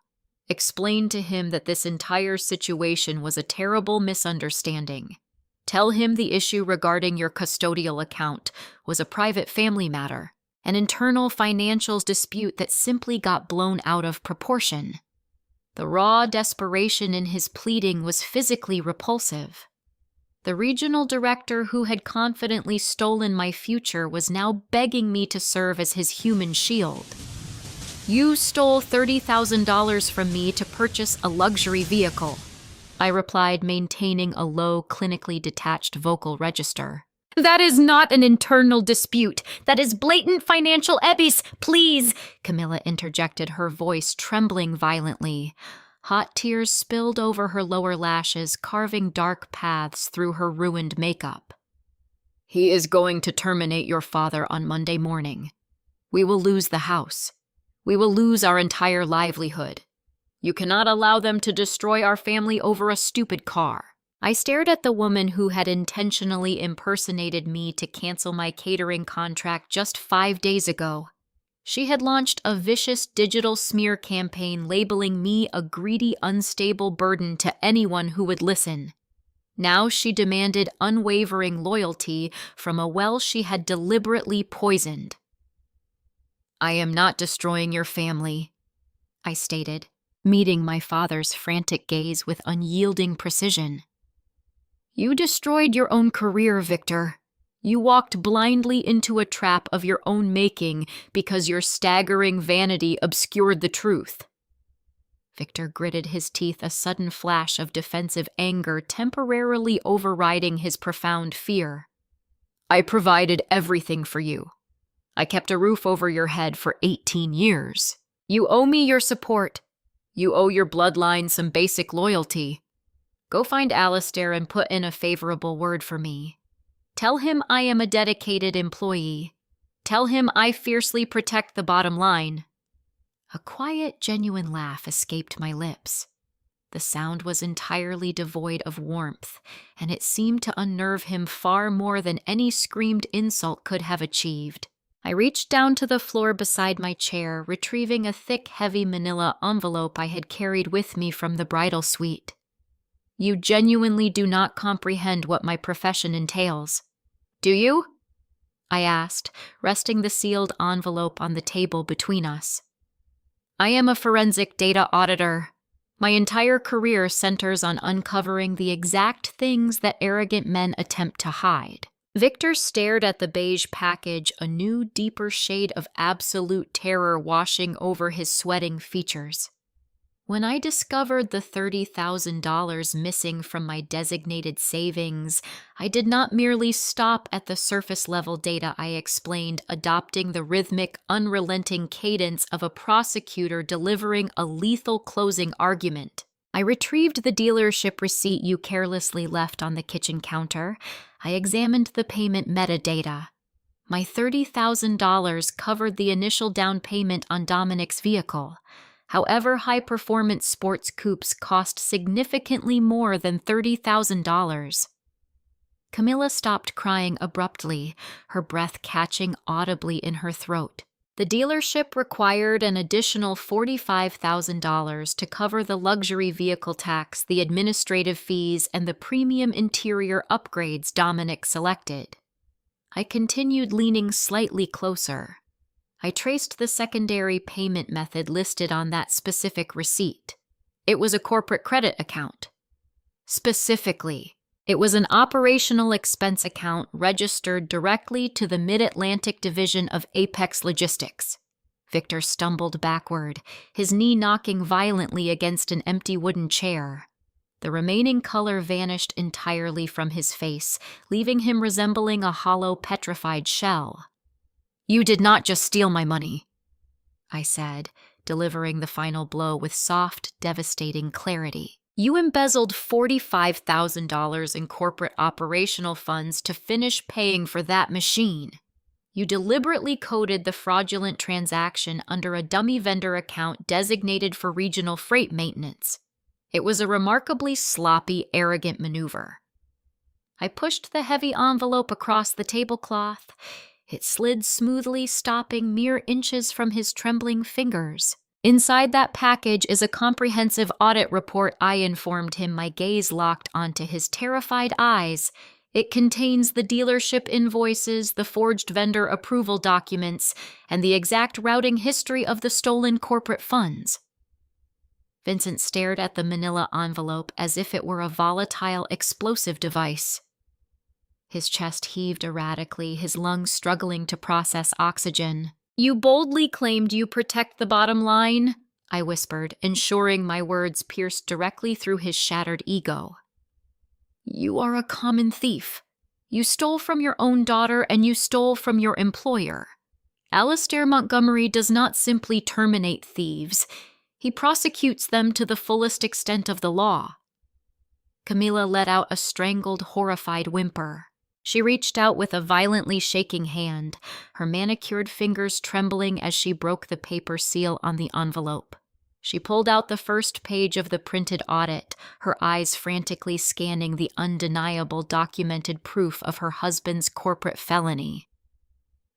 Explain to him that this entire situation was a terrible misunderstanding. Tell him the issue regarding your custodial account was a private family matter, an internal financials dispute that simply got blown out of proportion." The raw desperation in his pleading was physically repulsive. The regional director who had confidently stolen my future was now begging me to serve as his human shield. You stole $30,000 from me to purchase a luxury vehicle, I replied, maintaining a low, clinically detached vocal register. That is not an internal dispute. That is blatant financial abuse. Please, Camilla interjected, her voice trembling violently. Hot tears spilled over her lower lashes, carving dark paths through her ruined makeup. He is going to terminate your father on Monday morning. We will lose the house. We will lose our entire livelihood. You cannot allow them to destroy our family over a stupid car. I stared at the woman who had intentionally impersonated me to cancel my catering contract just 5 days ago. She had launched a vicious digital smear campaign labeling me a greedy, unstable burden to anyone who would listen. Now she demanded unwavering loyalty from a well she had deliberately poisoned. I am not destroying your family, I stated, meeting my father's frantic gaze with unyielding precision. You destroyed your own career, Victor. You walked blindly into a trap of your own making because your staggering vanity obscured the truth. Victor gritted his teeth, a sudden flash of defensive anger temporarily overriding his profound fear. I provided everything for you. I kept a roof over your head for 18 years. You owe me your support. You owe your bloodline some basic loyalty. Go find Alistair and put in a favorable word for me. Tell him I am a dedicated employee. Tell him I fiercely protect the bottom line. A quiet, genuine laugh escaped my lips. The sound was entirely devoid of warmth, and it seemed to unnerve him far more than any screamed insult could have achieved. I reached down to the floor beside my chair, retrieving a thick, heavy manila envelope I had carried with me from the bridal suite. You genuinely do not comprehend what my profession entails. Do you? I asked, resting the sealed envelope on the table between us. I am a forensic data auditor. My entire career centers on uncovering the exact things that arrogant men attempt to hide. Victor stared at the beige package, a new, deeper shade of absolute terror washing over his sweating features. When I discovered the $30,000 missing from my designated savings, I did not merely stop at the surface-level data I explained, adopting the rhythmic, unrelenting cadence of a prosecutor delivering a lethal closing argument. I retrieved the dealership receipt you carelessly left on the kitchen counter. I examined the payment metadata. My $30,000 covered the initial down payment on Dominic's vehicle. However, high-performance sports coupes cost significantly more than $30,000. Camilla stopped crying abruptly, her breath catching audibly in her throat. The dealership required an additional $45,000 to cover the luxury vehicle tax, the administrative fees, and the premium interior upgrades Dominic selected. I continued, leaning slightly closer. I traced the secondary payment method listed on that specific receipt. It was a corporate credit account. Specifically, it was an operational expense account registered directly to the Mid-Atlantic division of Apex Logistics. Victor stumbled backward, his knee knocking violently against an empty wooden chair. The remaining color vanished entirely from his face, leaving him resembling a hollow, petrified shell. You did not just steal my money, I said, delivering the final blow with soft, devastating clarity. You embezzled $45,000 in corporate operational funds to finish paying for that machine. You deliberately coded the fraudulent transaction under a dummy vendor account designated for regional freight maintenance. It was a remarkably sloppy, arrogant maneuver. I pushed the heavy envelope across the tablecloth. It slid smoothly, stopping mere inches from his trembling fingers. Inside that package is a comprehensive audit report, I informed him, my gaze locked onto his terrified eyes. It contains the dealership invoices, the forged vendor approval documents, and the exact routing history of the stolen corporate funds. Vincent stared at the manila envelope as if it were a volatile explosive device. His chest heaved erratically, his lungs struggling to process oxygen. You boldly claimed you protect the bottom line, I whispered, ensuring my words pierced directly through his shattered ego. You are a common thief. You stole from your own daughter and you stole from your employer. Alistair Montgomery does not simply terminate thieves. He prosecutes them to the fullest extent of the law. Camilla let out a strangled, horrified whimper. She reached out with a violently shaking hand, her manicured fingers trembling as she broke the paper seal on the envelope. She pulled out the first page of the printed audit, her eyes frantically scanning the undeniable documented proof of her husband's corporate felony.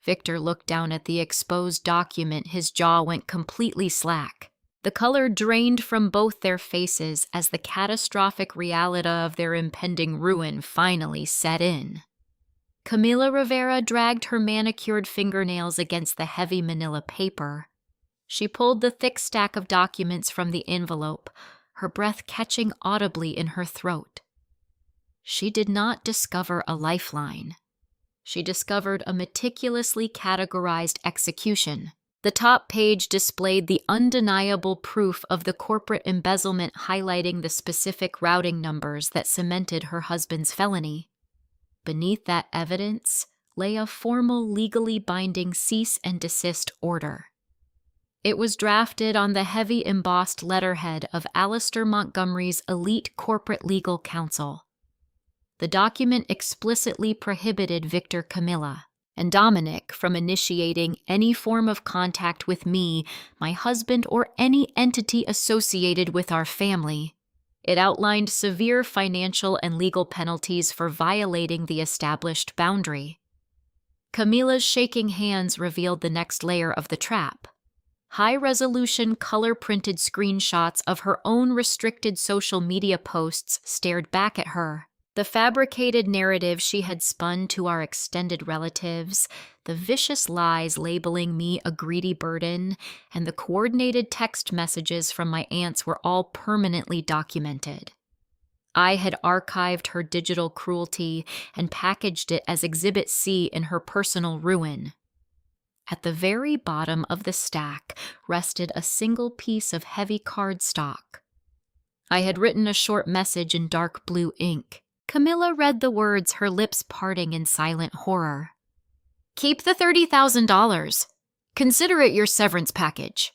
Victor looked down at the exposed document, his jaw went completely slack. The color drained from both their faces as the catastrophic reality of their impending ruin finally set in. Camila Rivera dragged her manicured fingernails against the heavy manila paper. She pulled the thick stack of documents from the envelope, her breath catching audibly in her throat. She did not discover a lifeline. She discovered a meticulously categorized execution. The top page displayed the undeniable proof of the corporate embezzlement, highlighting the specific routing numbers that cemented her husband's felony. Beneath that evidence lay a formal, legally binding cease and desist order. It was drafted on the heavy embossed letterhead of Alistair Montgomery's elite corporate legal counsel. The document explicitly prohibited Victor Camilla and Dominic from initiating any form of contact with me, my husband, or any entity associated with our family. It outlined severe financial and legal penalties for violating the established boundary. Camilla's shaking hands revealed the next layer of the trap. High-resolution, color-printed screenshots of her own restricted social media posts stared back at her. The fabricated narrative she had spun to our extended relatives, the vicious lies labeling me a greedy burden, and the coordinated text messages from my aunts were all permanently documented. I had archived her digital cruelty and packaged it as Exhibit C in her personal ruin. At the very bottom of the stack rested a single piece of heavy cardstock. I had written a short message in dark blue ink. Camilla read the words, her lips parting in silent horror. Keep the $30,000. Consider it your severance package.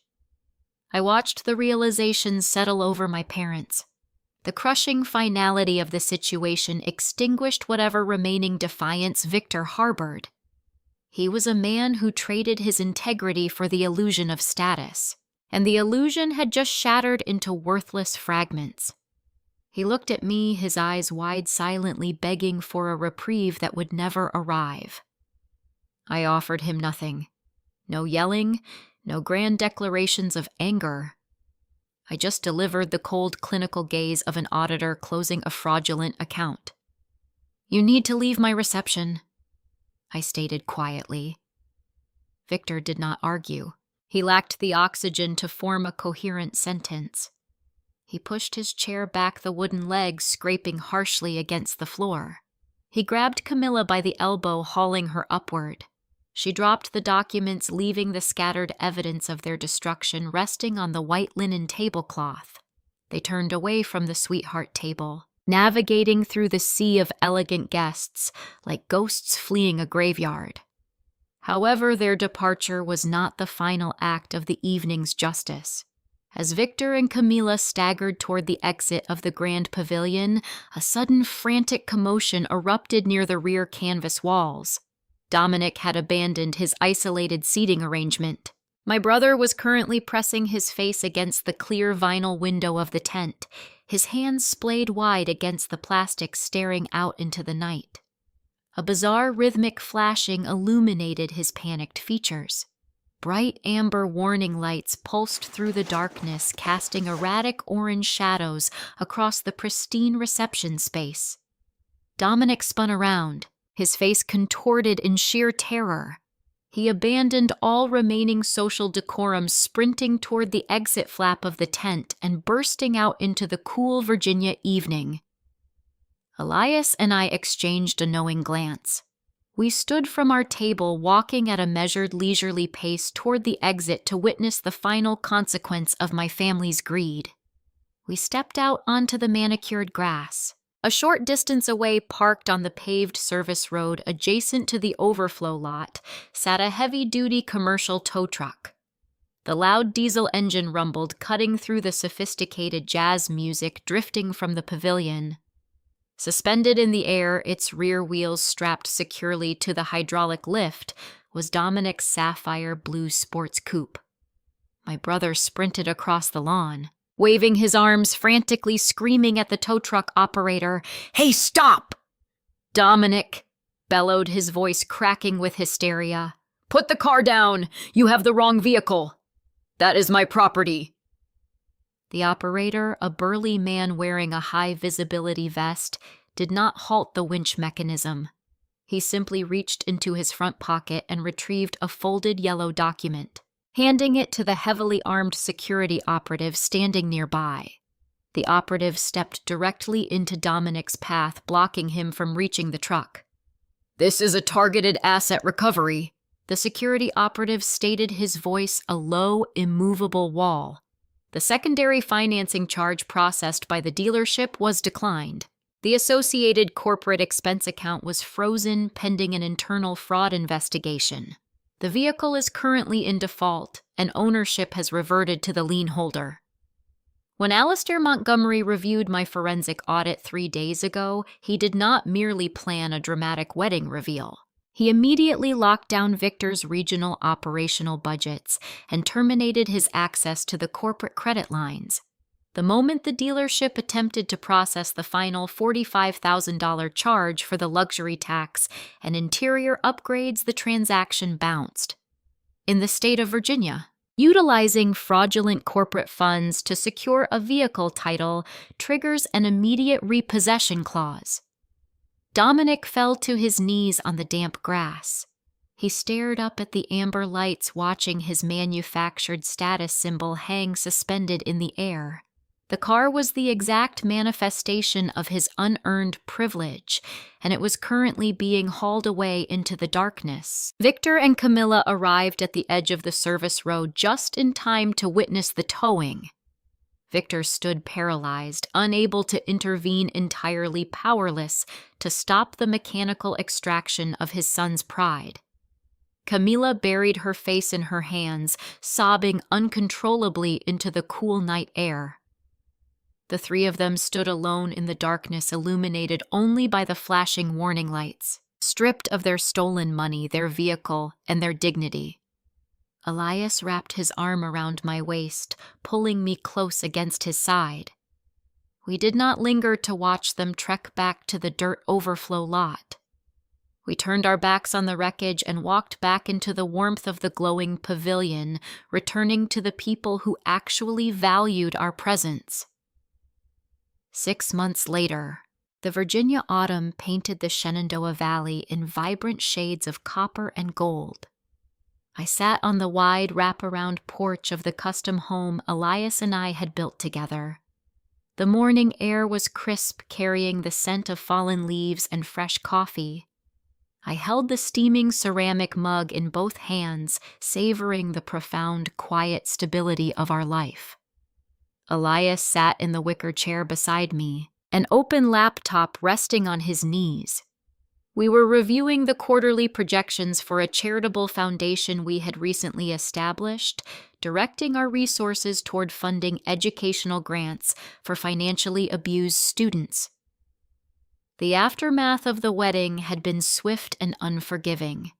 I watched the realization settle over my parents. The crushing finality of the situation extinguished whatever remaining defiance Victor harbored. He was a man who traded his integrity for the illusion of status, and the illusion had just shattered into worthless fragments. He looked at me, his eyes wide, silently begging for a reprieve that would never arrive. I offered him nothing. No yelling, no grand declarations of anger. I just delivered the cold, clinical gaze of an auditor closing a fraudulent account. You need to leave my reception, I stated quietly. Victor did not argue. He lacked the oxygen to form a coherent sentence. He pushed his chair back, the wooden legs scraping harshly against the floor. He grabbed Camilla by the elbow, hauling her upward. She dropped the documents, leaving the scattered evidence of their destruction resting on the white linen tablecloth. They turned away from the sweetheart table, navigating through the sea of elegant guests like ghosts fleeing a graveyard. However, their departure was not the final act of the evening's justice. As Victor and Camilla staggered toward the exit of the grand pavilion, a sudden frantic commotion erupted near the rear canvas walls. Dominic had abandoned his isolated seating arrangement. My brother was currently pressing his face against the clear vinyl window of the tent, his hands splayed wide against the plastic, staring out into the night. A bizarre rhythmic flashing illuminated his panicked features. Bright amber warning lights pulsed through the darkness, casting erratic orange shadows across the pristine reception space. Dominic spun around, his face contorted in sheer terror. He abandoned all remaining social decorum, sprinting toward the exit flap of the tent and bursting out into the cool Virginia evening. Elias and I exchanged a knowing glance. We stood from our table, walking at a measured, leisurely pace toward the exit to witness the final consequence of my family's greed. We stepped out onto the manicured grass. A short distance away, parked on the paved service road adjacent to the overflow lot, sat a heavy-duty commercial tow truck. The loud diesel engine rumbled, cutting through the sophisticated jazz music drifting from the pavilion. Suspended in the air, its rear wheels strapped securely to the hydraulic lift, was Dominic's sapphire blue sports coupe. My brother sprinted across the lawn, waving his arms frantically, screaming at the tow truck operator, "Hey, stop!" "Dominic," bellowed, his voice cracking with hysteria, "put the car down! You have the wrong vehicle! That is my property!" The operator, a burly man wearing a high-visibility vest, did not halt the winch mechanism. He simply reached into his front pocket and retrieved a folded yellow document, handing it to the heavily armed security operative standing nearby. The operative stepped directly into Dominic's path, blocking him from reaching the truck. "This is a targeted asset recovery," the security operative stated, his voice a low, immovable wall. The secondary financing charge processed by the dealership was declined. The associated corporate expense account was frozen pending an internal fraud investigation. The vehicle is currently in default, and ownership has reverted to the lien holder. When Alistair Montgomery reviewed my forensic audit 3 days ago, he did not merely plan a dramatic wedding reveal. He immediately locked down Victor's regional operational budgets and terminated his access to the corporate credit lines. The moment the dealership attempted to process the final $45,000 charge for the luxury tax and interior upgrades, the transaction bounced. In the state of Virginia, utilizing fraudulent corporate funds to secure a vehicle title triggers an immediate repossession clause. Dominic fell to his knees on the damp grass. He stared up at the amber lights, watching his manufactured status symbol hang suspended in the air. The car was the exact manifestation of his unearned privilege, and it was currently being hauled away into the darkness. Victor and Camilla arrived at the edge of the service road just in time to witness the towing. Victor stood paralyzed, unable to intervene, entirely powerless to stop the mechanical extraction of his son's pride. Camilla buried her face in her hands, sobbing uncontrollably into the cool night air. The 3 of them stood alone in the darkness, illuminated only by the flashing warning lights, stripped of their stolen money, their vehicle, and their dignity. Elias wrapped his arm around my waist, pulling me close against his side. We did not linger to watch them trek back to the dirt overflow lot. We turned our backs on the wreckage and walked back into the warmth of the glowing pavilion, returning to the people who actually valued our presence. 6 months later, the Virginia autumn painted the Shenandoah Valley in vibrant shades of copper and gold. I sat on the wide wraparound porch of the custom home Elias and I had built together. The morning air was crisp, carrying the scent of fallen leaves and fresh coffee. I held the steaming ceramic mug in both hands, savoring the profound, quiet stability of our life. Elias sat in the wicker chair beside me, an open laptop resting on his knees. We were reviewing the quarterly projections for a charitable foundation we had recently established, directing our resources toward funding educational grants for financially abused students. The aftermath of the wedding had been swift and unforgiving.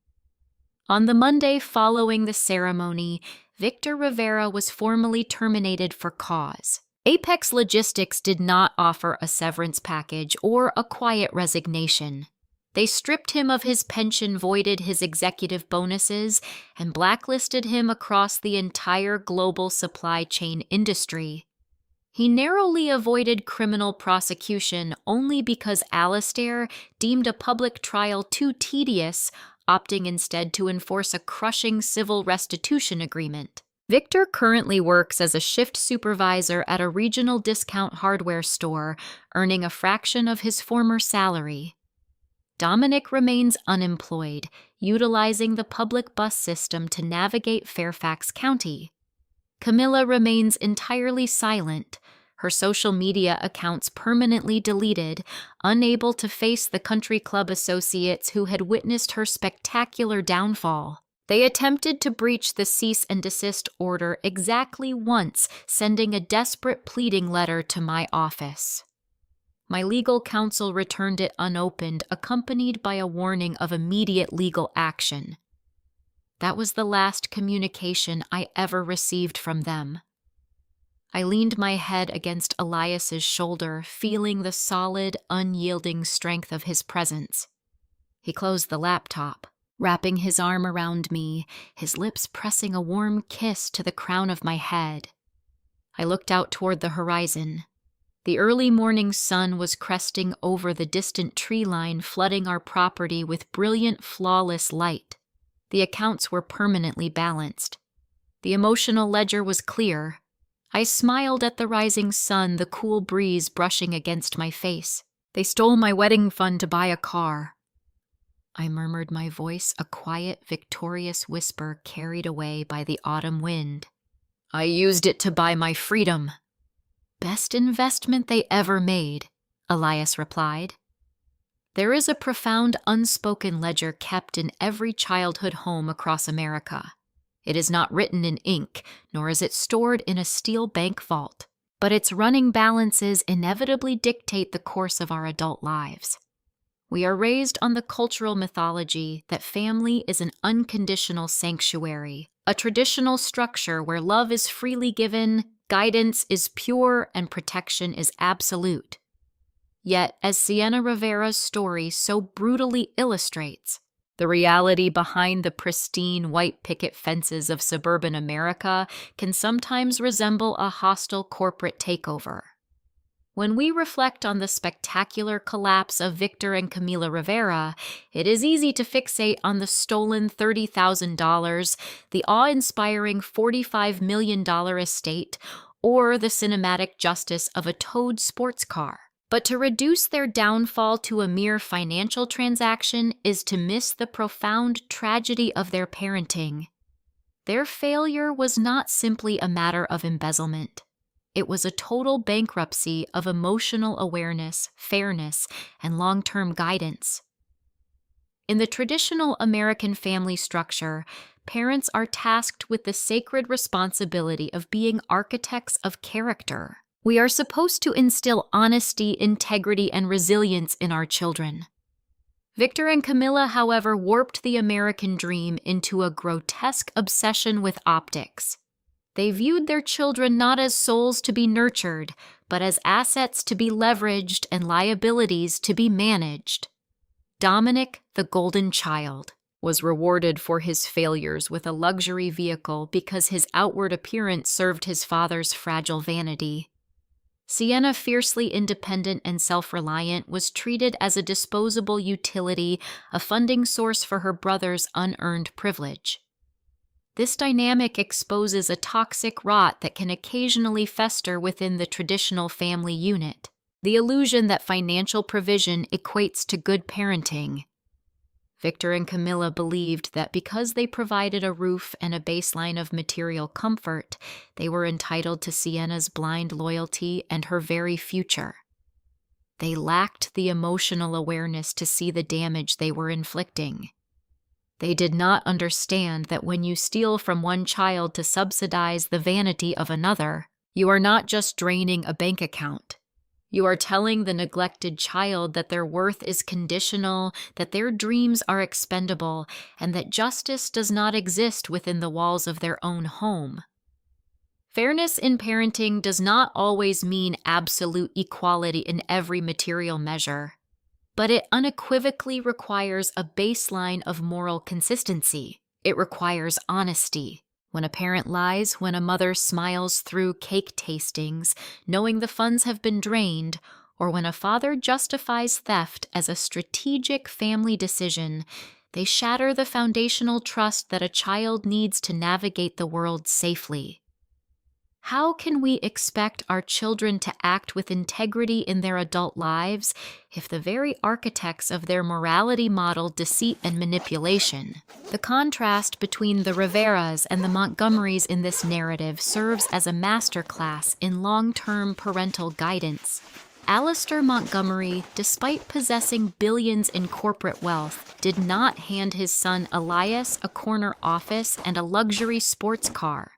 On the Monday following the ceremony, Victor Rivera was formally terminated for cause. Apex Logistics did not offer a severance package or a quiet resignation. They stripped him of his pension, voided his executive bonuses, and blacklisted him across the entire global supply chain industry. He narrowly avoided criminal prosecution only because Alistair deemed a public trial too tedious, opting instead to enforce a crushing civil restitution agreement. Victor currently works as a shift supervisor at a regional discount hardware store, earning a fraction of his former salary. Dominic remains unemployed, utilizing the public bus system to navigate Fairfax County. Camilla remains entirely silent, her social media accounts permanently deleted, unable to face the country club associates who had witnessed her spectacular downfall. They attempted to breach the cease and desist order exactly once, sending a desperate pleading letter to my office. My legal counsel returned it unopened, accompanied by a warning of immediate legal action. That was the last communication I ever received from them. I leaned my head against Elias's shoulder, feeling the solid, unyielding strength of his presence. He closed the laptop, wrapping his arm around me, his lips pressing a warm kiss to the crown of my head. I looked out toward the horizon. The early morning sun was cresting over the distant tree line, flooding our property with brilliant, flawless light. The accounts were permanently balanced. The emotional ledger was clear. I smiled at the rising sun, the cool breeze brushing against my face. They stole my wedding fund to buy a car. I murmured, my voice a quiet, victorious whisper carried away by the autumn wind. I used it to buy my freedom. Best investment they ever made, Elias replied. There is a profound unspoken ledger kept in every childhood home across America. It is not written in ink, nor is it stored in a steel bank vault, but its running balances inevitably dictate the course of our adult lives. We are raised on the cultural mythology that family is an unconditional sanctuary, a traditional structure where love is freely given, guidance is pure, and protection is absolute. Yet, as Sienna Rivera's story so brutally illustrates, the reality behind the pristine white picket fences of suburban America can sometimes resemble a hostile corporate takeover. When we reflect on the spectacular collapse of Victor and Camila Rivera, it is easy to fixate on the stolen $30,000, the awe-inspiring $45 million estate, or the cinematic justice of a towed sports car. But to reduce their downfall to a mere financial transaction is to miss the profound tragedy of their parenting. Their failure was not simply a matter of embezzlement. It was a total bankruptcy of emotional awareness, fairness, and long-term guidance. In the traditional American family structure, parents are tasked with the sacred responsibility of being architects of character. We are supposed to instill honesty, integrity, and resilience in our children. Victor and Camilla, however, warped the American dream into a grotesque obsession with optics. They viewed their children not as souls to be nurtured, but as assets to be leveraged and liabilities to be managed. Dominic, the golden child, was rewarded for his failures with a luxury vehicle because his outward appearance served his father's fragile vanity. Sienna, fiercely independent and self-reliant, was treated as a disposable utility, a funding source for her brother's unearned privilege. This dynamic exposes a toxic rot that can occasionally fester within the traditional family unit, the illusion that financial provision equates to good parenting. Victor and Camilla believed that because they provided a roof and a baseline of material comfort, they were entitled to Sienna's blind loyalty and her very future. They lacked the emotional awareness to see the damage they were inflicting. They did not understand that when you steal from one child to subsidize the vanity of another, you are not just draining a bank account. You are telling the neglected child that their worth is conditional, that their dreams are expendable, and that justice does not exist within the walls of their own home. Fairness in parenting does not always mean absolute equality in every material measure, but it unequivocally requires a baseline of moral consistency. It requires honesty. When a parent lies, when a mother smiles through cake tastings, knowing the funds have been drained, or when a father justifies theft as a strategic family decision, they shatter the foundational trust that a child needs to navigate the world safely. How can we expect our children to act with integrity in their adult lives if the very architects of their morality model deceit and manipulation? The contrast between the Riveras and the Montgomerys in this narrative serves as a masterclass in long-term parental guidance. Alistair Montgomery, despite possessing billions in corporate wealth, did not hand his son Elias a corner office and a luxury sports car.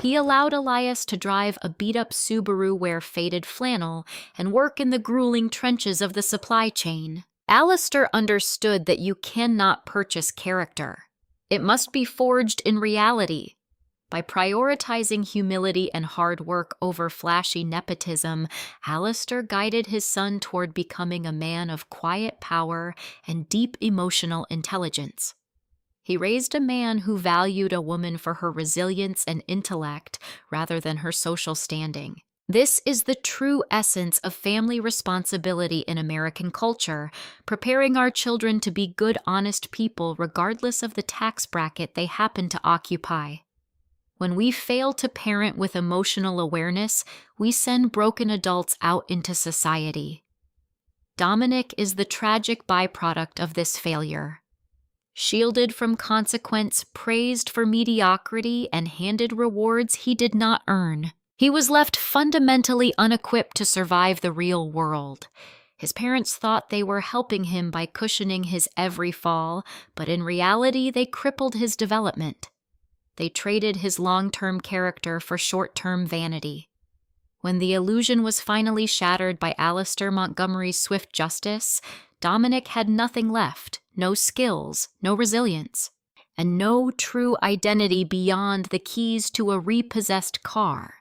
He allowed Elias to drive a beat-up Subaru, wear faded flannel, and work in the grueling trenches of the supply chain. Alistair understood that you cannot purchase character. It must be forged in reality. By prioritizing humility and hard work over flashy nepotism, Alistair guided his son toward becoming a man of quiet power and deep emotional intelligence. He raised a man who valued a woman for her resilience and intellect rather than her social standing. This is the true essence of family responsibility in American culture, preparing our children to be good, honest people regardless of the tax bracket they happen to occupy. When we fail to parent with emotional awareness, we send broken adults out into society. Dominic is the tragic byproduct of this failure. Shielded from consequence, praised for mediocrity, and handed rewards he did not earn, he was left fundamentally unequipped to survive the real world. His parents thought they were helping him by cushioning his every fall, but in reality they crippled his development. They traded his long-term character for short-term vanity. When the illusion was finally shattered by Alistair Montgomery's swift justice, Dominic had nothing left, no skills, no resilience, and no true identity beyond the keys to a repossessed car.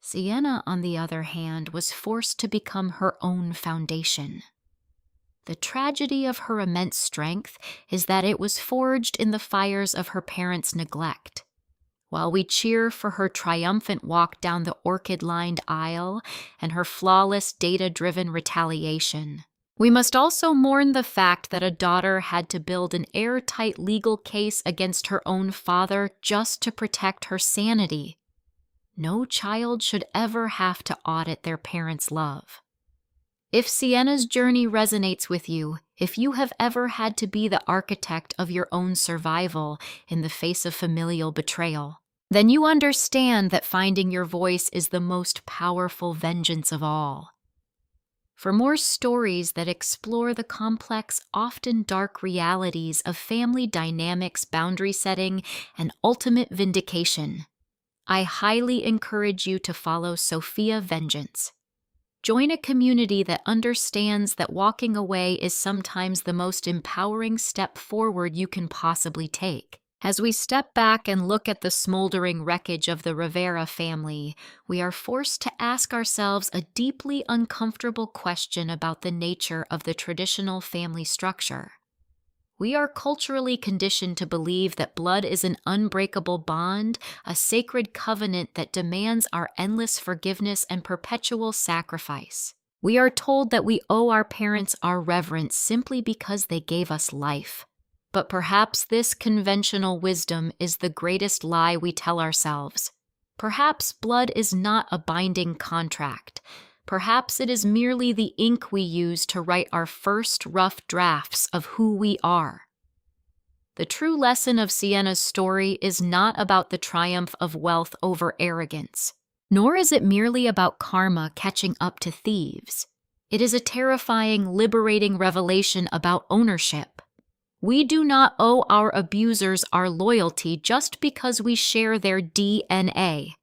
Sienna, on the other hand, was forced to become her own foundation. The tragedy of her immense strength is that it was forged in the fires of her parents' neglect. While we cheer for her triumphant walk down the orchid-lined aisle and her flawless, data-driven retaliation, we must also mourn the fact that a daughter had to build an airtight legal case against her own father just to protect her sanity. No child should ever have to audit their parents' love. If Sienna's journey resonates with you, if you have ever had to be the architect of your own survival in the face of familial betrayal, then you understand that finding your voice is the most powerful vengeance of all. For more stories that explore the complex, often dark realities of family dynamics, boundary setting, and ultimate vindication, I highly encourage you to follow Sophia Vengeance. Join a community that understands that walking away is sometimes the most empowering step forward you can possibly take. As we step back and look at the smoldering wreckage of the Rivera family, we are forced to ask ourselves a deeply uncomfortable question about the nature of the traditional family structure. We are culturally conditioned to believe that blood is an unbreakable bond, a sacred covenant that demands our endless forgiveness and perpetual sacrifice. We are told that we owe our parents our reverence simply because they gave us life. But perhaps this conventional wisdom is the greatest lie we tell ourselves. Perhaps blood is not a binding contract. Perhaps it is merely the ink we use to write our first rough drafts of who we are. The true lesson of Sienna's story is not about the triumph of wealth over arrogance, nor is it merely about karma catching up to thieves. It is a terrifying, liberating revelation about ownership. We do not owe our abusers our loyalty just because we share their DNA.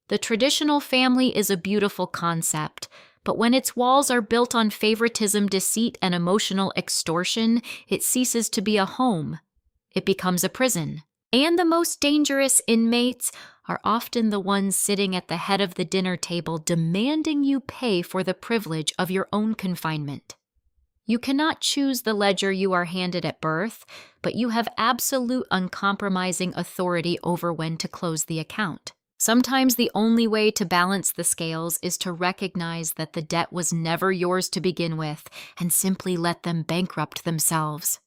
The traditional family is a beautiful concept, but when its walls are built on favoritism, deceit, and emotional extortion, it ceases to be a home. It becomes a prison. And the most dangerous inmates are often the ones sitting at the head of the dinner table demanding you pay for the privilege of your own confinement. You cannot choose the ledger you are handed at birth, but you have absolute uncompromising authority over when to close the account. Sometimes the only way to balance the scales is to recognize that the debt was never yours to begin with and simply let them bankrupt themselves.